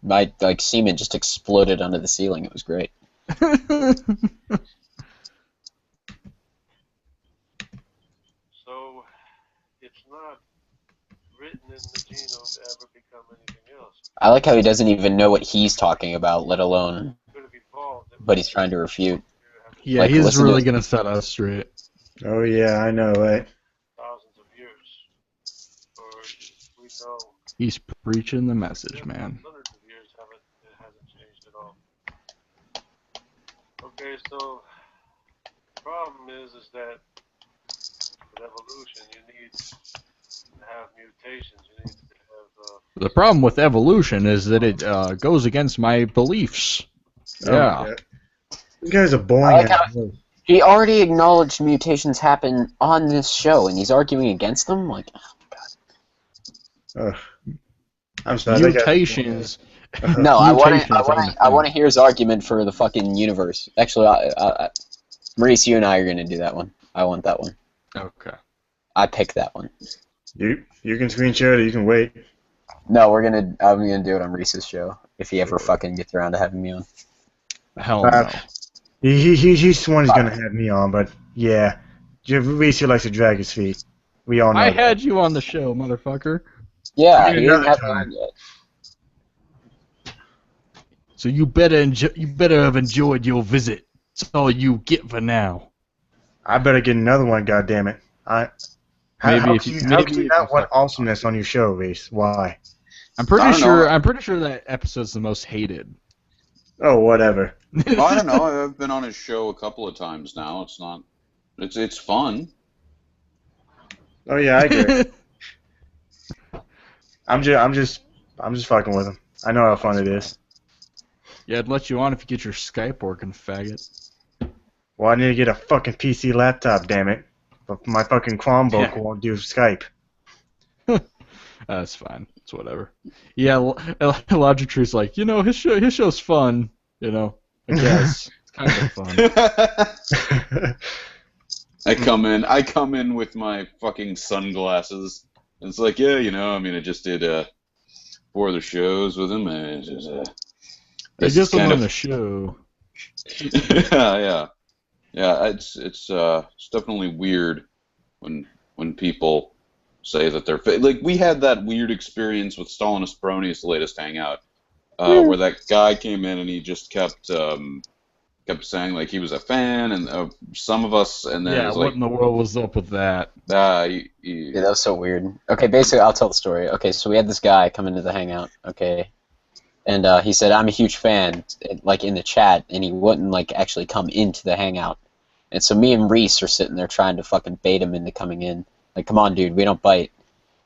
my semen just exploded onto the ceiling. It was great. So, it's not written in the genome to ever become anything else. I like how he doesn't even know what he's talking about, let alone, Could have evolved. but he's trying to refute. Yeah, Like, he's listen really to- gonna set us straight. Oh yeah, I know, right? Thousands of years. Or we know. He's preaching the message, man. Hundreds of years it hasn't changed at all. Okay, so the problem is that with evolution you need to have mutations. You need to have The problem with evolution is that it goes against my beliefs. Yeah. You guys are boring. I like how he already acknowledged mutations happen on this show, and he's arguing against them. Like, Ugh. I'm sorry. that guy's Mutations. no, I Mutations aren't a want to thing. hear his argument for the fucking universe. Actually, Maurice, you and I are gonna do that one. I want that one. Okay. I picked that one. You can screen share it. Or you can wait. No, I'm gonna do it on Reese's show if he ever fucking gets around to having me on. Hell no. He's the one who's gonna have me on, but yeah, Reese likes to drag his feet. We all know. I that. had you on the show, motherfucker. Yeah, Maybe he didn't another have me time. on yet. So you better have enjoyed your visit. That's all you get for now. I better get another one. God damn it! How Maybe can if you- you maybe if not you want fucking- awesomeness on your show, Reese? Why? I'm pretty I don't know. sure. I'm pretty sure that episode's the most hated. Oh, whatever. Well, I don't know. I've been on his show a couple of times now. It's not. It's fun. Oh yeah, I agree. I'm just fucking with him. I know how fun it is. Yeah, I'd let you on if you get your Skype working, faggot. Well, I need to get a fucking PC laptop, damn it. But my fucking Chromebook won't do Skype. That's fine. It's whatever. Yeah, Logic True's like, his show's fun. I guess it's kind of fun. I come in with my fucking sunglasses. And it's like, yeah, I just did 4 other shows with him, and it's just, I guess I'm on a show. yeah. It's definitely weird when people say that they're like, we had that weird experience with Stalinist Brony's latest hangout, where that guy came in and he just kept saying like he was a fan, and some of us, and then it was what like, in the world was up with that? Yeah, that was so weird. Okay, basically, I'll tell the story. Okay, so we had this guy come into the hangout, okay, and he said, I'm a huge fan, like, in the chat, and he wouldn't, like, actually come into the hangout. And so me and Reese are sitting there trying to fucking bait him into coming in. Like, come on, dude, we don't bite.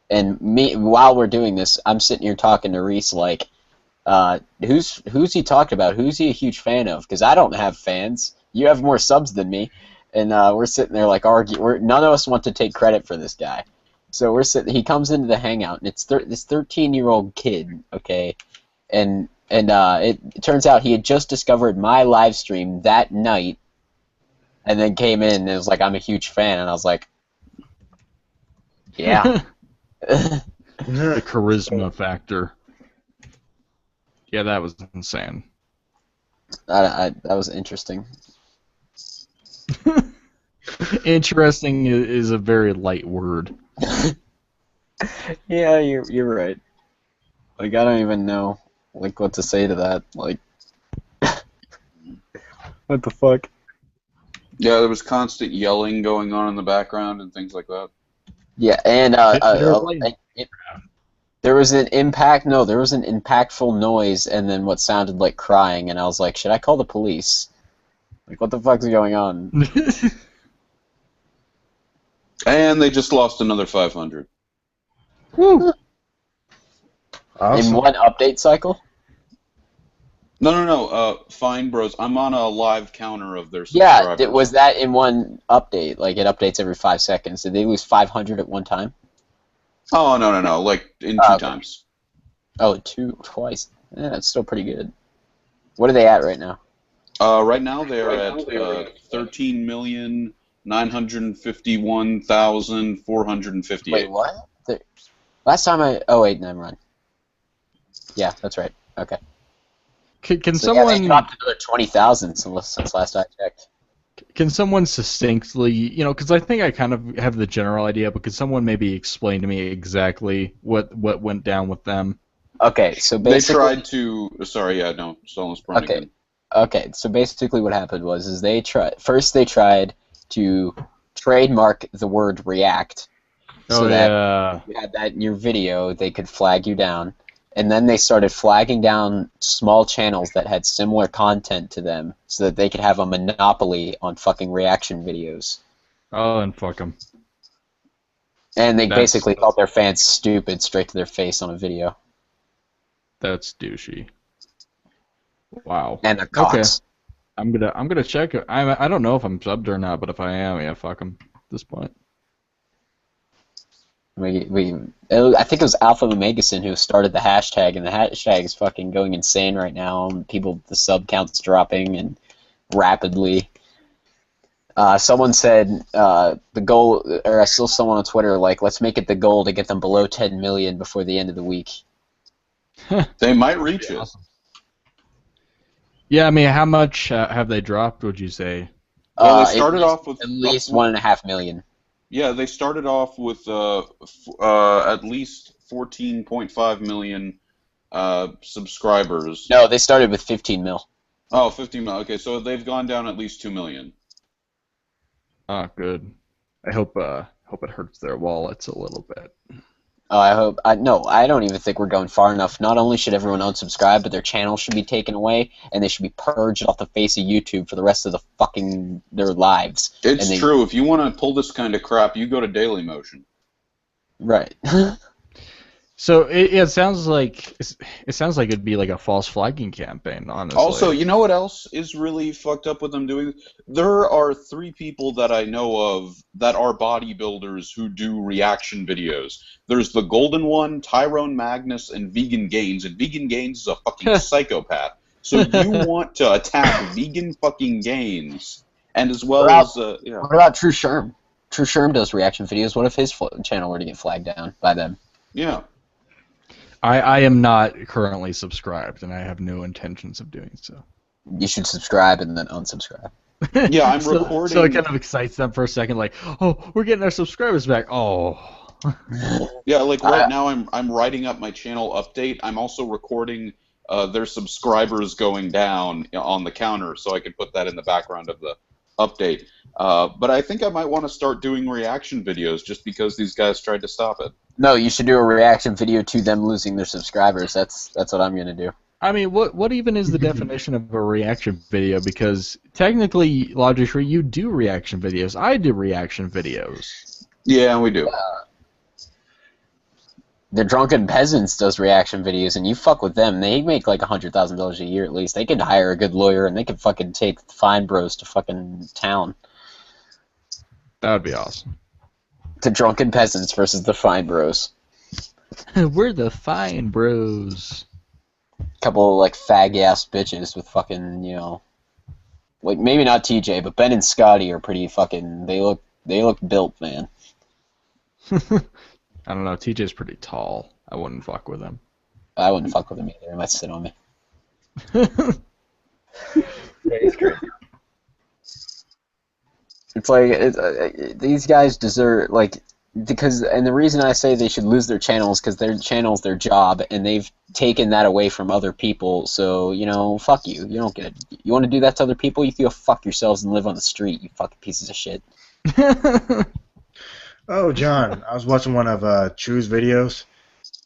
And while we're doing this, I'm sitting here talking to Reese, like, who's he talking about? Who's he a huge fan of? Because I don't have fans. You have more subs than me. And we're sitting there like arguing. None of us want to take credit for this guy. So we're sitting. He comes into the hangout, and it's this 13-year-old kid. Okay, and it turns out he had just discovered my live stream that night, and then came in and was like, "I'm a huge fan," and I was like, "Yeah." The charisma factor. Yeah, that was insane. That was interesting. Interesting is a very light word. Yeah, you're right. Like, I don't even know like what to say to that. Like, what the fuck? yeah, there was constant yelling going on in the background and things like that. Yeah, and there was an impactful noise, and then what sounded like crying, and I was like, should I call the police? Like, what the fuck's going on? And they just lost another 500. Woo! Awesome. In one update cycle? No. Fine Bros. I'm on a live counter of their subscribers. Yeah, was that in one update? Like, it updates every 5 seconds. Did they lose 500 at one time? Oh, no. Like, in 2 times. Oh, twice. Yeah, that's still pretty good. What are they at right now? Right now they're at 13,951,458. Wait, what? Last time oh wait, never mind. Yeah, that's right. Okay. Can So, someone they dropped another 20,000 since last I checked. Can someone succinctly, because I think I kind of have the general idea, but could someone maybe explain to me exactly what went down with them? Okay, so basically... They tried to... Sorry, yeah, no, Stolen's Brony again. Okay, so basically what happened was they tried to trademark the word react. So that you had that in your video, they could flag you down. And then they started flagging down small channels that had similar content to them so that they could have a monopoly on fucking reaction videos. Oh, and fuck them. And they basically called their fans stupid straight to their face on a video. That's douchey. Wow. And they're cocks. Okay. I'm gonna check it. I don't know if I'm subbed or not, but if I am, yeah, fuck them at this point. I think it was Alpha Omegason who started the hashtag, and the hashtag is fucking going insane right now. The sub count's dropping and rapidly. Someone said the goal, or I saw someone on Twitter like, let's make it the goal to get them below 10 million before the end of the week. They might reach it. Awesome. Yeah, I mean, how much have they dropped, would you say? Well, they started off with... At least 1.5 million. Yeah, they started off with at least 14.5 million subscribers. No, they started with 15 mil. Oh, 15 mil. Okay, so they've gone down at least 2 million. Oh, good. I hope it hurts their wallets a little bit. I hope. No, I don't even think we're going far enough. Not only should everyone unsubscribe, but their channel should be taken away, and they should be purged off the face of YouTube for the rest of their lives. It's true. If you want to pull this kind of crap, you go to Dailymotion. Right. So it sounds like it'd be like a false flagging campaign, honestly. Also, you know what else is really fucked up with them doing? There are 3 people that I know of that are bodybuilders who do reaction videos. There's the Golden One, Tyrone Magnus, and Vegan Gains. And Vegan Gains is a fucking psychopath. So you want to attack Vegan fucking Gains, and as well as What about True Sherm? True Sherm does reaction videos. What if his channel were to get flagged down by them? Yeah. I am not currently subscribed, and I have no intentions of doing so. You should subscribe and then unsubscribe. Yeah, I'm recording. So it kind of excites them for a second, like, oh, we're getting our subscribers back. Oh. Yeah, like right now I'm writing up my channel update. I'm also recording their subscribers going down on the counter, so I can put that in the background of the update. But I think I might want to start doing reaction videos just because these guys tried to stop it. No, you should do a reaction video to them losing their subscribers. That's what I'm gonna do. I mean, what even is the definition of a reaction video? Because technically, logically, you do reaction videos. I do reaction videos. Yeah, we do. The Drunken Peasants does reaction videos, and you fuck with them. They make like $100,000 a year at least. They could hire a good lawyer, and they could fucking take Fine Bros to fucking town. That would be awesome. The Drunken Peasants versus the Fine Bros. We're the Fine Bros. Couple of like fag-ass bitches with fucking, like maybe not TJ, but Ben and Scotty are pretty fucking. They look built, man. I don't know. TJ's pretty tall. I wouldn't fuck with him. I wouldn't fuck with him either. He might sit on me. Yeah, he's crazy. It's like these guys deserve and the reason I say they should lose their channels because their channel's their job, and they've taken that away from other people. So fuck you. You don't get it. You want to do that to other people? You can go fuck yourselves and live on the street. You fucking pieces of shit. Oh, John, I was watching one of Cruz videos,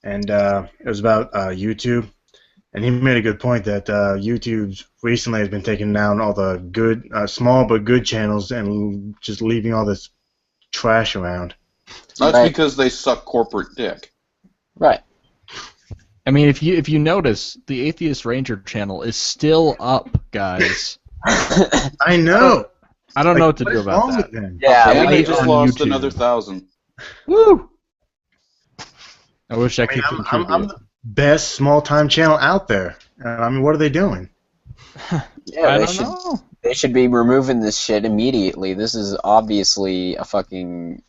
and it was about YouTube, and he made a good point that YouTube recently has been taking down all the good, small but good channels and just leaving all this trash around. That's because they suck corporate dick. Right. I mean, if you notice, the Atheist Ranger channel is still up, guys. I know. I don't know what to do about that. Yeah, and they just lost YouTube. another 1,000. Woo! I wish I could contribute. I'm the best small-time channel out there. I mean, what are they doing? Yeah, I don't know. They should be removing this shit immediately. This is obviously a fucking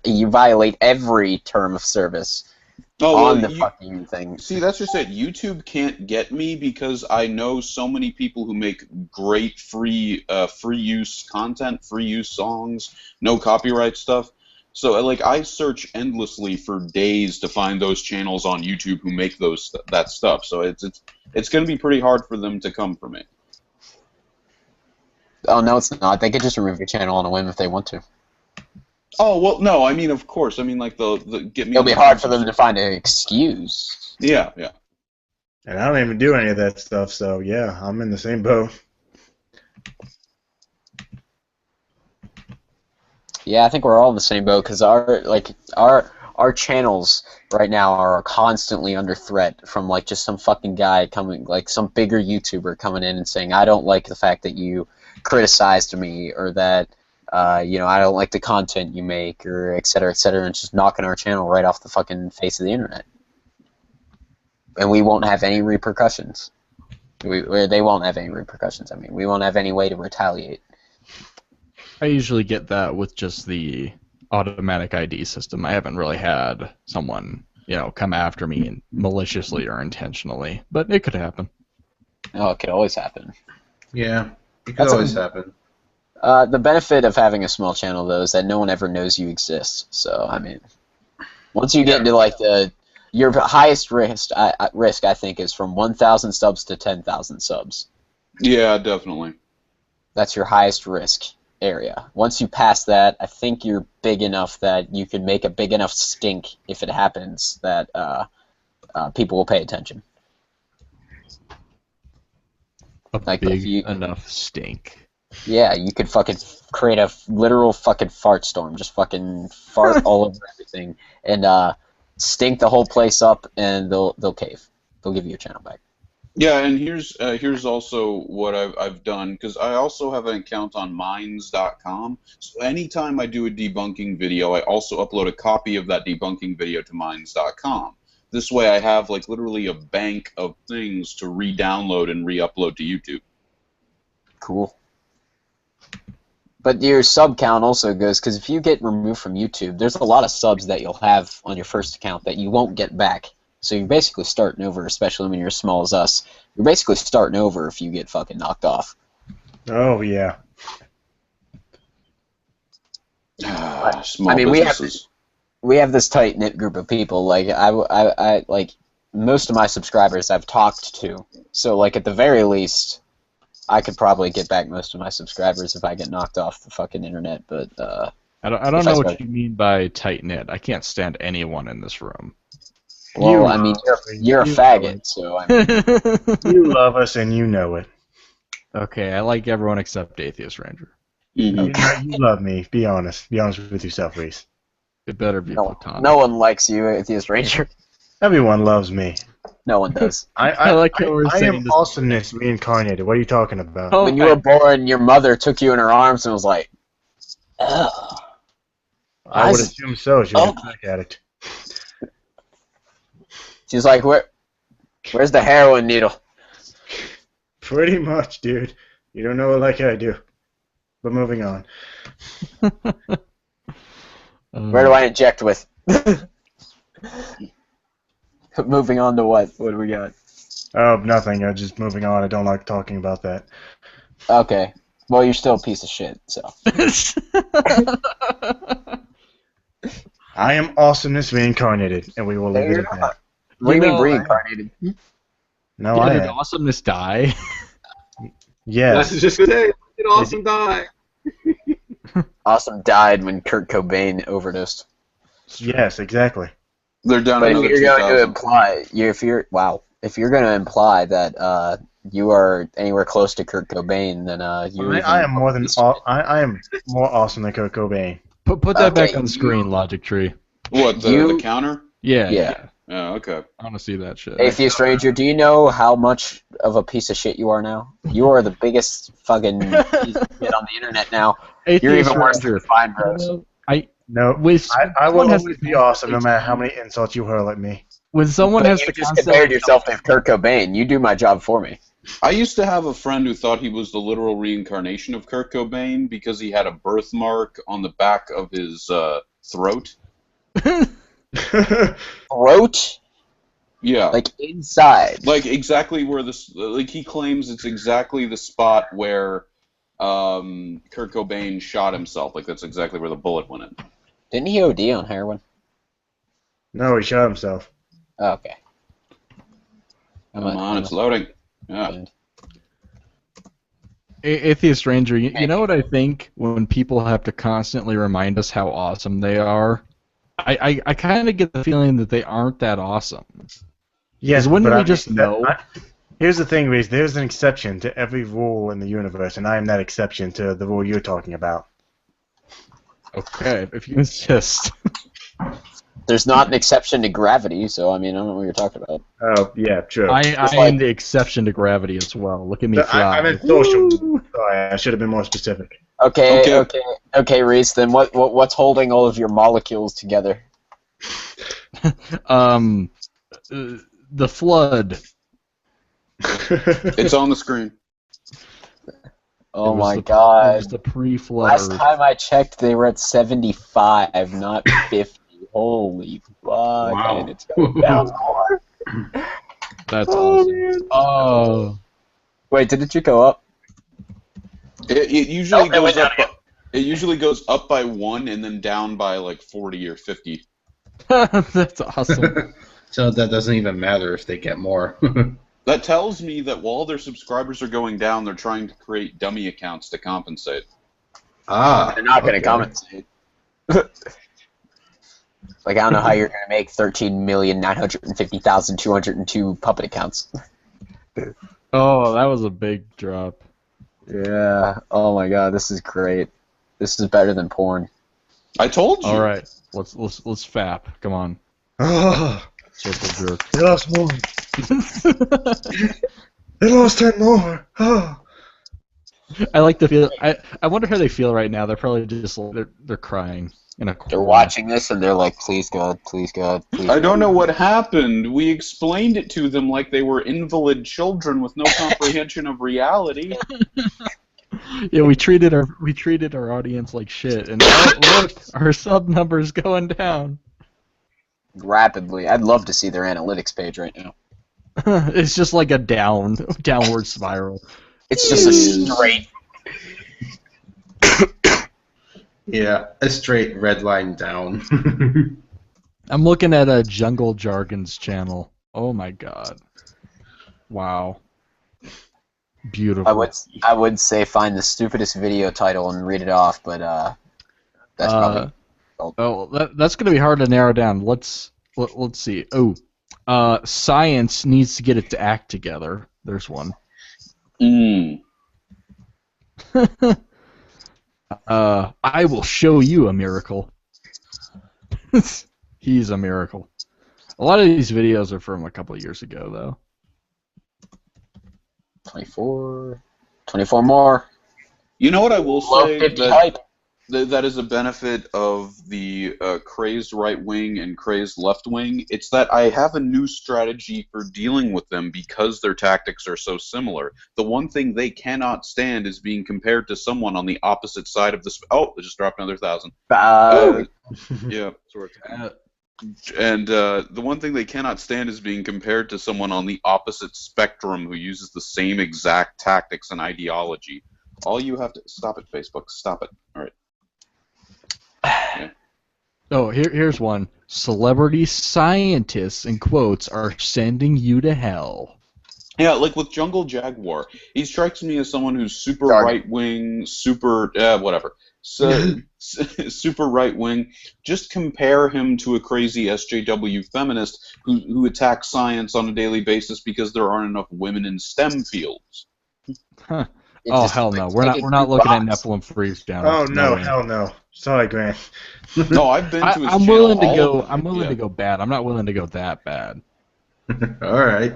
you violate every term of service on the fucking thing. See, that's just it. YouTube can't get me because I know so many people who make great free use content, free use songs, no copyright stuff. So I search endlessly for days to find those channels on YouTube who make that stuff. So it's going to be pretty hard for them to come for me. Oh no, it's not. They could just remove your channel on a whim if they want to. Oh well, no. I mean, of course. I mean, the get me. It'll be hard for them to find an excuse. Yeah, yeah. And I don't even do any of that stuff, so yeah, I'm in the same boat. Yeah, I think we're all in the same boat because our channels right now are constantly under threat from just some fucking guy coming, some bigger YouTuber coming in and saying, I don't like the fact that you criticized me, or that I don't like the content you make, or et cetera, and just knocking our channel right off the fucking face of the internet. And we won't have any repercussions. They won't have any repercussions. I mean, we won't have any way to retaliate. I usually get that with just the automatic ID system. I haven't really had someone, come after me maliciously or intentionally, but it could happen. Oh, it could always happen. Yeah, it could always happen. The benefit of having a small channel, though, is that no one ever knows you exist. So, I mean, once you get into your highest risk, I think, is from 1,000 subs to 10,000 subs. Yeah, definitely. That's your highest risk. area. Once you pass that, I think you're big enough that you can make a big enough stink if it happens that people will pay attention. A big enough stink. Yeah, you could fucking create a literal fucking fart storm. Just fucking fart all over everything and stink the whole place up, and they'll cave. They'll give you your channel back. Yeah, and here's also what I've done, because I also have an account on Minds.com. So anytime I do a debunking video, I also upload a copy of that debunking video to Minds.com. This way, I have like literally a bank of things to re-download and re-upload to YouTube. Cool. But your sub count also goes, because if you get removed from YouTube, there's a lot of subs that you'll have on your first account that you won't get back. So you're basically starting over, especially when you're as small as us. You're basically starting over if you get fucking knocked off. Oh, yeah. Small I mean, businesses. we have this tight-knit group of people. Like, I like, most of my subscribers I've talked to. So, like, at the very least, I could probably get back most of my subscribers if I get knocked off the fucking internet, but, I don't know what you mean by tight-knit. I can't stand anyone in this room. Well, I mean, you're a faggot, so I mean... You love us and you know it. Okay, I like everyone except Atheist Ranger. Mm-hmm. You love me. Be honest. Be honest with yourself, Reese. It better be platonic. No one likes you, Atheist Ranger. Everyone loves me. No one does. I am awesomeness reincarnated. What are you talking about? Oh, when you were born, your mother took you in her arms and was like, "Ugh." I would assume so. She was a crack addict. She's like, where's the heroin needle? Pretty much, dude. You don't know it like I do. But moving on. Where do I inject with? Moving on to what? What do we got? Oh, nothing. Just moving on. I don't like talking about that. Okay. Well, you're still a piece of shit, so. I am awesomeness reincarnated, and we will leave it at that. What do you mean reincarnated? No, I did am. awesomeness die? Yes. That's just did Awesome die. Awesome died when Kurt Cobain overdosed. Yes, exactly. They're down but another if you're 2,000. going to imply, if you're going to imply that you are anywhere close to Kurt Cobain, then I am I am more awesome than Kurt Cobain. Put that back on the screen, Logic Tree. What, the counter? Yeah. Oh, okay. I want to see that shit. Atheist Ranger, do you know how much of a piece of shit you are now? You are the biggest fucking piece of shit on the internet now. Atheist You're even worse Ranger. than Fine Bros. I will always be awesome no matter how many insults you hurl at me. When someone But has you the just concept, compared yourself to Kurt Cobain. You do my job for me. I used to have a friend who thought he was the literal reincarnation of Kurt Cobain because he had a birthmark on the back of his throat. Throat? Yeah. Like inside. Like exactly where this. Like he claims it's exactly the spot where Kurt Cobain shot himself. Like that's exactly where the bullet went in. Didn't he OD on heroin? No, he shot himself. Oh, okay. Come on, it's loading. Yeah. Atheist Ranger, you know what I think when people have to constantly remind us how awesome they are? I kind of get the feeling that they aren't that awesome. Yes, wouldn't but we just know? Here's the thing, Reese. There's an exception to every rule in the universe, and I am that exception to the rule you're talking about. Okay, if you insist. There's not an exception to gravity, so I mean, I don't know what you're talking about. Oh, yeah, true. I am the exception to gravity as well. Look at me fly. I'm in social. Sorry, I should have been more specific. Okay, Reese. Then what's holding all of your molecules together? The flood. It's on the screen. Oh my god. It was the pre-flood. Last time I checked, they were at 75, not 50. Holy fuck. Wow. And it's going down hard. That's awesome. Man. Oh. Wait, did it go up? It usually Nope, goes up. It usually goes up by 1 and then down by like 40 or 50. That's awesome. So that doesn't even matter if they get more. That tells me that while their subscribers are going down, they're trying to create dummy accounts to compensate. Ah. They're not going to okay. compensate. Like, I don't know how you're going to make 13,950,202 puppet accounts. Oh, that was a big drop. Yeah. Oh my god, this is great. This is better than porn. I told you. All right, let's fap. Come on, Oh, circle jerk. they lost more. They lost 10 more. Oh. I like the feel. I wonder how they feel right now. They're probably just they're crying in a corner. They're watching this and they're like, please God, please God, please I don't God. know what happened. We explained it to them like they were invalid children with no comprehension of reality. Yeah, we treated our audience like shit, and now, look, our sub numbers going down. Rapidly. I'd love to see their analytics page right now. It's just like a downward spiral. It's just a straight. Yeah, a straight red line down. I'm looking at a Jungle Jargon's channel. Oh my god! Wow. Beautiful. I would say find the stupidest video title and read it off, but that's probably. Oh, that's gonna be hard to narrow down. Let's see. Oh, science needs to get its act together. There's one. I will show you a miracle. He's a miracle. A lot of these videos are from a couple of years ago, though. 24 more. You know what I will Low say? 50 hype. That is a benefit of the crazed right wing and crazed left wing. It's that I have a new strategy for dealing with them because their tactics are so similar. The one thing they cannot stand is being compared to someone on the opposite side of the. Oh, they just dropped another 1,000. Yeah, sort of. And the one thing they cannot stand is being compared to someone on the opposite spectrum who uses the same exact tactics and ideology. All you have to stop it, Facebook. Stop it. All right. Yeah. Oh, here's one. Celebrity scientists, in quotes, are sending you to hell. Yeah, like with Jungle Jaguar, he strikes me as someone who's super Jargon. right-wing, super whatever. So super right-wing. Just compare him to a crazy SJW feminist who attacks science on a daily basis because there aren't enough women in STEM fields. Huh. It's Oh just hell like no! We're taking not two looking at box. Nephilim Freeze channel. Oh no, way. hell no. Sorry, Grant. No, I've been to his I'm channel. willing to all go. of them. I'm willing Yeah. to go bad. I'm not willing to go that bad. All right.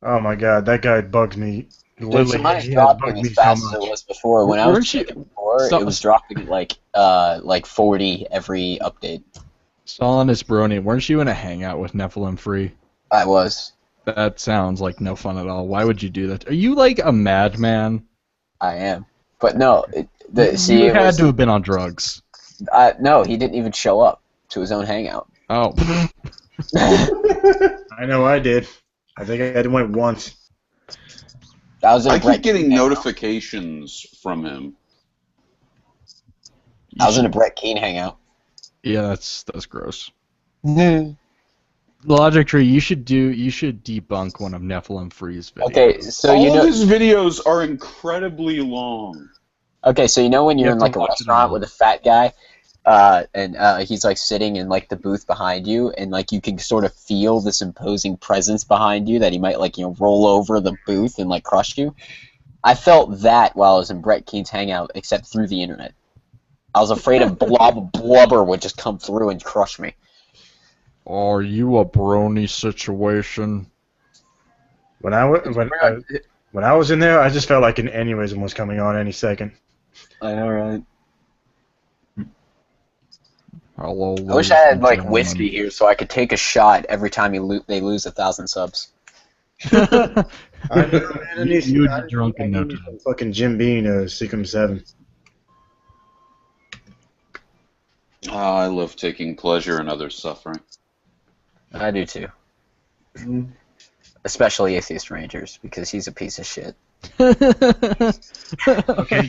Oh my god, that guy bugs me. Dude, Literally, mine's he has dropping bugged me as so fast as it much. was before. When I was Weren't you- checking before, so- it was dropping at like 40 every update. Solanus Brony, weren't you in a hangout with Nephilim Free? I was. That sounds like no fun at all. Why would you do that? Are you like a madman? I am. But no, You it had was, to have been on drugs. no, he didn't even show up to his own hangout. Oh. I know I did. I think I went once. I was in a I Brett keep getting Keane hangout. notifications from him. I was in a Brett Keane hangout. Yeah, that's gross. Logic Tree, you should debunk one of Nephilim Free's videos. Okay, so All you know. of his videos are incredibly long. Okay, so you know when You you're have in to like a watch it restaurant on. with a fat guy, and he's like sitting in like the booth behind you, and like you can sort of feel this imposing presence behind you that he might like roll over the booth and like crush you. I felt that while I was in Brett Keane's hangout, except through the internet. I was afraid of blubber would just come through and crush me. Are you a brony situation? When I was in there, I just felt like an aneurysm was coming on any second. I know, right? Hello, I wish I had ladies like and whiskey here so I could take a shot every time they lose 1,000 subs. gentlemen. I know, man, I need You'd some- be drunk I enough need to. some fucking Jim Beam or Seacom 7. I love taking pleasure in others' suffering. I do too. Especially Atheist Rangers, because he's a piece of shit. Okay,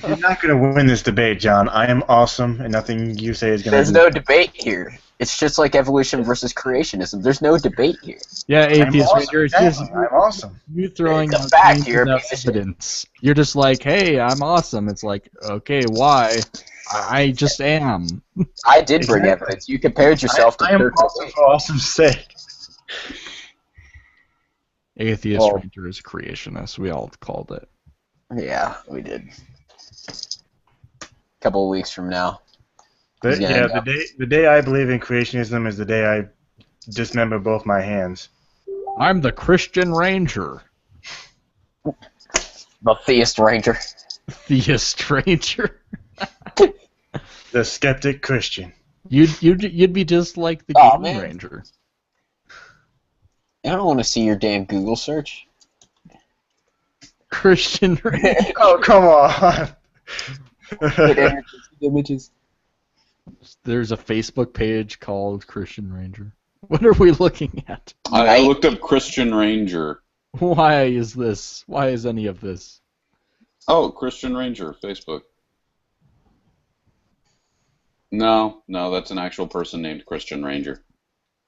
you're not gonna win this debate, John. I am awesome, and nothing you say is gonna. There's no debate here. It's just like evolution versus creationism. There's no debate here. Yeah, atheist I'm ranger. It's awesome. just Exactly. I'm awesome. you throwing It's a out fact claims here, without piece of shit. evidence. You're just like, hey, I'm awesome. It's like, okay, why? I just am. I did bring Exactly. evidence. You compared yourself to I am Kurt awesome Cobain. for awesome's sake. Atheist Well- ranger is creationist. We all called it. Yeah, we did. A couple of weeks from now. The, Yeah, yeah, no. the day I believe in creationism is the day I dismember both my hands. I'm the Christian ranger. The theist ranger. Theist ranger. The skeptic Christian. You'd be just like the Aw, Green man. Ranger. I don't want to see your damn Google search. Christian ranger. Oh, come on. Get images. There's a Facebook page called Christian Ranger. What are we looking at? I looked up Christian Ranger. Why is this? Why is any of this? Oh, Christian Ranger, Facebook. No, that's an actual person named Christian Ranger.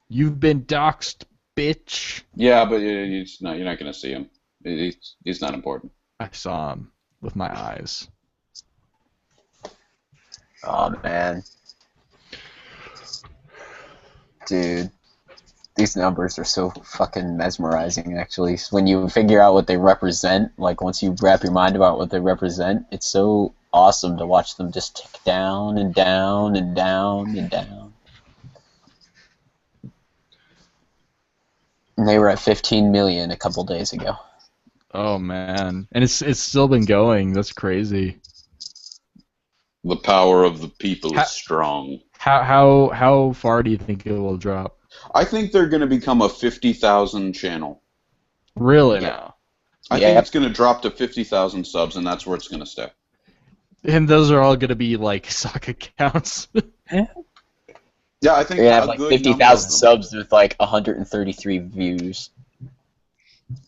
You've been doxxed, bitch. Yeah, but you're not going to see him. He's not important. I saw him with my eyes. Oh, man. Dude. These numbers are so fucking mesmerizing, actually. When you figure out what they represent, like once you wrap your mind about what they represent, it's so awesome to watch them just tick down and down and down and down. And they were at 15 million a couple days ago. Oh man, and it's still been going. That's crazy. The power of the people is strong. How far do you think it will drop? I think they're going to become a 50,000 channel. Really? Yeah. I think it's going to drop to 50,000 subs, and that's where it's going to stay. And those are all going to be like sock accounts. Yeah, I think They're gonna have a like good 50,000 number of them. subs with like 133 views.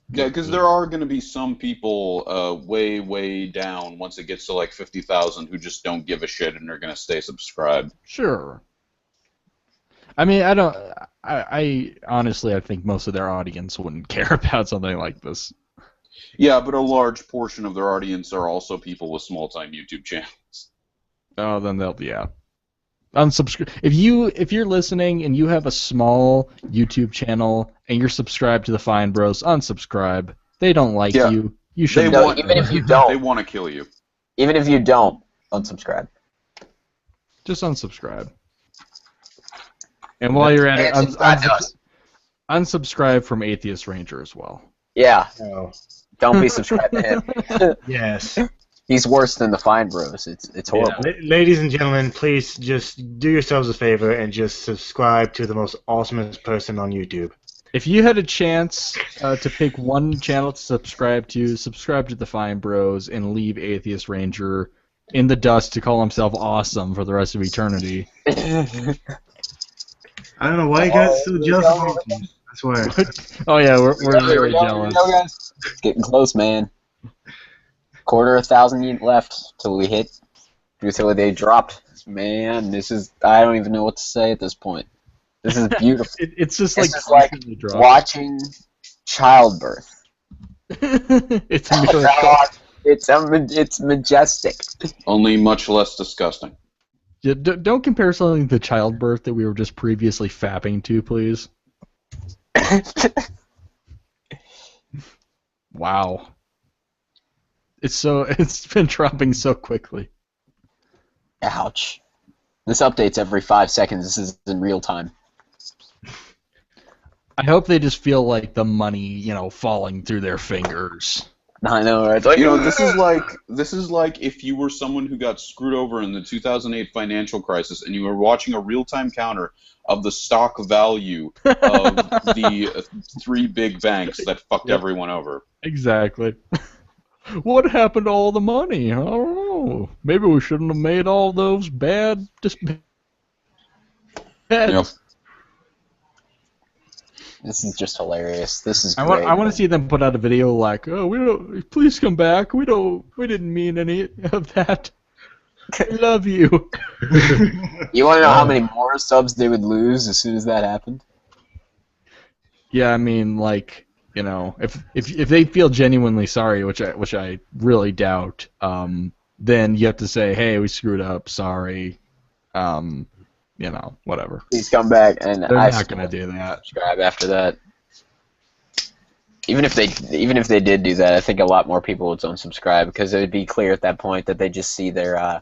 Yeah, because there are going to be some people way down once it gets to like 50,000 who just don't give a shit and are going to stay subscribed. Sure. I mean, I honestly, I think most of their audience wouldn't care about something like this. Yeah, but a large portion of their audience are also people with small-time YouTube channels. Oh, then they'll, yeah. Unsubscribe. If you're listening and you have a small YouTube channel and you're subscribed to the Fine Bros, unsubscribe. They don't like you. You should. No, even if you don't. They want to kill you. Even if you don't, unsubscribe. Just unsubscribe. And while you're at it, unsubscribe from Atheist Ranger as well. Yeah. No. Don't be subscribed to him. Yes. He's worse than the Fine Bros. It's horrible. Yeah. Ladies and gentlemen, please just do yourselves a favor and just subscribe to the most awesomest person on YouTube. If you had a chance to pick one channel to subscribe to the Fine Bros and leave Atheist Ranger in the dust to call himself awesome for the rest of eternity. I don't know why you guys are so jealous of me. I swear. Oh yeah, we're really jealous. Guys. It's getting close, man. 250,000 left till we hit. Until they dropped. Man, this is. I don't even know what to say at this point. This is beautiful. It's just This like is like watching childbirth. It's a miracle. It's majestic. Only much less disgusting. Yeah, don't compare something to childbirth that we were just previously fapping to, please. Wow. It's been dropping so quickly. Ouch. This updates every 5 seconds. This is in real time. I hope they just feel like the money, falling through their fingers. I know, right? This is like if you were someone who got screwed over in the 2008 financial crisis and you were watching a real-time counter of the stock value of the 3 big banks that fucked everyone over. Exactly. What happened to all the money? I don't know. Maybe we shouldn't have made all those bad. Yep. This is just hilarious. This is I great. want to see them put out a video like, "Oh, please come back. We didn't mean any of that." I love you. You want to know how many more subs they would lose as soon as that happened? Yeah, I mean, like, you know, if they feel genuinely sorry, which I really doubt, then you have to say, hey, we screwed up, sorry, you know, whatever. Please come back, and They're I not gonna do that. subscribe after that. Even if they did do that, I think a lot more people would unsubscribe because it would be clear at that point that they just see their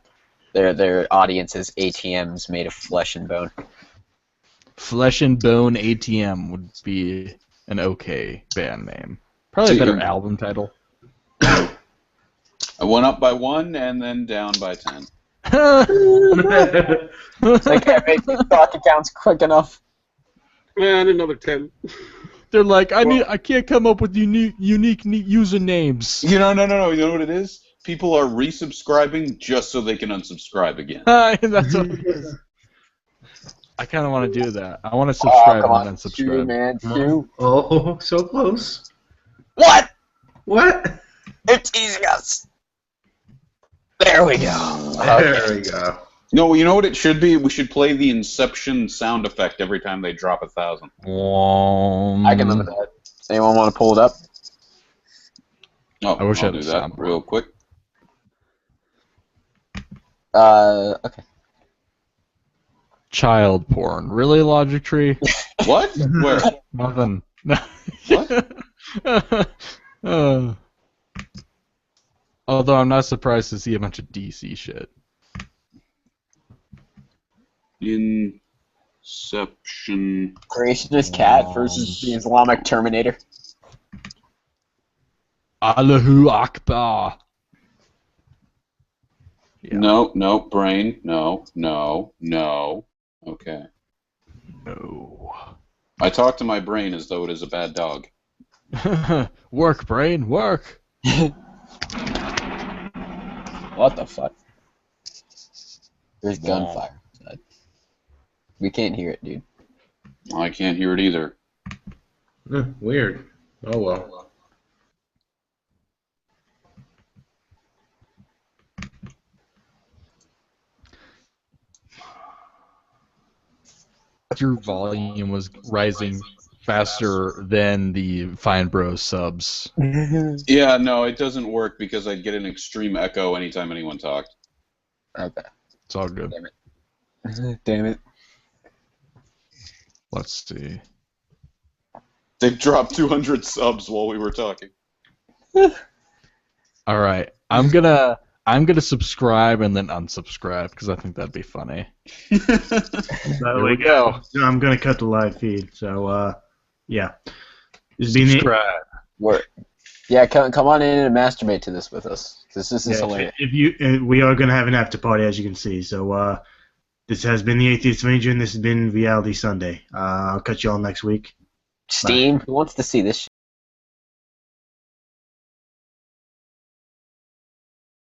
audience as ATMs made of flesh and bone. Flesh and Bone ATM would be an okay band name. Probably a better album title. I went up by 1 and then down by 10. It's like I made TikTok accounts quick enough. And another 10. They're like, I can't come up with unique usernames. You know, no. You know what it is? People are resubscribing just so they can unsubscribe again. That's what it is. I kind of want to do that. I want to subscribe and then unsubscribe. Two, man, two. Oh, so close. What? What? They're teasing us. There we go. There we go. No, you know what it should be? We should play the Inception sound effect every time they drop 1,000. I can live with that. Anyone want to pull it up? Oh, I wish I'll I had do a that soundboard. real quick. Okay. Child porn. Really, Logic Tree? What? Where? Nothing. What? Although I'm not surprised to see a bunch of DC shit. Inception. Creationist cat versus the Islamic Terminator. Allahu Akbar. Yeah. No, brain. No. Okay. No. I talk to my brain as though it is a bad dog. Work, brain, work. What the fuck? There's gunfire. We can't hear it, dude. I can't hear it either. Weird. Oh well. Your volume was rising faster than the Fine Bros subs. Yeah, no, it doesn't work because I'd get an extreme echo anytime anyone talked. Okay. It's all good. Damn it. Damn it. Let's see. They dropped 200 subs while we were talking. All right, I'm gonna subscribe and then unsubscribe because I think that'd be funny. By the way, go. I'm gonna cut the live feed. So, yeah. This has been Subscribe. Yeah, come on in and masturbate to this with us. This is hilarious. we are gonna have an after party, as you can see. So, this has been the Atheist Ranger, and this has been Reality Sunday. I'll catch you all next week. Steam, who wants to see this shit?